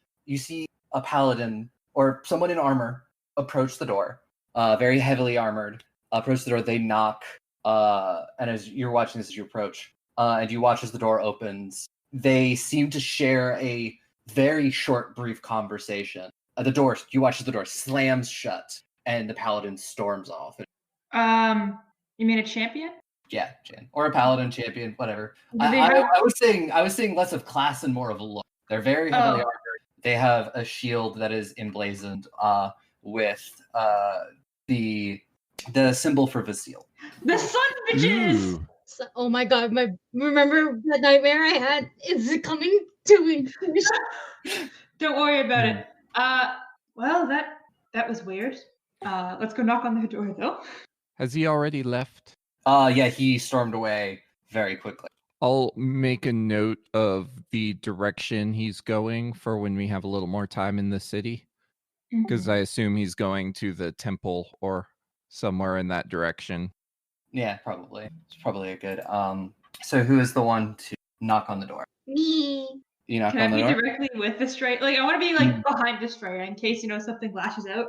a paladin or someone in armor approach the door, very heavily armored. Approach the door. They knock, and as you're watching this as you approach, and you watch as the door opens, they seem to share a very short, brief conversation. You watch as the door slams shut, and the paladin storms off. You mean a champion? Yeah, Jan. Or a paladin champion, whatever. Do they I was saying less of class and more of a look. They're very heavily armored. They have a shield that is emblazoned with the symbol for Vasile. The sun bitches! So, oh my god, remember the nightmare I had? Is it coming to me? Don't worry about it. Well, that was weird. Let's go knock on the door though. Has he already left? Yeah, he stormed away very quickly. I'll make a note of the direction he's going for when we have a little more time in the city. Because I assume he's going to the temple or somewhere in that direction. Yeah, probably. It's probably a good. So who is the one to knock on the door? Me. You knock Can on I the be door? directly with the Straya? Like, I want to be like behind the Straya in case something lashes out.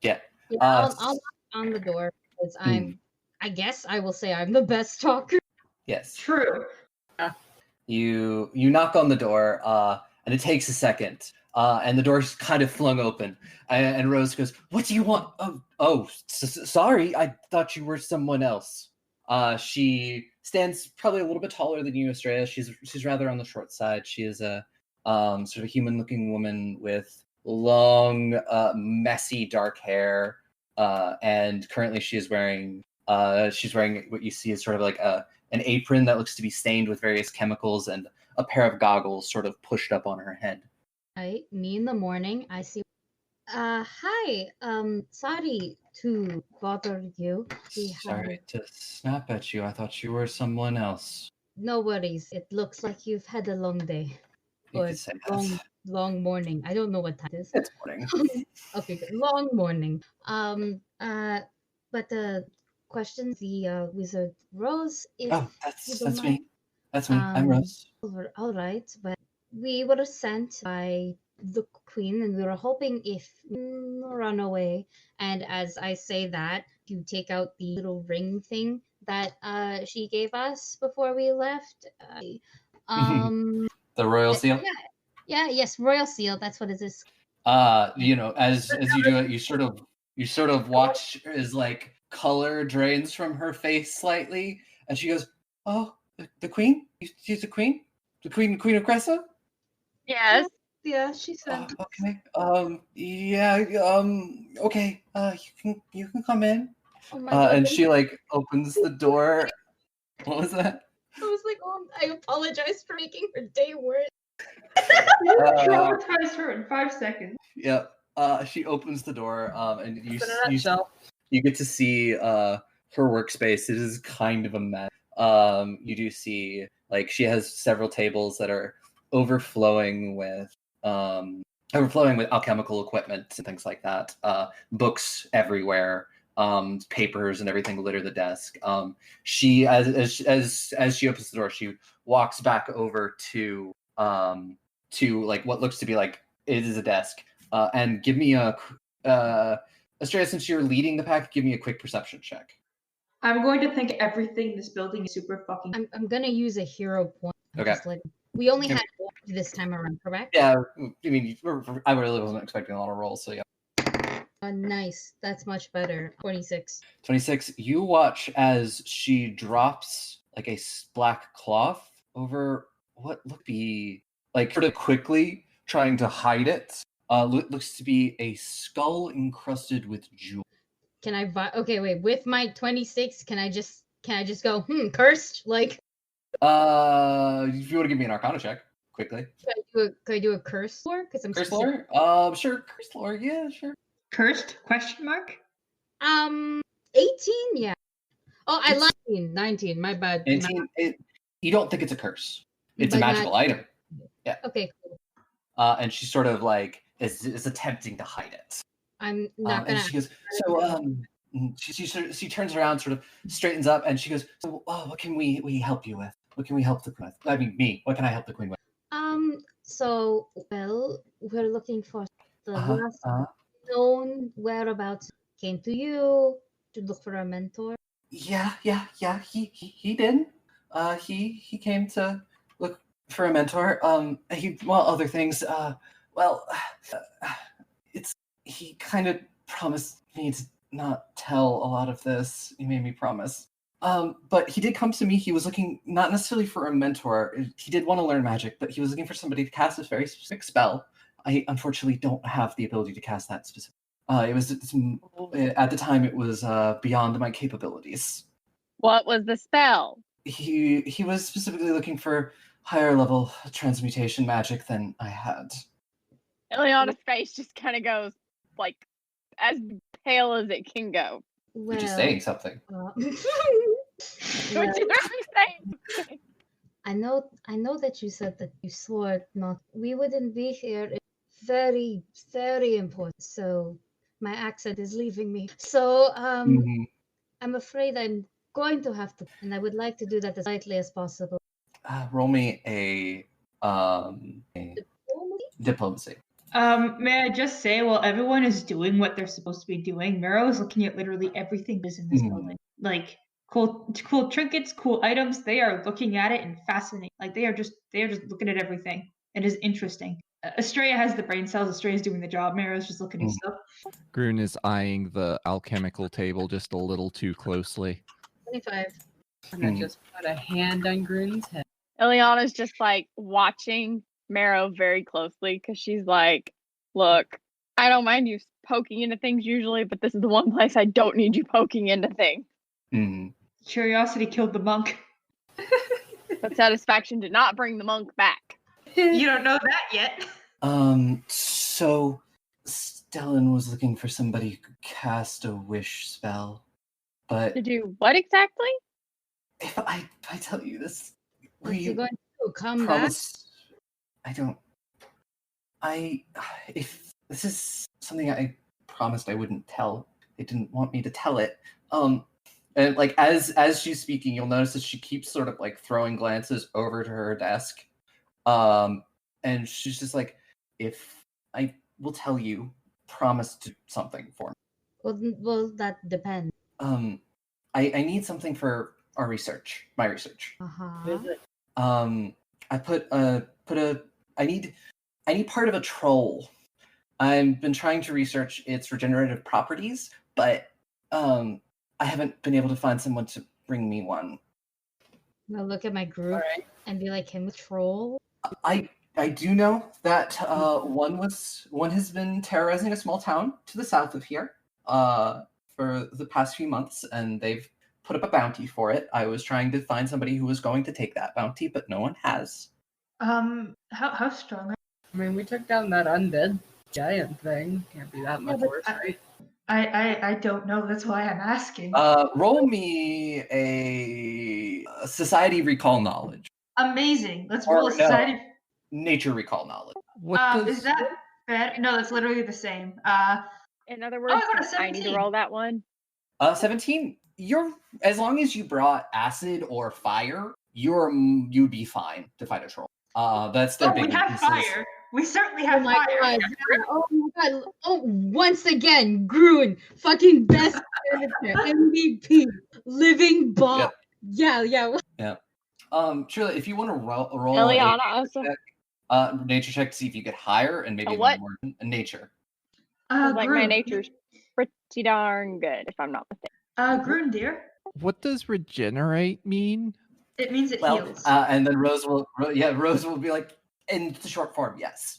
Yeah. Yeah, I'll knock on the door because I guess I will say I'm the best talker. Yes. True. You knock on the door, and it takes a second, and the door's kind of flung open, and Rose goes, "What do you want?" Sorry, I thought you were someone else. She stands probably a little bit taller than you, Estrella. She's rather on the short side. She is a sort of human-looking woman with long, messy dark hair, and currently she's wearing what you see is sort of like an apron that looks to be stained with various chemicals and a pair of goggles sort of pushed up on her head. Right, me in the morning, I see. Hi. Sorry to bother you. Sorry to snap at you. I thought you were someone else. No worries. It looks like you've had a long day. You Or could say that. long morning. I don't know what time it is. It's morning. Okay, good. Long morning. But the question, the wizard Rose, if that's me. That's me. I'm Rose. All right, but we were sent by the queen, and we were hoping if run away. And as I say that, you take out the little ring thing that she gave us before we left. The royal seal. Yes, royal seal. That's what it is. As you do it, you sort of watch as like color drains from her face slightly, and she goes, "Oh, the queen? She's the queen? The queen of Cressa?" Yes. Yeah, she said. Okay. Okay. You can come in. Oh my God. And she like opens the door. What was that? I was like, oh, I apologize for making her day worse. Traumatized her in 5 seconds. Yep. She opens the door, and you get to see her workspace. It is kind of a mess. You do see like she has several tables that are overflowing with alchemical equipment and things like that. Books everywhere. Papers and everything litter the desk. She as she opens the door, she walks back over to like what looks to be like it is a desk. And give me a Estrella, since you're leading the pack, give me a quick perception check. I'm going to think everything in this building is super fucking. I'm gonna use a hero point. Okay. We only had one this time around, correct? Yeah, I mean, I really wasn't expecting a lot of rolls, so yeah. Nice. That's much better. 26. 26. You watch as she drops like a black cloth over what look be like sort of quickly trying to hide it. Looks to be a skull encrusted with jewels. Can I okay, wait, with my 26, can I just go, cursed? Like if you want to give me an Arcana check quickly. Could I do a curse lore? Because I'm curse lore? Sure, curse lore, yeah, sure. Cursed? Question mark? 18, yeah. Oh, I lied. 19, my bad. 19, you don't think it's a curse. It's a magical item. Yeah. Okay, cool. And she sort of like is attempting to hide it. I'm not gonna. And she goes, so she turns around, sort of straightens up, and she goes, so what can we help you with? What can we help the queen with? I mean, me. What can I help the queen with? So we're looking for the last known whereabouts. Came to you to look for a mentor. Yeah. He did. He came to look for a mentor. Other things. He kind of promised me to not tell a lot of this. He made me promise. But he did come to me. He was looking not necessarily for a mentor. He did want to learn magic, but he was looking for somebody to cast a very specific spell. I unfortunately don't have the ability to cast that specific. At the time it was beyond my capabilities. What was the spell? He was specifically looking for higher level transmutation magic than I had. Ileana's face just kind of goes like as pale as it can go. You're just saying something. I know that you said that you swore not. We wouldn't be here. It's very, very important. So my accent is leaving me. So I'm afraid I'm going to have to, and I would like to do that as lightly as possible. Roll me a Diplomacy. May I just say, while everyone is doing what they're supposed to be doing, Miro is looking at literally everything that's in this building. Like cool trinkets, cool items. They are looking at it and fascinated. Like they are just looking at everything. It is interesting. Estrella has the brain cells. Estrella's doing the job. Miro's just looking at stuff. Grun is eyeing the alchemical table just a little too closely. 25. I'm gonna just put a hand on Grun's head. Ileana's just like watching Miro very closely because she's like, look, I don't mind you poking into things usually, but this is the one place I don't need you poking into things. Curiosity killed the monk. But satisfaction did not bring the monk back. You don't know that yet. So Stellan was looking for somebody who could cast a wish spell, but to do what exactly? If I tell you this, What's he going to do? Come promise? If this is something I promised I wouldn't tell. They didn't want me to tell it. And like as she's speaking, you'll notice that she keeps sort of like throwing glances over to her desk. And she's just like, if I will tell you, promise to do something for me. Well, that depends. I need something for our research, my research. I need part of a troll. I've been trying to research its regenerative properties, but I haven't been able to find someone to bring me one. I'll look at my group and be like, "Can we troll?" I do know that one has been terrorizing a small town to the south of here for the past few months, and they've put up a bounty for it. I was trying to find somebody who was going to take that bounty, but no one has. How strong? I mean, we took down that undead giant thing. Can't be that much worse, right? I don't know. That's why I'm asking. Roll me a society recall knowledge. Amazing. Let's roll a society. No, nature recall knowledge. Is that bad? No, that's literally the same. In other words, I need to roll that one. 17. As long as you brought acid or fire, you'd be fine to fight a troll. That's their big. We have fire. We certainly have fire. God. Oh my god! Oh, once again, Grun, fucking best character, MVP, living ball. Yeah. Shirley, if you want to roll Ileana also. Nature check to see if you get higher and maybe what? More nature. Like my nature's pretty darn good, if I'm not mistaken. Grun, dear. What does regenerate mean? It means it heals. And then Rose will be like, in the short form, yes.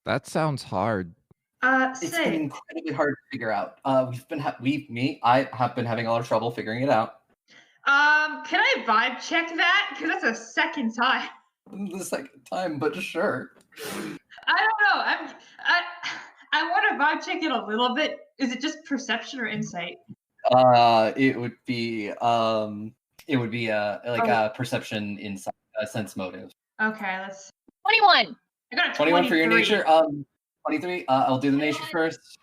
That sounds hard. It's been incredibly hard to figure out. I have been having a lot of trouble figuring it out. Can I vibe check that? Because that's the second time. The second time, but sure. I don't know. I want to vibe check it a little bit. Is it just perception or insight? It would be a perception, insight, sense motive. Okay, let's. 21. I got a 21 for your nature. 23. I'll do the nature first.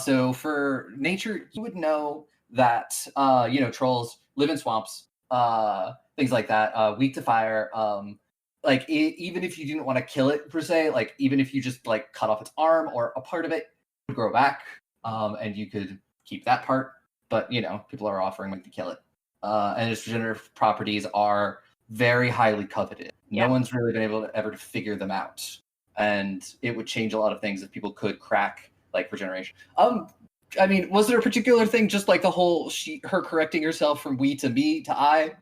So for nature, you would know that trolls live in swamps, things like that. Weak to fire. Even if you didn't want to kill it per se, like even if you just like cut off its arm or a part of it, it would grow back, and you could keep that part. But people are offering to kill it, and its regenerative properties are very highly coveted. No one's really been able to ever figure them out, and it would change a lot of things if people could crack like regeneration. I mean, was there a particular thing, just like the whole her correcting herself from we to me to I?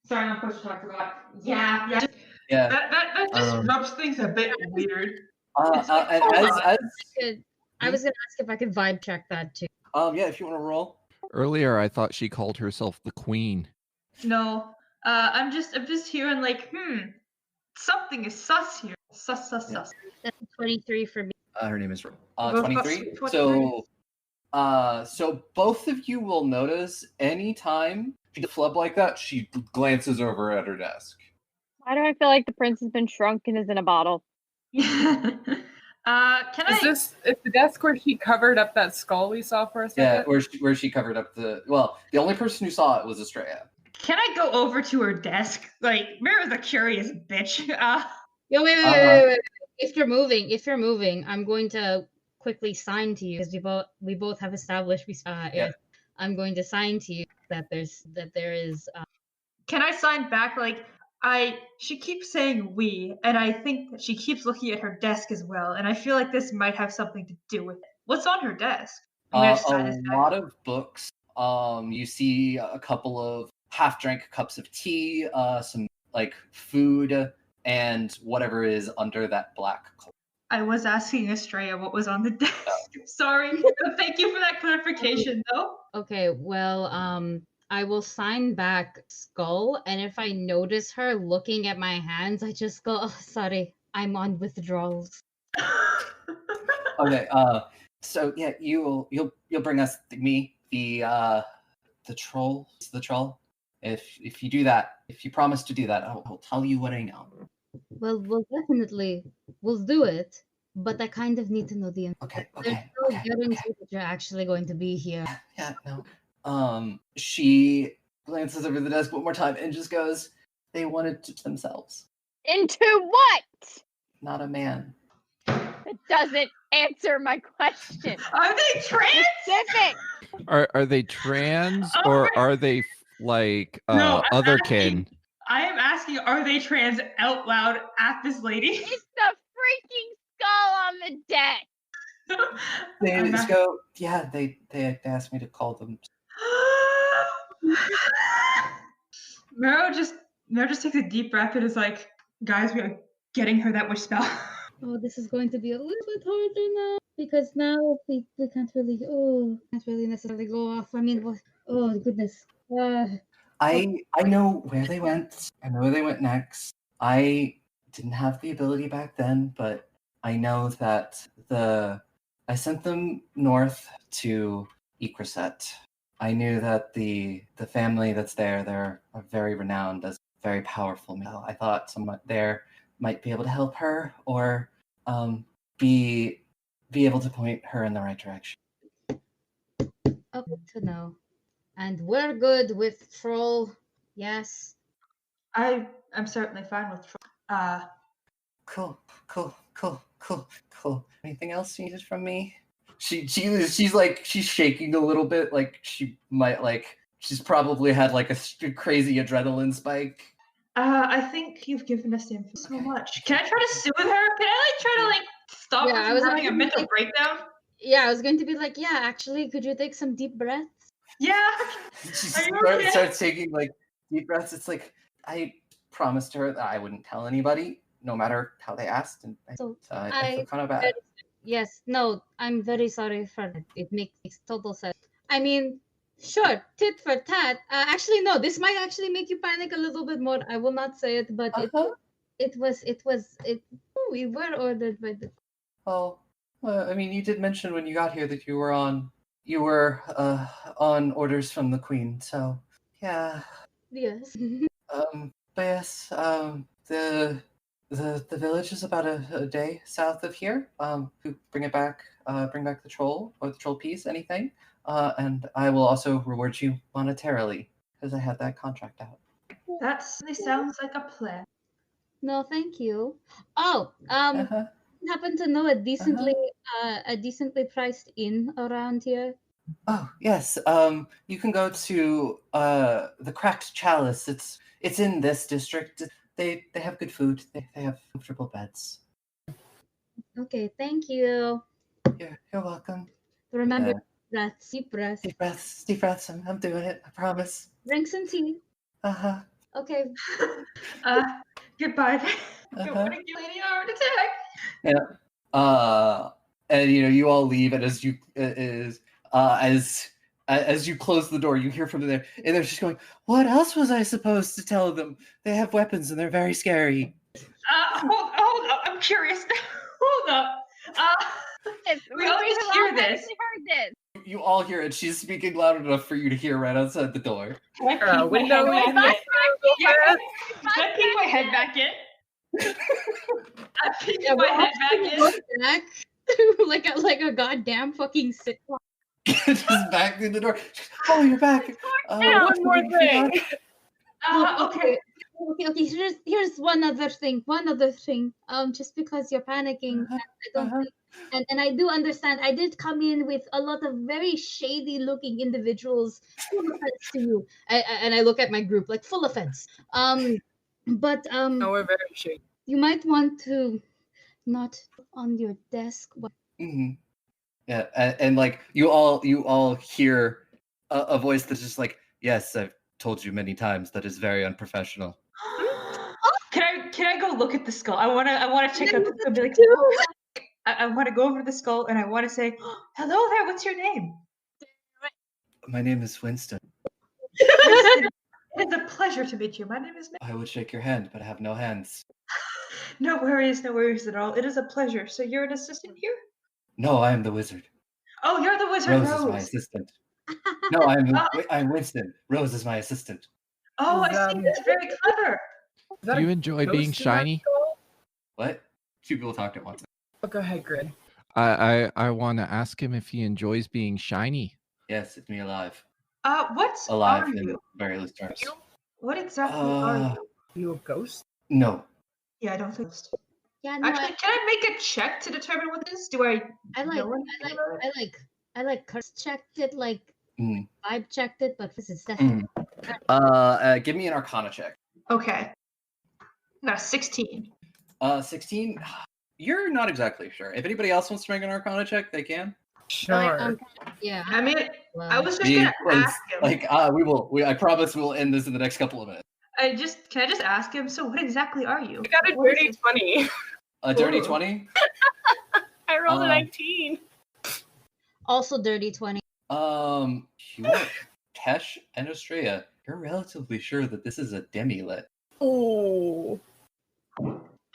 Sorry, I'm supposed to talk about. Yeah. That just rubs things a bit weird. I was gonna ask if I could vibe check that too. Yeah, if you want to roll. Earlier, I thought she called herself the queen. No, I'm just hearing like, something is sus here. Sus. That's 23 for me. Her name is 23. So both of you will notice anytime she flub like that, she glances over at her desk. Why do I feel like the prince has been shrunk and is in a bottle? Is the desk where she covered up that skull we saw for a second? Yeah, where she covered up the only person who saw it was Estrella. Can I go over to her desk? Like, Mira's a curious bitch. Yo, wait. If you're moving, I'm going to quickly sign to you because we both have established. I'm going to sign to you that there is. Can I sign back? Like she keeps saying we, and I think that she keeps looking at her desk as well, and I feel like this might have something to do with it. What's on her desk? A lot of books. You see a couple of half-drank cups of tea, some like food, and whatever is under that black cloak. I was asking Estrella what was on the desk. Sorry. But thank you for that clarification, though. Okay, well, I will sign back Skull, and if I notice her looking at my hands, I just go, "Oh, sorry, I'm on withdrawals." Okay. So yeah, you'll bring us the troll. The troll. If you do that, if you promise to do that, I'll tell you what I know. Well, we'll do it, but I kind of need to know the info. Okay. There's no guarantee that you're actually going to be here. Yeah, no. She glances over the desk one more time and just goes, "They wanted to themselves." Into what? Not a man. It doesn't answer my question. Are they trans? Specific. Are they trans or are they like other kin? I am asking, are they trans out loud at this lady? It's the freaking skull on the deck. They just go, yeah, they asked me to call them. Mero just takes a deep breath and is like, guys, we are getting her that witch spell. Oh, this is going to be a little bit harder now because now we can't really necessarily go off. I mean, oh goodness. I know where they went. I know where they went next. I didn't have the ability back then, but I know that I sent them north to Ecriset. I knew that the family that's there, they're very renowned as very powerful. I thought someone there might be able to help her or be able to point her in the right direction. Oh, good to know. And we're good with troll. Yes. I'm certainly fine with troll. Cool. Anything else you needed from me? She's like she's shaking a little bit, like she might she's probably had like a crazy adrenaline spike. I think you've given us the info so much. Can I try to soothe her? Can I try to stop her from having a mental breakdown? Yeah, I was going to be like, yeah, actually, could you take some deep breaths? Yeah. She starts taking deep breaths. It's like I promised her that I wouldn't tell anybody, no matter how they asked, and I feel kind of bad. Yes, no, I'm very sorry for that. It makes total sense. I mean, sure, tit for tat. Actually, no, this might actually make you panic a little bit more. I will not say it, but we were ordered by the. Oh, well, I mean, you did mention when you got here that you were on orders from the Queen. So, yeah. Yes. But yes, the village is about a day south of here. Bring back the troll or the troll piece, anything. And I will also reward you monetarily because I had that contract out. That sounds like a plan. No, thank you. Oh, happen to know a decently priced inn around here? Oh yes. You can go to the Cracked Chalice. It's in this district. They have good food. They have comfortable beds. Okay, thank you. You're welcome. Remember, deep breaths. Deep breaths. I'm doing it. I promise. Drink some tea. Okay. Goodbye. Don't want to give any heart attack. Yeah. And you all leave, and as you close the door, you hear from there, and they're just going, "What else was I supposed to tell them? They have weapons, and they're very scary." Hold up. I'm curious. Hold up. We always hear this. Heard this. You all hear it. She's speaking loud enough for you to hear right outside the door. Can I peek my head back in? I peek my head back in. like a goddamn fucking sitcom. Just back through the door. Oh, you're back. One more thing. Okay. Okay. Here's one other thing. Just because you're panicking, I don't think, and I do understand. I did come in with a lot of very shady looking individuals. Full offense to you. And I look at my group like full offense. But No, we're very shady. you might want to not on your desk. Mhm. Yeah, and like you all hear a voice that's just like, yes, I've told you many times that is very unprofessional. Can I go look at the skull? I wanna check out the skull. Be like, I want to go over to the skull and I want to say, hello there. What's your name? My name is Winston. Winston, it's a pleasure to meet you. My name is. I would shake your hand, but I have no hands. No worries at all. It is a pleasure. So you're an assistant here? No, I am the wizard. Oh, you're the wizard, Rose is my assistant. No, I'm Winston. Rose is my assistant. Oh, I see. That's very clever. Do you enjoy being shiny? What? Two people talked at once. Oh, go ahead, Grid. I want to ask him if he enjoys being shiny. Yes, it's me alive. What's Alive are in you? very loose terms. What exactly are you? You a ghost? No. Yeah, I don't think so. Yeah, no, Actually, can I make a check to determine what it is? Do I? I like curse checked it, like Mm. vibe checked it, but this is definitely. Give me an Arcana check. Okay. Got a 16. 16. You're not exactly sure. If anybody else wants to make an Arcana check, they can. Sure. Yeah. I mean, I was just gonna ask him. Like, I promise we'll end this in the next couple of minutes. Can I just ask him? So, what exactly are you? I got a dirty 20. A dirty 20. I rolled a 19. Also dirty 20. You are Tesh and Estrella. You're relatively sure that this is a demi-lit. Oh.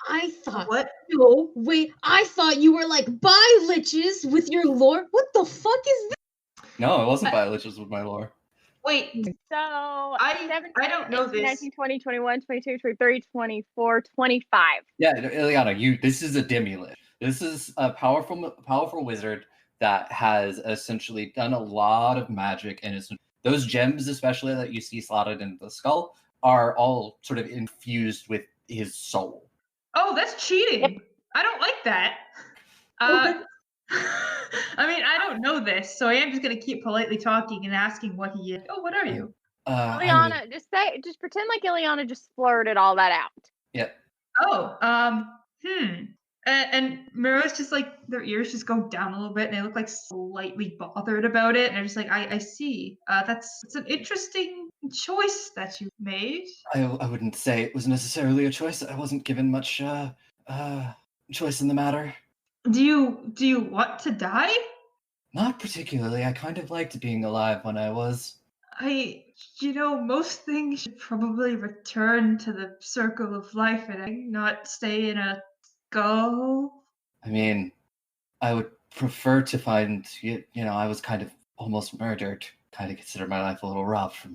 I thought. What? No, wait. I thought you were like bi-liches with your lore. What the fuck is this? No, it wasn't biologists with my lore. Wait. So I don't know this. 19, 20, 21, 22, 23, 24, 25. Yeah, Ileana, this is a demi-lit. This is a powerful wizard that has essentially done a lot of magic, and those gems, especially that you see slotted into the skull, are all sort of infused with his soul. Oh, that's cheating. I don't like that. I mean, I don't know this, so I am just gonna keep politely talking and asking what he is. Oh, what are you? Ileana, just pretend like Ileana just blurted all that out. Yeah. Oh, and Mira's just like, their ears just go down a little bit and they look like slightly bothered about it. And they're just like, I see. It's an interesting choice that you made. I wouldn't say it was necessarily a choice. I wasn't given much choice in the matter. Do you want to die? Not particularly. I kind of liked being alive when I was. Most things should probably return to the circle of life and not stay in a skull. I mean, I would prefer to find, I was kind of almost murdered. Kind of consider my life a little rough.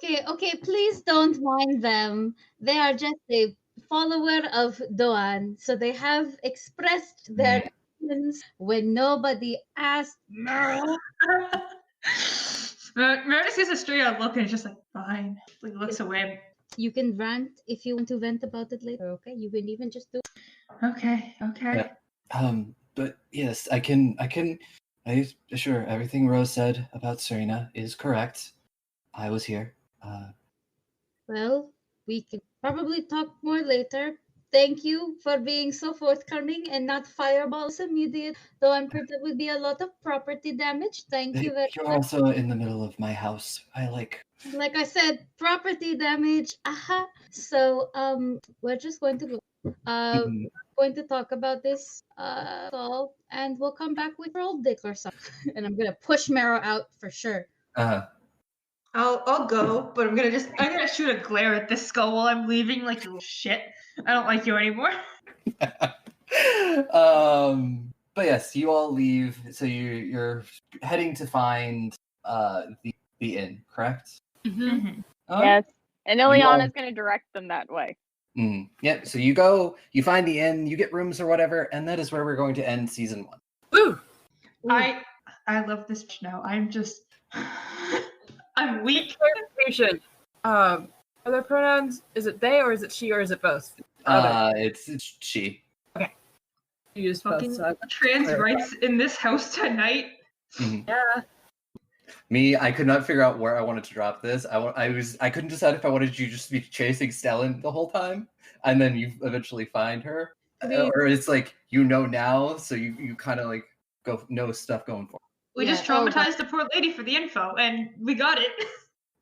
Okay, please don't mind them. They are just a follower of Doan, so they have expressed their opinions when nobody asked. Meredith sees a straight out look and is just like, fine. Like, looks away. You can rant if you want to vent about it later, okay? You can even just do it. Okay. Yeah. But yes, I can assure everything Rose said about Serena is correct. I was here. Well, we can probably talk more later. Thank you for being so forthcoming and not fireballs immediate, though I'm sure there would be a lot of property damage. Thank you very You're much. also in the middle of my house. Like I said, property damage. So, we're just going to go. We're going to talk about this all, and we'll come back with old dick or something. And I'm gonna push Marrow out for sure. I'll go, but I'm gonna shoot a glare at this skull while I'm leaving. Like, you little shit. I don't like you anymore. But yes, you all leave. So you're heading to find the inn, correct? Mm-hmm. Oh. Yes, and Ileana's going to direct them that way. Yeah. So you go, you find the inn, you get rooms or whatever, and that is where we're going to end season 1. Woo! I love this now. I'm weak. Clarification. Are there pronouns? Is it they or is it she or is it both? It's she. Okay. You use both. Fucking So trans rights in this house tonight. Mhm. Yeah. Me, I could not figure out where I wanted to drop this. I couldn't decide if I wanted you just to be chasing Stellan the whole time, and then you eventually find her, or it's like now, so you kind of like know stuff going forward. We just traumatized the poor lady for the info, and we got it.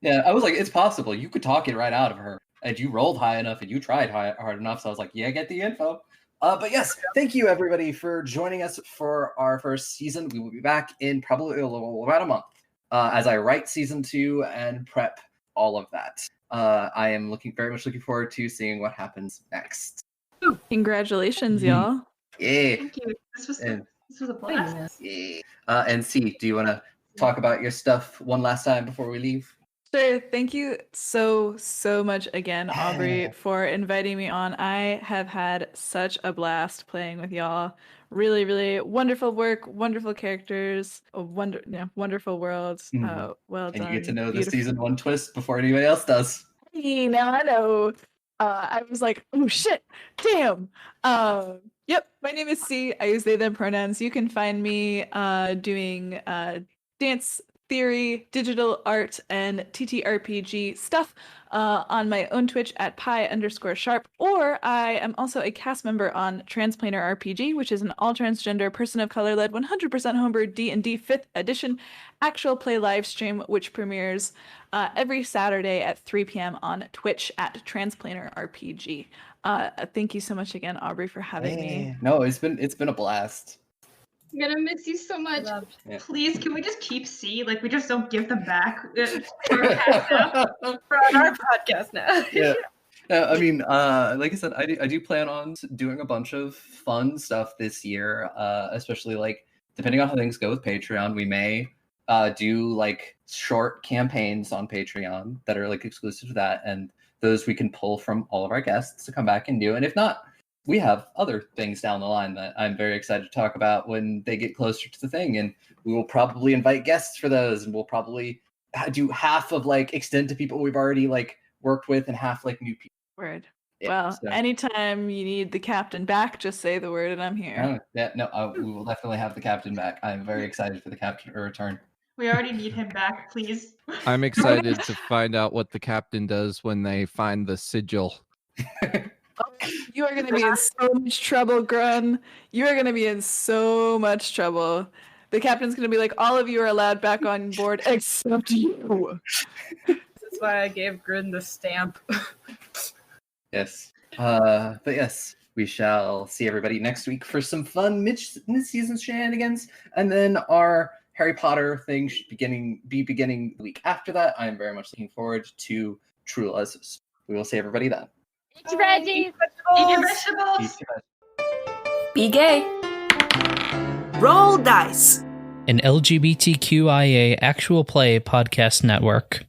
Yeah, I was like, it's possible. You could talk it right out of her, and you rolled high enough, and you tried hard enough. So I was like, yeah, get the info. But yes, thank you everybody for joining us for our first season. We will be back in probably about a month as I write season 2 and prep all of that. I am very much looking forward to seeing what happens next. Congratulations, y'all. Yeah. Thank you. This was a blast. Yeah. And C, do you want to talk about your stuff one last time before we leave? Sure. Thank you so much again, Aubrey, for inviting me on. I have had such a blast playing with y'all. Really, really wonderful work, wonderful characters, wonderful worlds. Well and done. You get to know the season 1 twist before anybody else does. Hey, now I know. I was like, oh shit, damn. Yep, my name is C. I use they, them pronouns. You can find me doing dance theory, digital art, and TTRPG stuff on my own Twitch at pi_sharp, or I am also a cast member on Transplanar RPG, which is an all-transgender, person of color-led, 100% homebrew D&D 5th edition actual play live stream, which premieres every Saturday at 3 p.m. on Twitch at Transplanar RPG. Thank you so much again, Aubrey, for having me. No, it's been a blast. I'm gonna miss you so much. Yeah. Please, can we just keep C? Like, we just don't give them back. We're on our podcast now. Yeah. I mean, like I said, I do plan on doing a bunch of fun stuff this year, especially like depending on how things go with Patreon. We may do like short campaigns on Patreon that are like exclusive to that, and those we can pull from all of our guests to come back and do. And if not, we have other things down the line that I'm very excited to talk about when they get closer to the thing, and we will probably invite guests for those, and we'll probably do half of like extend to people we've already like worked with and half like new people. Word. Yeah, well, so. Anytime you need the captain back, just say the word and I'm here. We will definitely have the captain back. I'm very excited for the captain to return. We already need him back, please. I'm excited to find out what the captain does when they find the sigil. You are going to be in so much trouble, Grun. You are going to be in so much trouble. The captain's going to be like, all of you are allowed back on board except you. That's why I gave Grun the stamp. Yes. But yes, we shall see everybody next week for some fun mid-season shenanigans, and then our Harry Potter thing should be beginning the week after that. I am very much looking forward to Trula's. We will see everybody then. Eat your veggies. Eat your vegetables. Be gay. Roll dice. An LGBTQIA actual play podcast network.